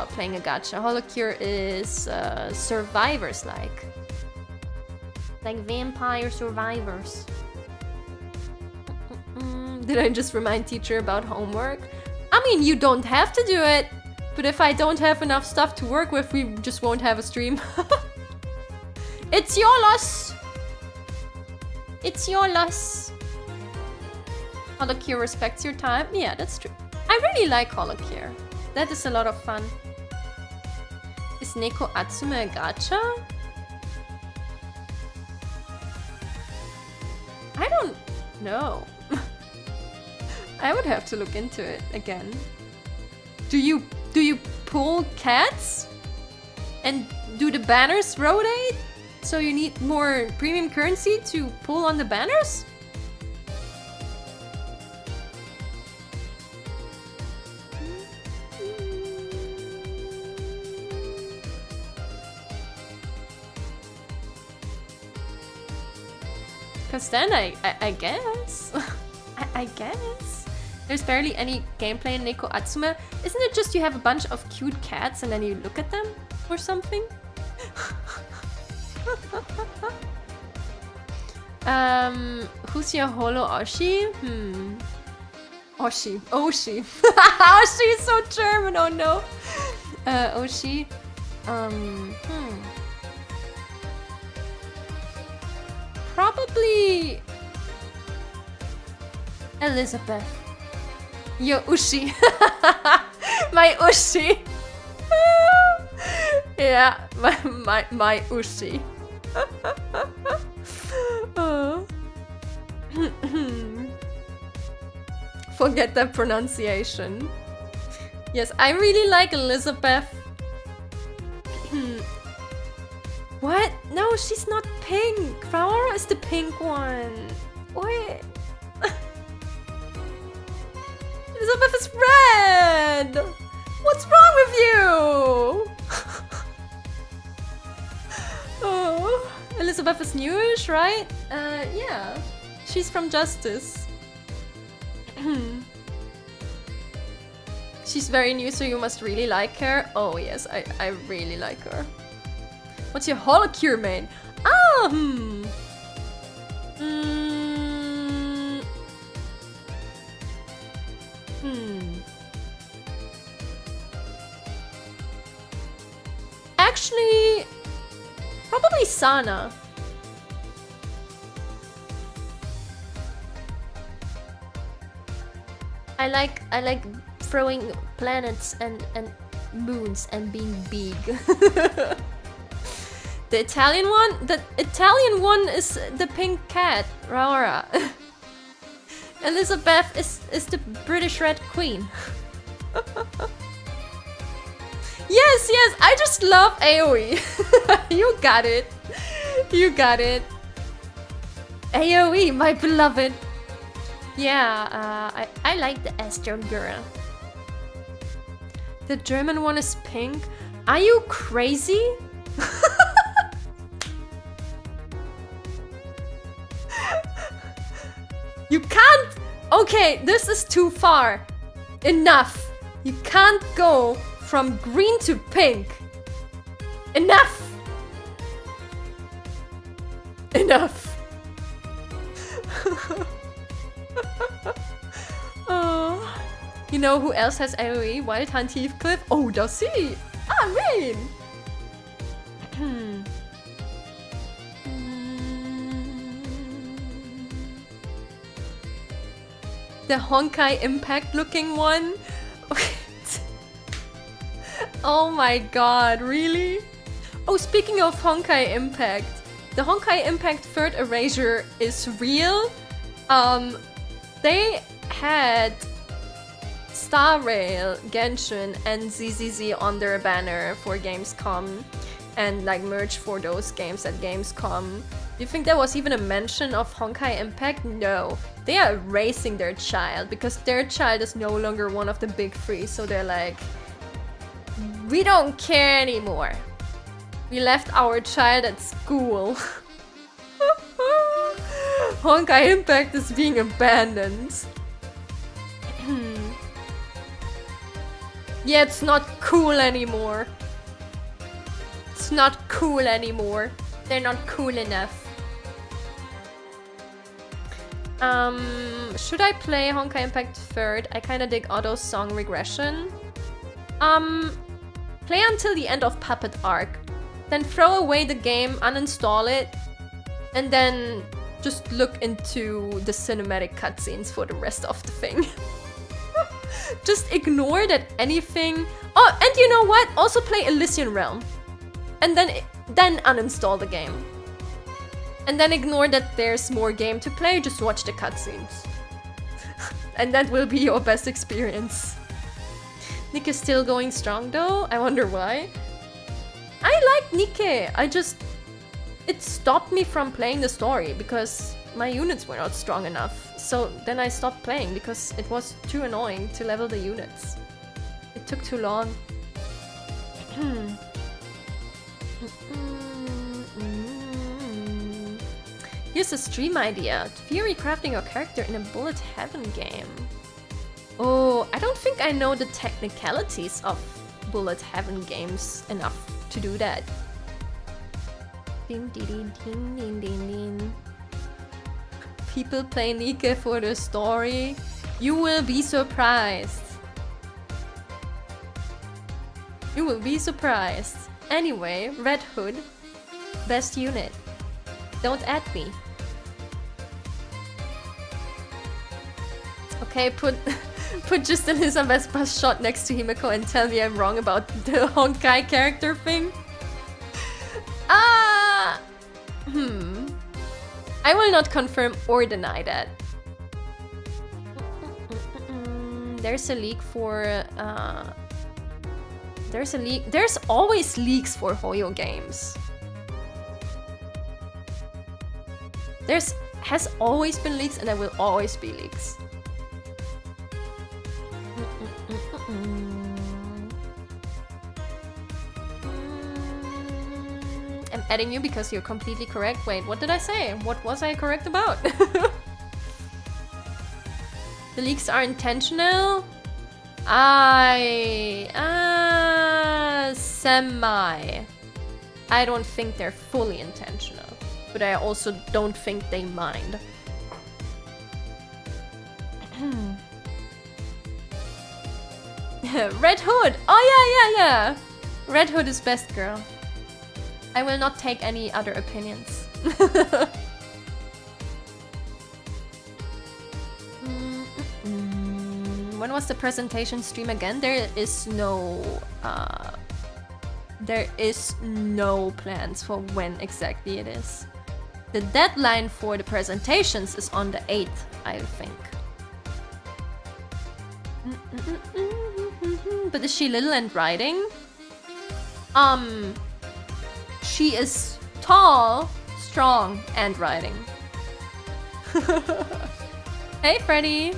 playing a gacha. HoloCure is survivors-like. Like vampire survivors. Did I just remind teacher about homework? I mean, you don't have to do it, but if I don't have enough stuff to work with, we just won't have a stream. It's your loss. It's your loss. HoloCure respects your time. Yeah, that's true. I really like HoloCure. That is a lot of fun. Is Neko Atsume a gacha? I don't know. I would have to look into it again. Do you pull cats? And do the banners rotate? So you need more premium currency to pull on the banners? Cause then I guess. I guess. There's barely any gameplay in Neko Atsume. Isn't it just you have a bunch of cute cats and then you look at them or something? Who's your holo Oshi? Oshi. Oshi is so German, oh no. Oshi. Probably Elizabeth. Your Ushi. My Ushi. Yeah, my Ushi. Oh. Forget that pronunciation. Yes, I really like Elizabeth. What? No, she's not pink. Flora is the pink one. Wait. Elizabeth is red! What's wrong with you? Oh, Elizabeth is newish, right? Yeah. She's from Justice. She's very new, so you must really like her. Oh yes, I really like her. What's your HoloCure main? Actually, probably Sana. I like throwing planets and moons and being big. The Italian one is the pink cat, Raura. Elizabeth is the British Red Queen. Yes, I just love AoE. You got it. You got it. AoE, my beloved. Yeah, I like the Astro Girl. The German one is pink. Are you crazy? You can't! Okay, this is too far. Enough. You can't go from green to pink. Enough! Enough. Oh. You know who else has AoE? Wild Hunt Heathcliff? Oh, does he? I mean. The Honkai Impact looking one? Oh my god, really? Oh, speaking of Honkai Impact, the Honkai Impact third erasure is real. They had Star Rail, Genshin, and ZZZ on their banner for Gamescom and like merch for those games at Gamescom. Do you think there was even a mention of Honkai Impact? No. They are erasing their child because their child is no longer one of the big three, so they're like, we don't care anymore. We left our child at school. Honkai Impact is being abandoned. Yeah, it's not cool anymore. It's not cool anymore. They're not cool enough. Should I play Honkai Impact third? I kinda dig Otto's song Regression. Play until the end of Puppet Arc. Then throw away the game, uninstall it, and then just look into the cinematic cutscenes for the rest of the thing. Just ignore that anything... Oh, and you know what? Also play Elysian Realm. And then uninstall the game. And then ignore that there's more game to play, just watch the cutscenes. And that will be your best experience. Nick is still going strong though? I wonder why. I like Nikke, it stopped me from playing the story because my units were not strong enough. So then I stopped playing because it was too annoying to level the units. It took too long. Here's a stream idea. Theory crafting your character in a bullet heaven game. Oh, I don't think I know the technicalities of bullet heaven games enough to do that. Ding, ding, ding, ding, ding, ding, ding. People play Nikke for the story. You will be surprised. You will be surprised. Anyway, Red Hood, best unit. Don't add me. Okay, put just Elizabeth's bus shot next to Himeko and tell me I'm wrong about the Honkai character thing. I will not confirm or deny that. There's a leak for there's always leaks for Hoyo games. Has always been leaks and there will always be leaks. I'm adding you because you're completely correct. Wait, what did I say? What was I correct about? The leaks are intentional? Semi. I don't think they're fully intentional, but I also don't think they mind. Red Hood! Oh yeah! Red Hood is best girl. I will not take any other opinions. When was the presentation stream again? There is no plans for when exactly it is. The deadline for the presentations is on the 8th, I think. But is she little and riding? She is tall, strong, and riding. Hey, Freddy!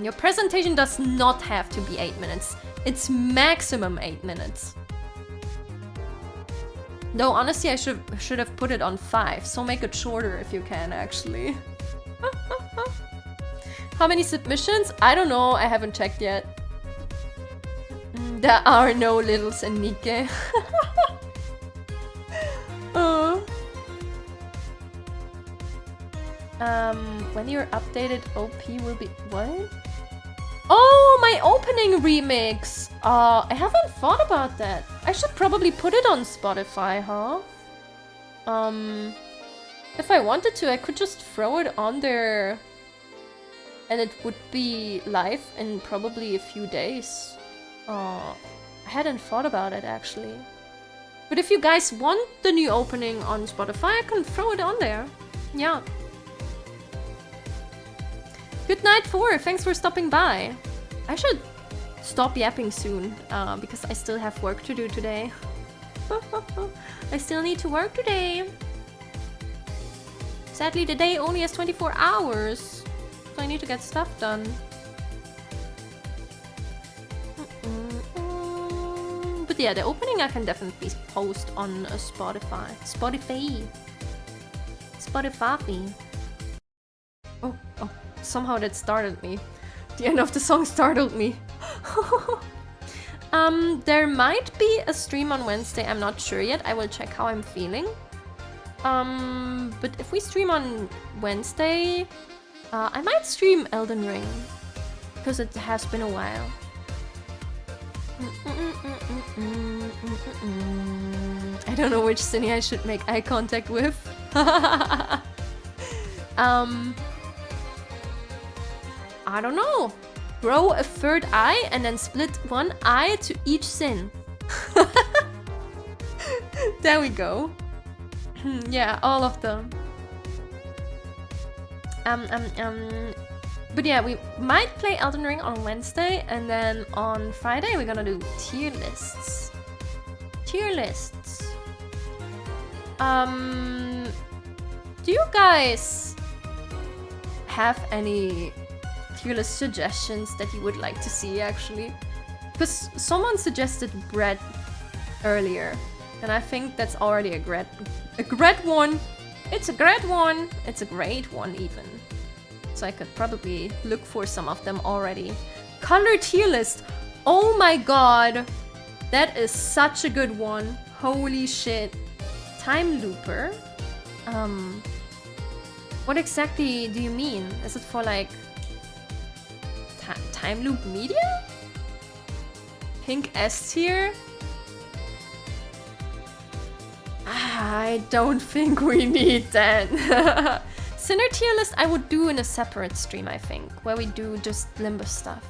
Your presentation does not have to be 8 minutes. It's maximum 8 minutes. No, honestly, I should have put it on 5, so make it shorter if you can, actually. How many submissions? I don't know, I haven't checked yet. There are no littles in Nikke. When your updated OP will be... What? Oh, my opening remix! I haven't thought about that. I should probably put it on Spotify, huh? If I wanted to, I could just throw it on there. And it would be live in probably a few days. I hadn't thought about it, actually. But if you guys want the new opening on Spotify, I can throw it on there. Yeah. Good night, 4. Thanks for stopping by. I should stop yapping soon, because I still have work to do today. I still need to work today. Sadly, the day only has 24 hours, so I need to get stuff done. But yeah, the opening I can definitely post on Spotify. Spotify. Oh, somehow that startled me. The end of the song startled me. There might be a stream on Wednesday, I'm not sure yet. I will check how I'm feeling. But if we stream on Wednesday, I might stream Elden Ring, because it has been a while. I don't know which Cinnia I should make eye contact with. I don't know. Grow a third eye and then split one eye to each sin. There we go. Yeah, all of them. But yeah, we might play Elden Ring on Wednesday, and then on Friday we're gonna do tier lists. Do you guys have any tier list suggestions that you would like to see, actually? Because someone suggested bread earlier, and I think that's already a great one. It's a great one. It's a great one, even. So I could probably look for some of them already. Color tier list. Oh my god. That is such a good one. Holy shit. Time looper. What exactly do you mean? Is it for like time loop media? Pink S tier? I don't think we need that. Sinner tier list I would do in a separate stream, I think, where we do just Limbo stuff.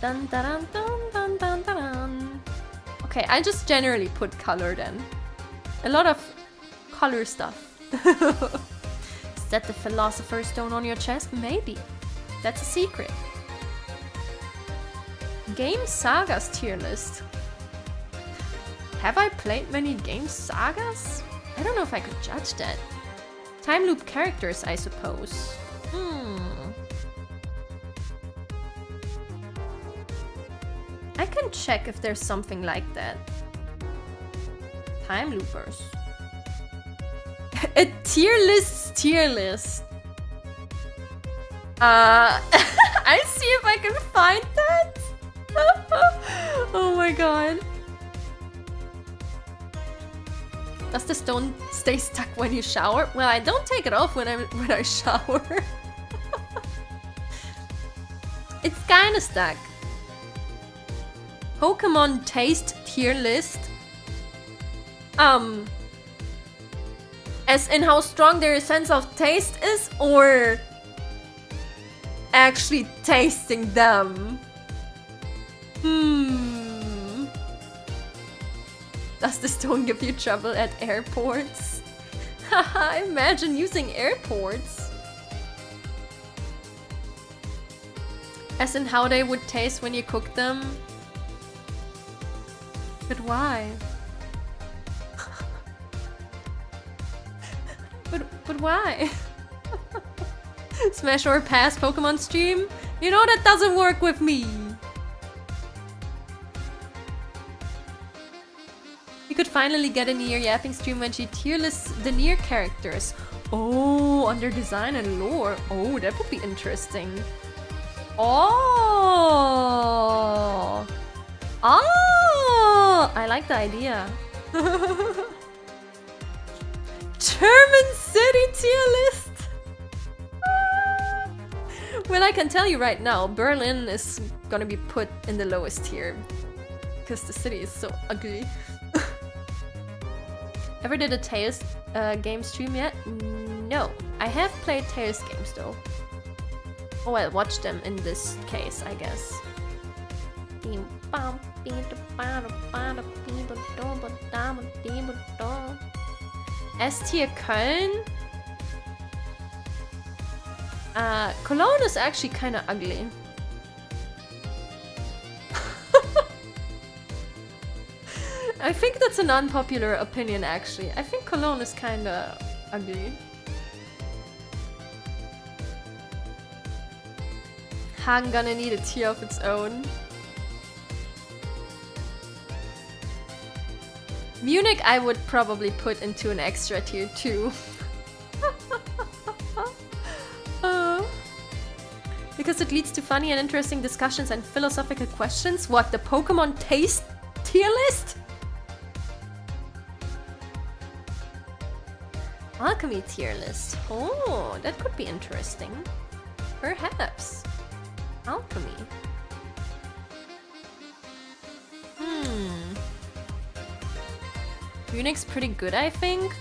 Dun dun dun dun dun dun dun. Okay, I just generally put color then. A lot of color stuff. Is that the Philosopher's Stone on your chest? Maybe. That's a secret. Game Sagas tier list. Have I played many Game Sagas? I don't know if I could judge that. Time loop characters, I suppose. I can check if there's something like that. Time loopers. A tier list. I see if I can find that. Oh my god. Does the stone stay stuck when you shower? Well, I don't take it off when I shower. It's kinda stuck. Pokemon taste tier list. As in how strong their sense of taste is, or actually tasting them? Does the stone give you trouble at airports? Haha, imagine using airports. As in how they would taste when you cook them? But why? But why? Smash or pass Pokemon stream? You know that doesn't work with me. You could finally get a Nier yapping stream when she tier lists the Nier characters. Oh, under design and lore. Oh, that would be interesting. Oh! Oh! I like the idea. German city tier list! Well, I can tell you right now, Berlin is gonna be put in the lowest tier. Because the city is so ugly. Ever did a Tales game stream yet? No. I have played Tales games though. Oh, I'll watch them in this case, I guess. S tier Köln? Cologne is actually kind of ugly. I think that's an unpopular opinion, actually. I think Cologne is kind of ugly. Hagen gonna need a tier of its own. Munich I would probably put into an extra tier too. Because it leads to funny and interesting discussions and philosophical questions. What, the Pokemon taste tier list? Alchemy tier list. Oh, that could be interesting. Perhaps. Alchemy. Munich's pretty good, I think.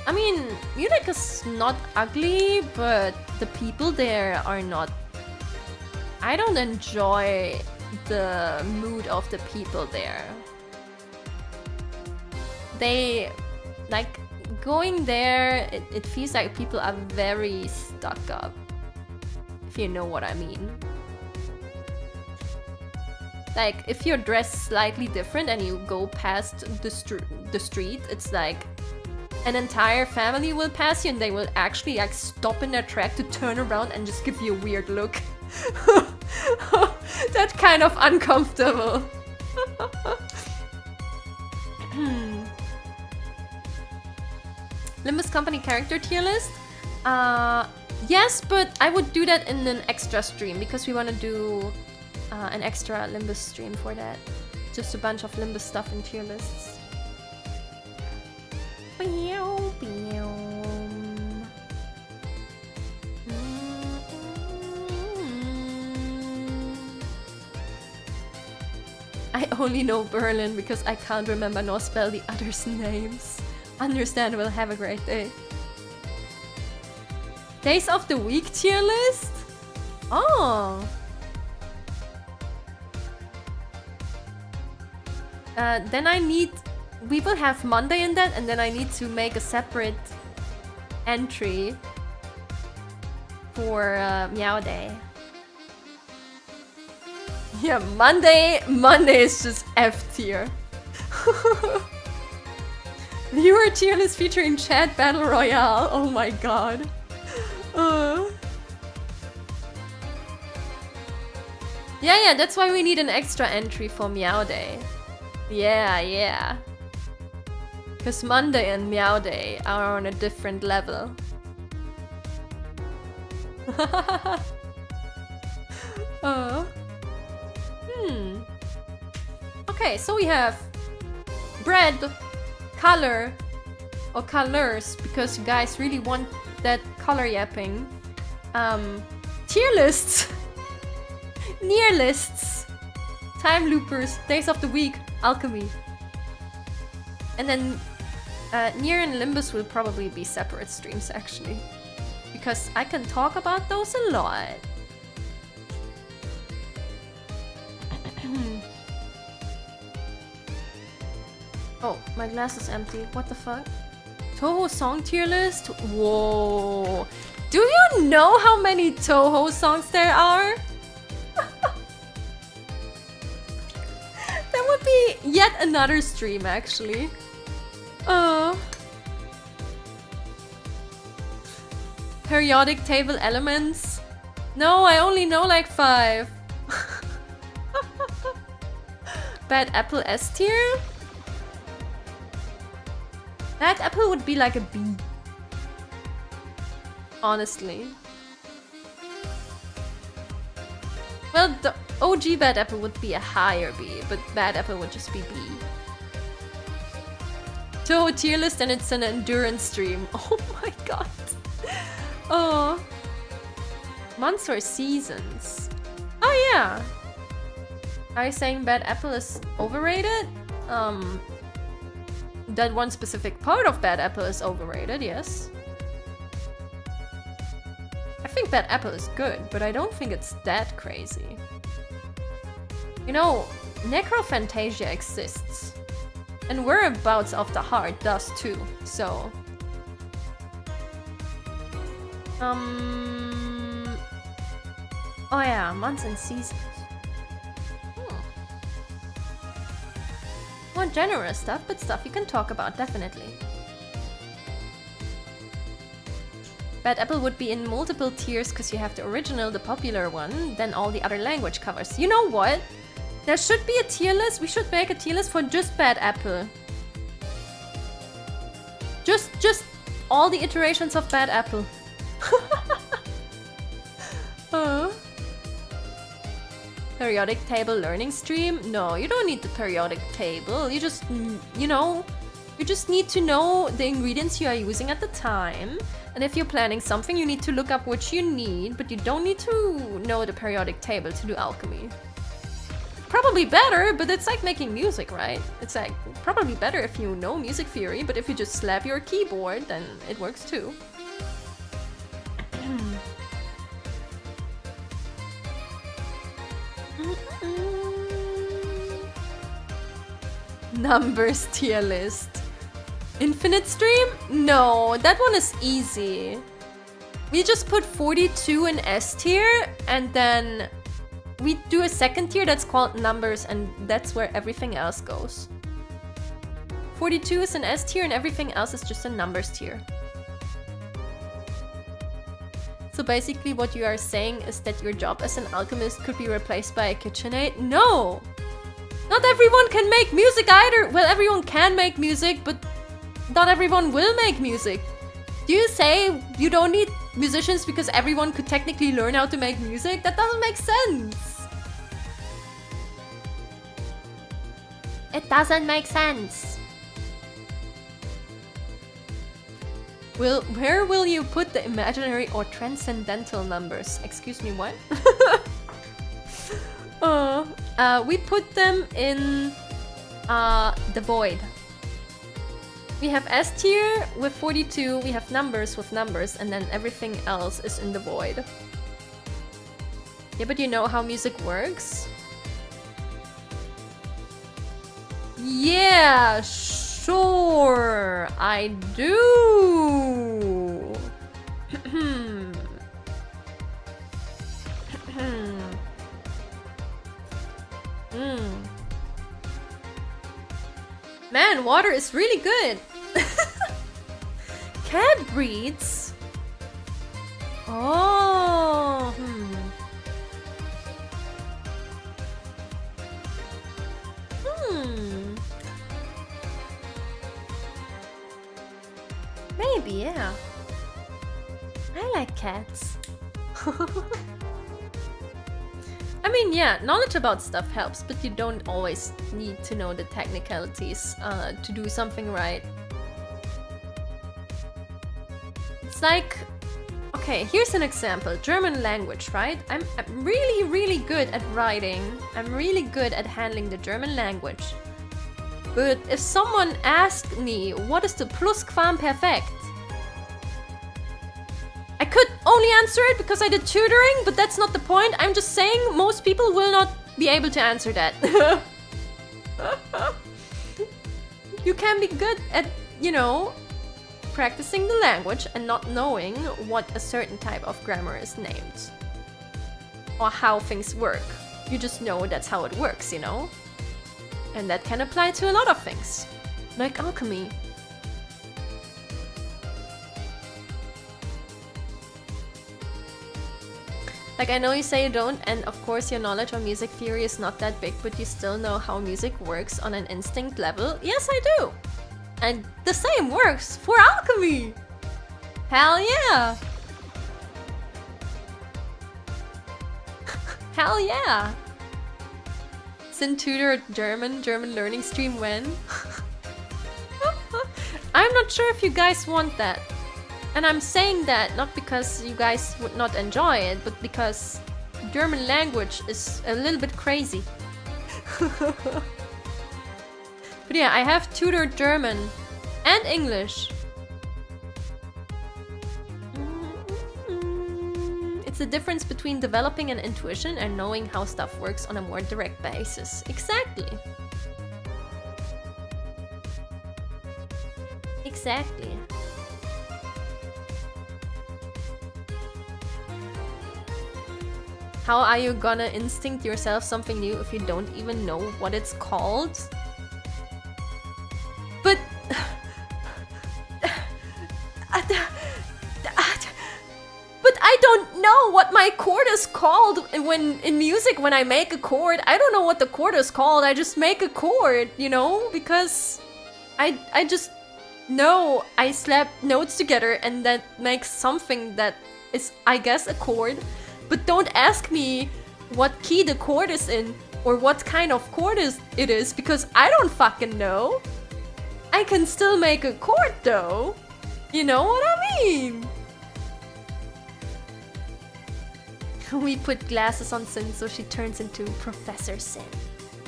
I mean, Munich is not ugly, but the people there are not... I don't enjoy the mood of the people there. They... like, going there, it feels like people are very stuck up. If you know what I mean. Like, if you're dressed slightly different and you go past the street, it's like an entire family will pass you and they will actually like stop in their track to turn around and just give you a weird look. That's kind of uncomfortable. Limbus Company character tier list? Yes, but I would do that in an extra stream because we want to do an extra Limbus stream for that. Just a bunch of Limbus stuff in tier lists. I only know Berlin because I can't remember nor spell the others' names. Understandable, have a great day. Days of the week tier list? Oh! Then I need... we will have Monday in that, and then I need to make a separate entry for Meow Day. Yeah, Monday is just F tier. Viewer tier list featuring chat battle royale. Oh my god. Yeah, that's why we need an extra entry for Meow Day. Yeah. Because Monday and Meow Day are on a different level. Okay, so we have bread, color, or colors, because you guys really want that color yapping. Tier lists, near lists, time loopers, days of the week, alchemy. And then Nier and Limbus will probably be separate streams actually. Because I can talk about those a lot. Oh, my glass is empty. What the fuck? Toho song tier list? Whoa. Do you know how many Toho songs there are? That would be yet another stream actually. Periodic table elements? No, I only know like 5. Bad Apple S tier? Bad Apple would be like a B. Honestly. Well, the OG Bad Apple would be a higher B, but Bad Apple would just be B. Toho tier list and it's an endurance stream. Oh my god. Oh. Months or seasons? Oh yeah. Are you saying Bad Apple is overrated? That one specific part of Bad Apple is overrated, yes. I think Bad Apple is good, but I don't think it's that crazy. You know, Necrophantasia exists. And Whereabouts of the Heart does too, Oh yeah, months and seasons. More generous stuff, but stuff you can talk about, definitely. Bad Apple would be in multiple tiers because you have the original, the popular one, then all the other language covers. You know what? There should be a tier list. We should make a tier list for just Bad Apple. Just all the iterations of Bad Apple. Periodic table learning stream? No, you don't need the periodic table. You just, you know, you just need to know the ingredients you are using at the time. And if you're planning something, you need to look up what you need, but you don't need to know the periodic table to do alchemy. Probably better, but it's like making music, right? It's like probably better if you know music theory, but if you just slap your keyboard, then it works too. Numbers tier list. Infinite stream? No, that one is easy. We just put 42 in S tier, and then we do a second tier that's called numbers, and that's where everything else goes. 42 is an S tier, and everything else is just a numbers tier. So basically what you are saying is that your job as an alchemist could be replaced by a KitchenAid? No! Not everyone can make music either! Well, everyone can make music, but not everyone will make music. Do you say you don't need musicians because everyone could technically learn how to make music? That doesn't make sense. It doesn't make sense. Where will you put the imaginary or transcendental numbers? Excuse me, what? We put them in the void. We have S tier with 42, we have numbers with numbers, and then everything else is in the void. Yeah, but you know how music works? Yeah, sure, I do. Man, water is really good. Cat breeds? Oh, Maybe, yeah. I like cats. I mean, yeah, knowledge about stuff helps, but you don't always need to know the technicalities to do something right. It's like, okay, here's an example. German language, right? I'm really, really good at writing. I'm really good at handling the German language. But if someone asked me, what is the Plusquamperfekt? I could only answer it because I did tutoring, but that's not the point. I'm just saying most people will not be able to answer that. You can be good at, you know, practicing the language and not knowing what a certain type of grammar is named. Or how things work. You just know that's how it works, you know? And that can apply to a lot of things. Like alchemy. Like, I know you say you don't, and of course your knowledge on music theory is not that big, but you still know how music works on an instinct level. Yes, I do! And the same works for alchemy! Hell yeah! Hell yeah! Tutor German learning stream when? I'm not sure if you guys want that. And I'm saying that not because you guys would not enjoy it, but because German language is a little bit crazy. But yeah, I have tutored German and English. It's the difference between developing an intuition and knowing how stuff works on a more direct basis. Exactly. Exactly. How are you gonna instinct yourself something new if you don't even know what it's called? But... But I don't know what my chord is called when in music. When I make a chord, I don't know what the chord is called. I just make a chord, you know, because I just know I slap notes together and that makes something that is, I guess, a chord. But don't ask me what key the chord is in or what kind of chord it is, because I don't fucking know. I can still make a chord though. You know what I mean? We put glasses on Sin so she turns into Professor Sin.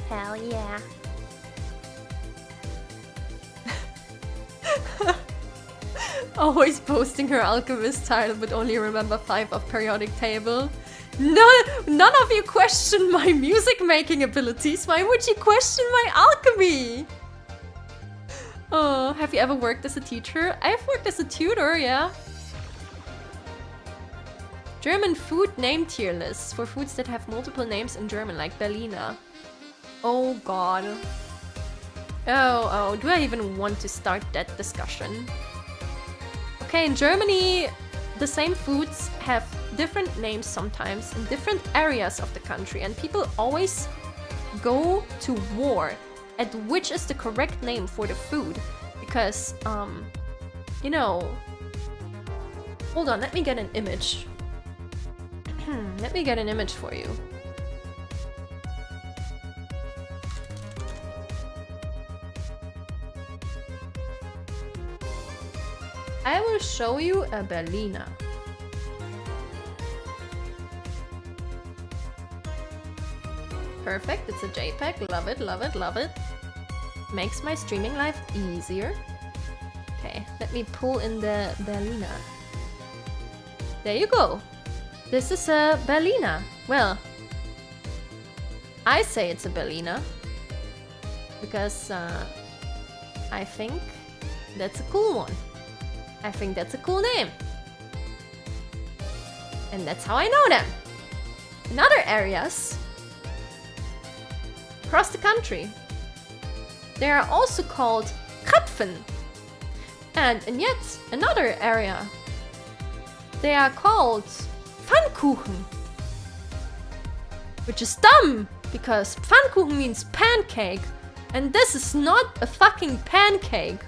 Hell yeah. Always posting her alchemist title but only remember 5 of periodic table. None of you question my music making abilities. Why would you question my alchemy? Oh, have you ever worked as a teacher? I've worked as a tutor, yeah. German food name tier lists for foods that have multiple names in German, like Berliner. Oh god. Oh, do I even want to start that discussion? Okay, in Germany, the same foods have different names sometimes in different areas of the country, and people always go to war at which is the correct name for the food. Because, you know... Hold on, let me get an image. Let me get an image for you. I will show you a Berliner. Perfect, it's a JPEG. Love it, love it, love it. Makes my streaming life easier. Okay, let me pull in the Berliner. There you go. This is a Berliner. Well, I say it's a Berliner because I think that's a cool one. I think that's a cool name. And that's how I know them. In other areas across the country, they are also called Krapfen. And in yet another area, they are called Pfannkuchen. Which is dumb, because Pfannkuchen means pancake, and this is not a fucking pancake.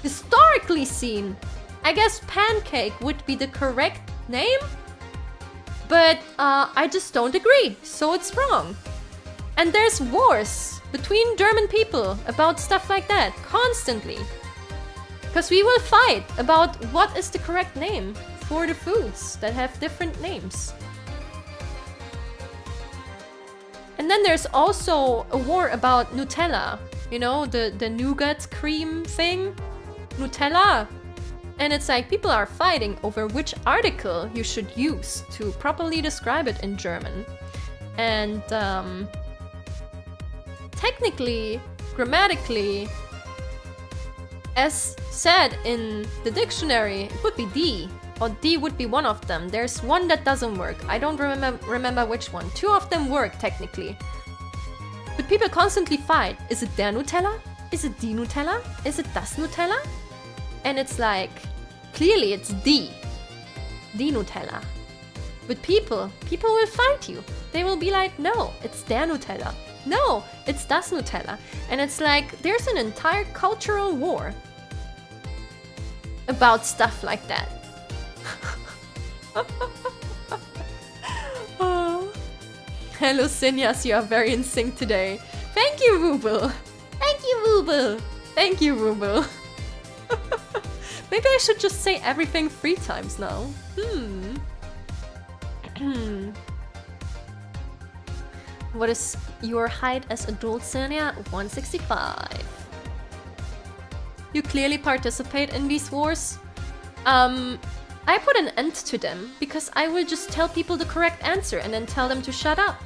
Historically seen, I guess pancake would be the correct name, but I just don't agree, so it's wrong. And there's wars between German people about stuff like that, constantly. Because we will fight about what is the correct name for the foods that have different names. And then there's also a war about Nutella. You know, the nougat cream thing? Nutella. And it's like people are fighting over which article you should use to properly describe it in German. And technically, grammatically, as said in the dictionary, it would be D. Or D would be one of them. There's one that doesn't work. I don't remember which one. 2 of them work, technically. But people constantly fight. Is it der Nutella? Is it die Nutella? Is it das Nutella? And it's like, clearly it's D. Die Nutella. But people will fight you. They will be like, no, it's der Nutella. No, it's das Nutella. And it's like, there's an entire cultural war about stuff like that. Oh. Hello, Cinnias, you are very in sync today. Thank you, Ruble. Thank you, Ruble. Thank you, Ruble. Maybe I should just say everything 3 times now. What is your height as adult, Cinnia? 165. You clearly participate in these wars. I put an end to them because I will just tell people the correct answer and then tell them to shut up.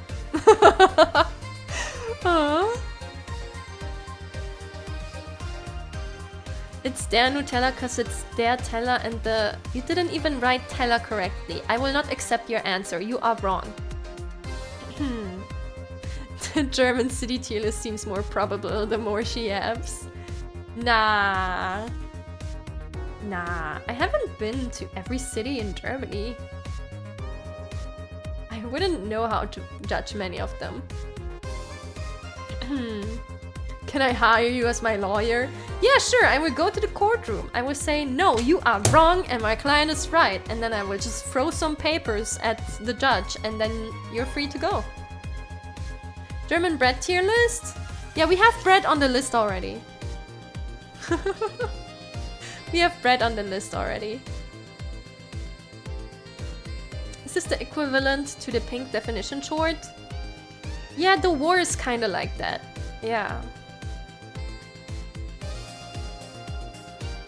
It's der Nutella because it's der Teller and the... You didn't even write Teller correctly. I will not accept your answer. You are wrong. German city tier list seems more probable the more she yaps. Nah. Nah, I haven't been to every city in Germany. I wouldn't know how to judge many of them. Can I hire you as my lawyer? Yeah, sure, I will go to the courtroom. I will say, no, you are wrong and my client is right. And then I will just throw some papers at the judge and then you're free to go. German bread tier list? Yeah, we have bread on the list already. We have bread on the list already. Is this the equivalent to the pink definition short? Yeah, the war is kind of like that. Yeah.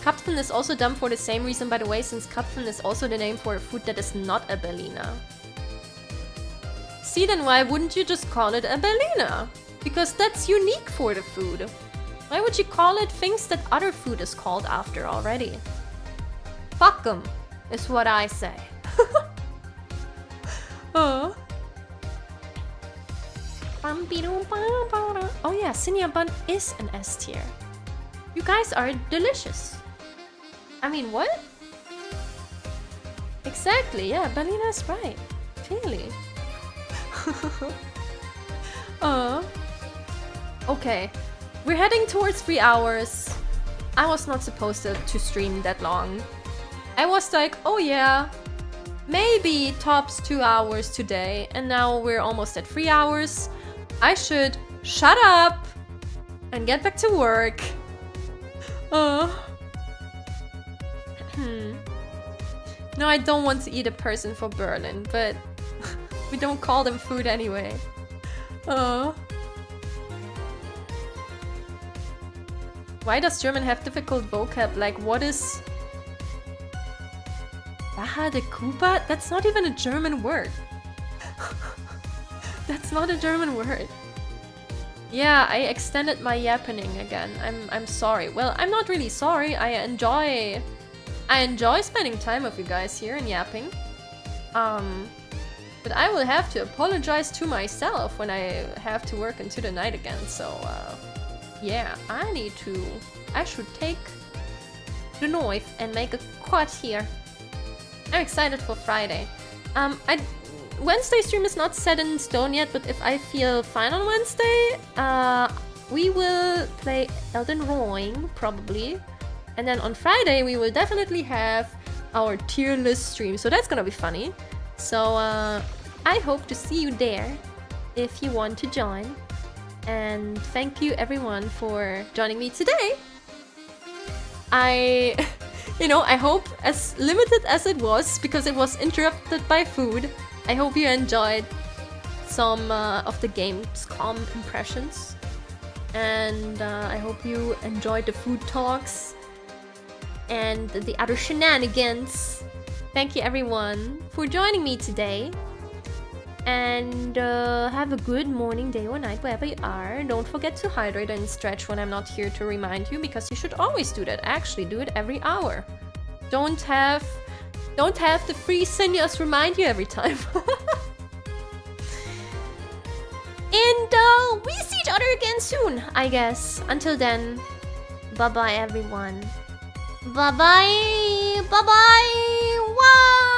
Kapfen is also dumb for the same reason, by the way, since Kapfen is also the name for a food that is not a Berliner. See, then why wouldn't you just call it a Berliner? Because that's unique for the food. Why would you call it things that other food is called after already? Fuck 'em, is what I say. Oh yeah, Cinnia bun is an S tier. You guys are delicious. I mean, what? Exactly, yeah, Berlina's right. Clearly. Okay. We're heading towards 3 hours. I was not supposed to stream that long. I was like, oh yeah, maybe tops 2 hours today. And now we're almost at 3 hours. I should shut up and get back to work. No, I don't want to eat a person for Berlin, but we don't call them food anyway. Why does German have difficult vocab? Like, what is... Baha de Kuba? That's not even a German word. That's not a German word. Yeah, I extended my yappening again. I'm sorry. Well, I'm not really sorry. I enjoy spending time with you guys here and yapping. But I will have to apologize to myself when I have to work into the night again, so yeah, I should take the knife and make a cut here. I'm excited for Friday. Wednesday stream is not set in stone yet, but if I feel fine on Wednesday, we will play Elden Ring, probably. And then on Friday, we will definitely have our tier list stream, so that's gonna be funny. So I hope to see you there if you want to join. And thank you everyone for joining me today. I hope, as limited as it was, because it was interrupted by food, I hope you enjoyed some of the Gamescom impressions. And I hope you enjoyed the food talks and the other shenanigans. Thank you everyone for joining me today. And have a good morning, day or night, wherever you are. Don't forget to hydrate and stretch when I'm not here to remind you, because you should always do that. Actually, do it every hour. Don't have the free seniors remind you every time. And we see each other again soon, I guess. Until then, bye-bye everyone. Bye-bye. Bye-bye. Wow.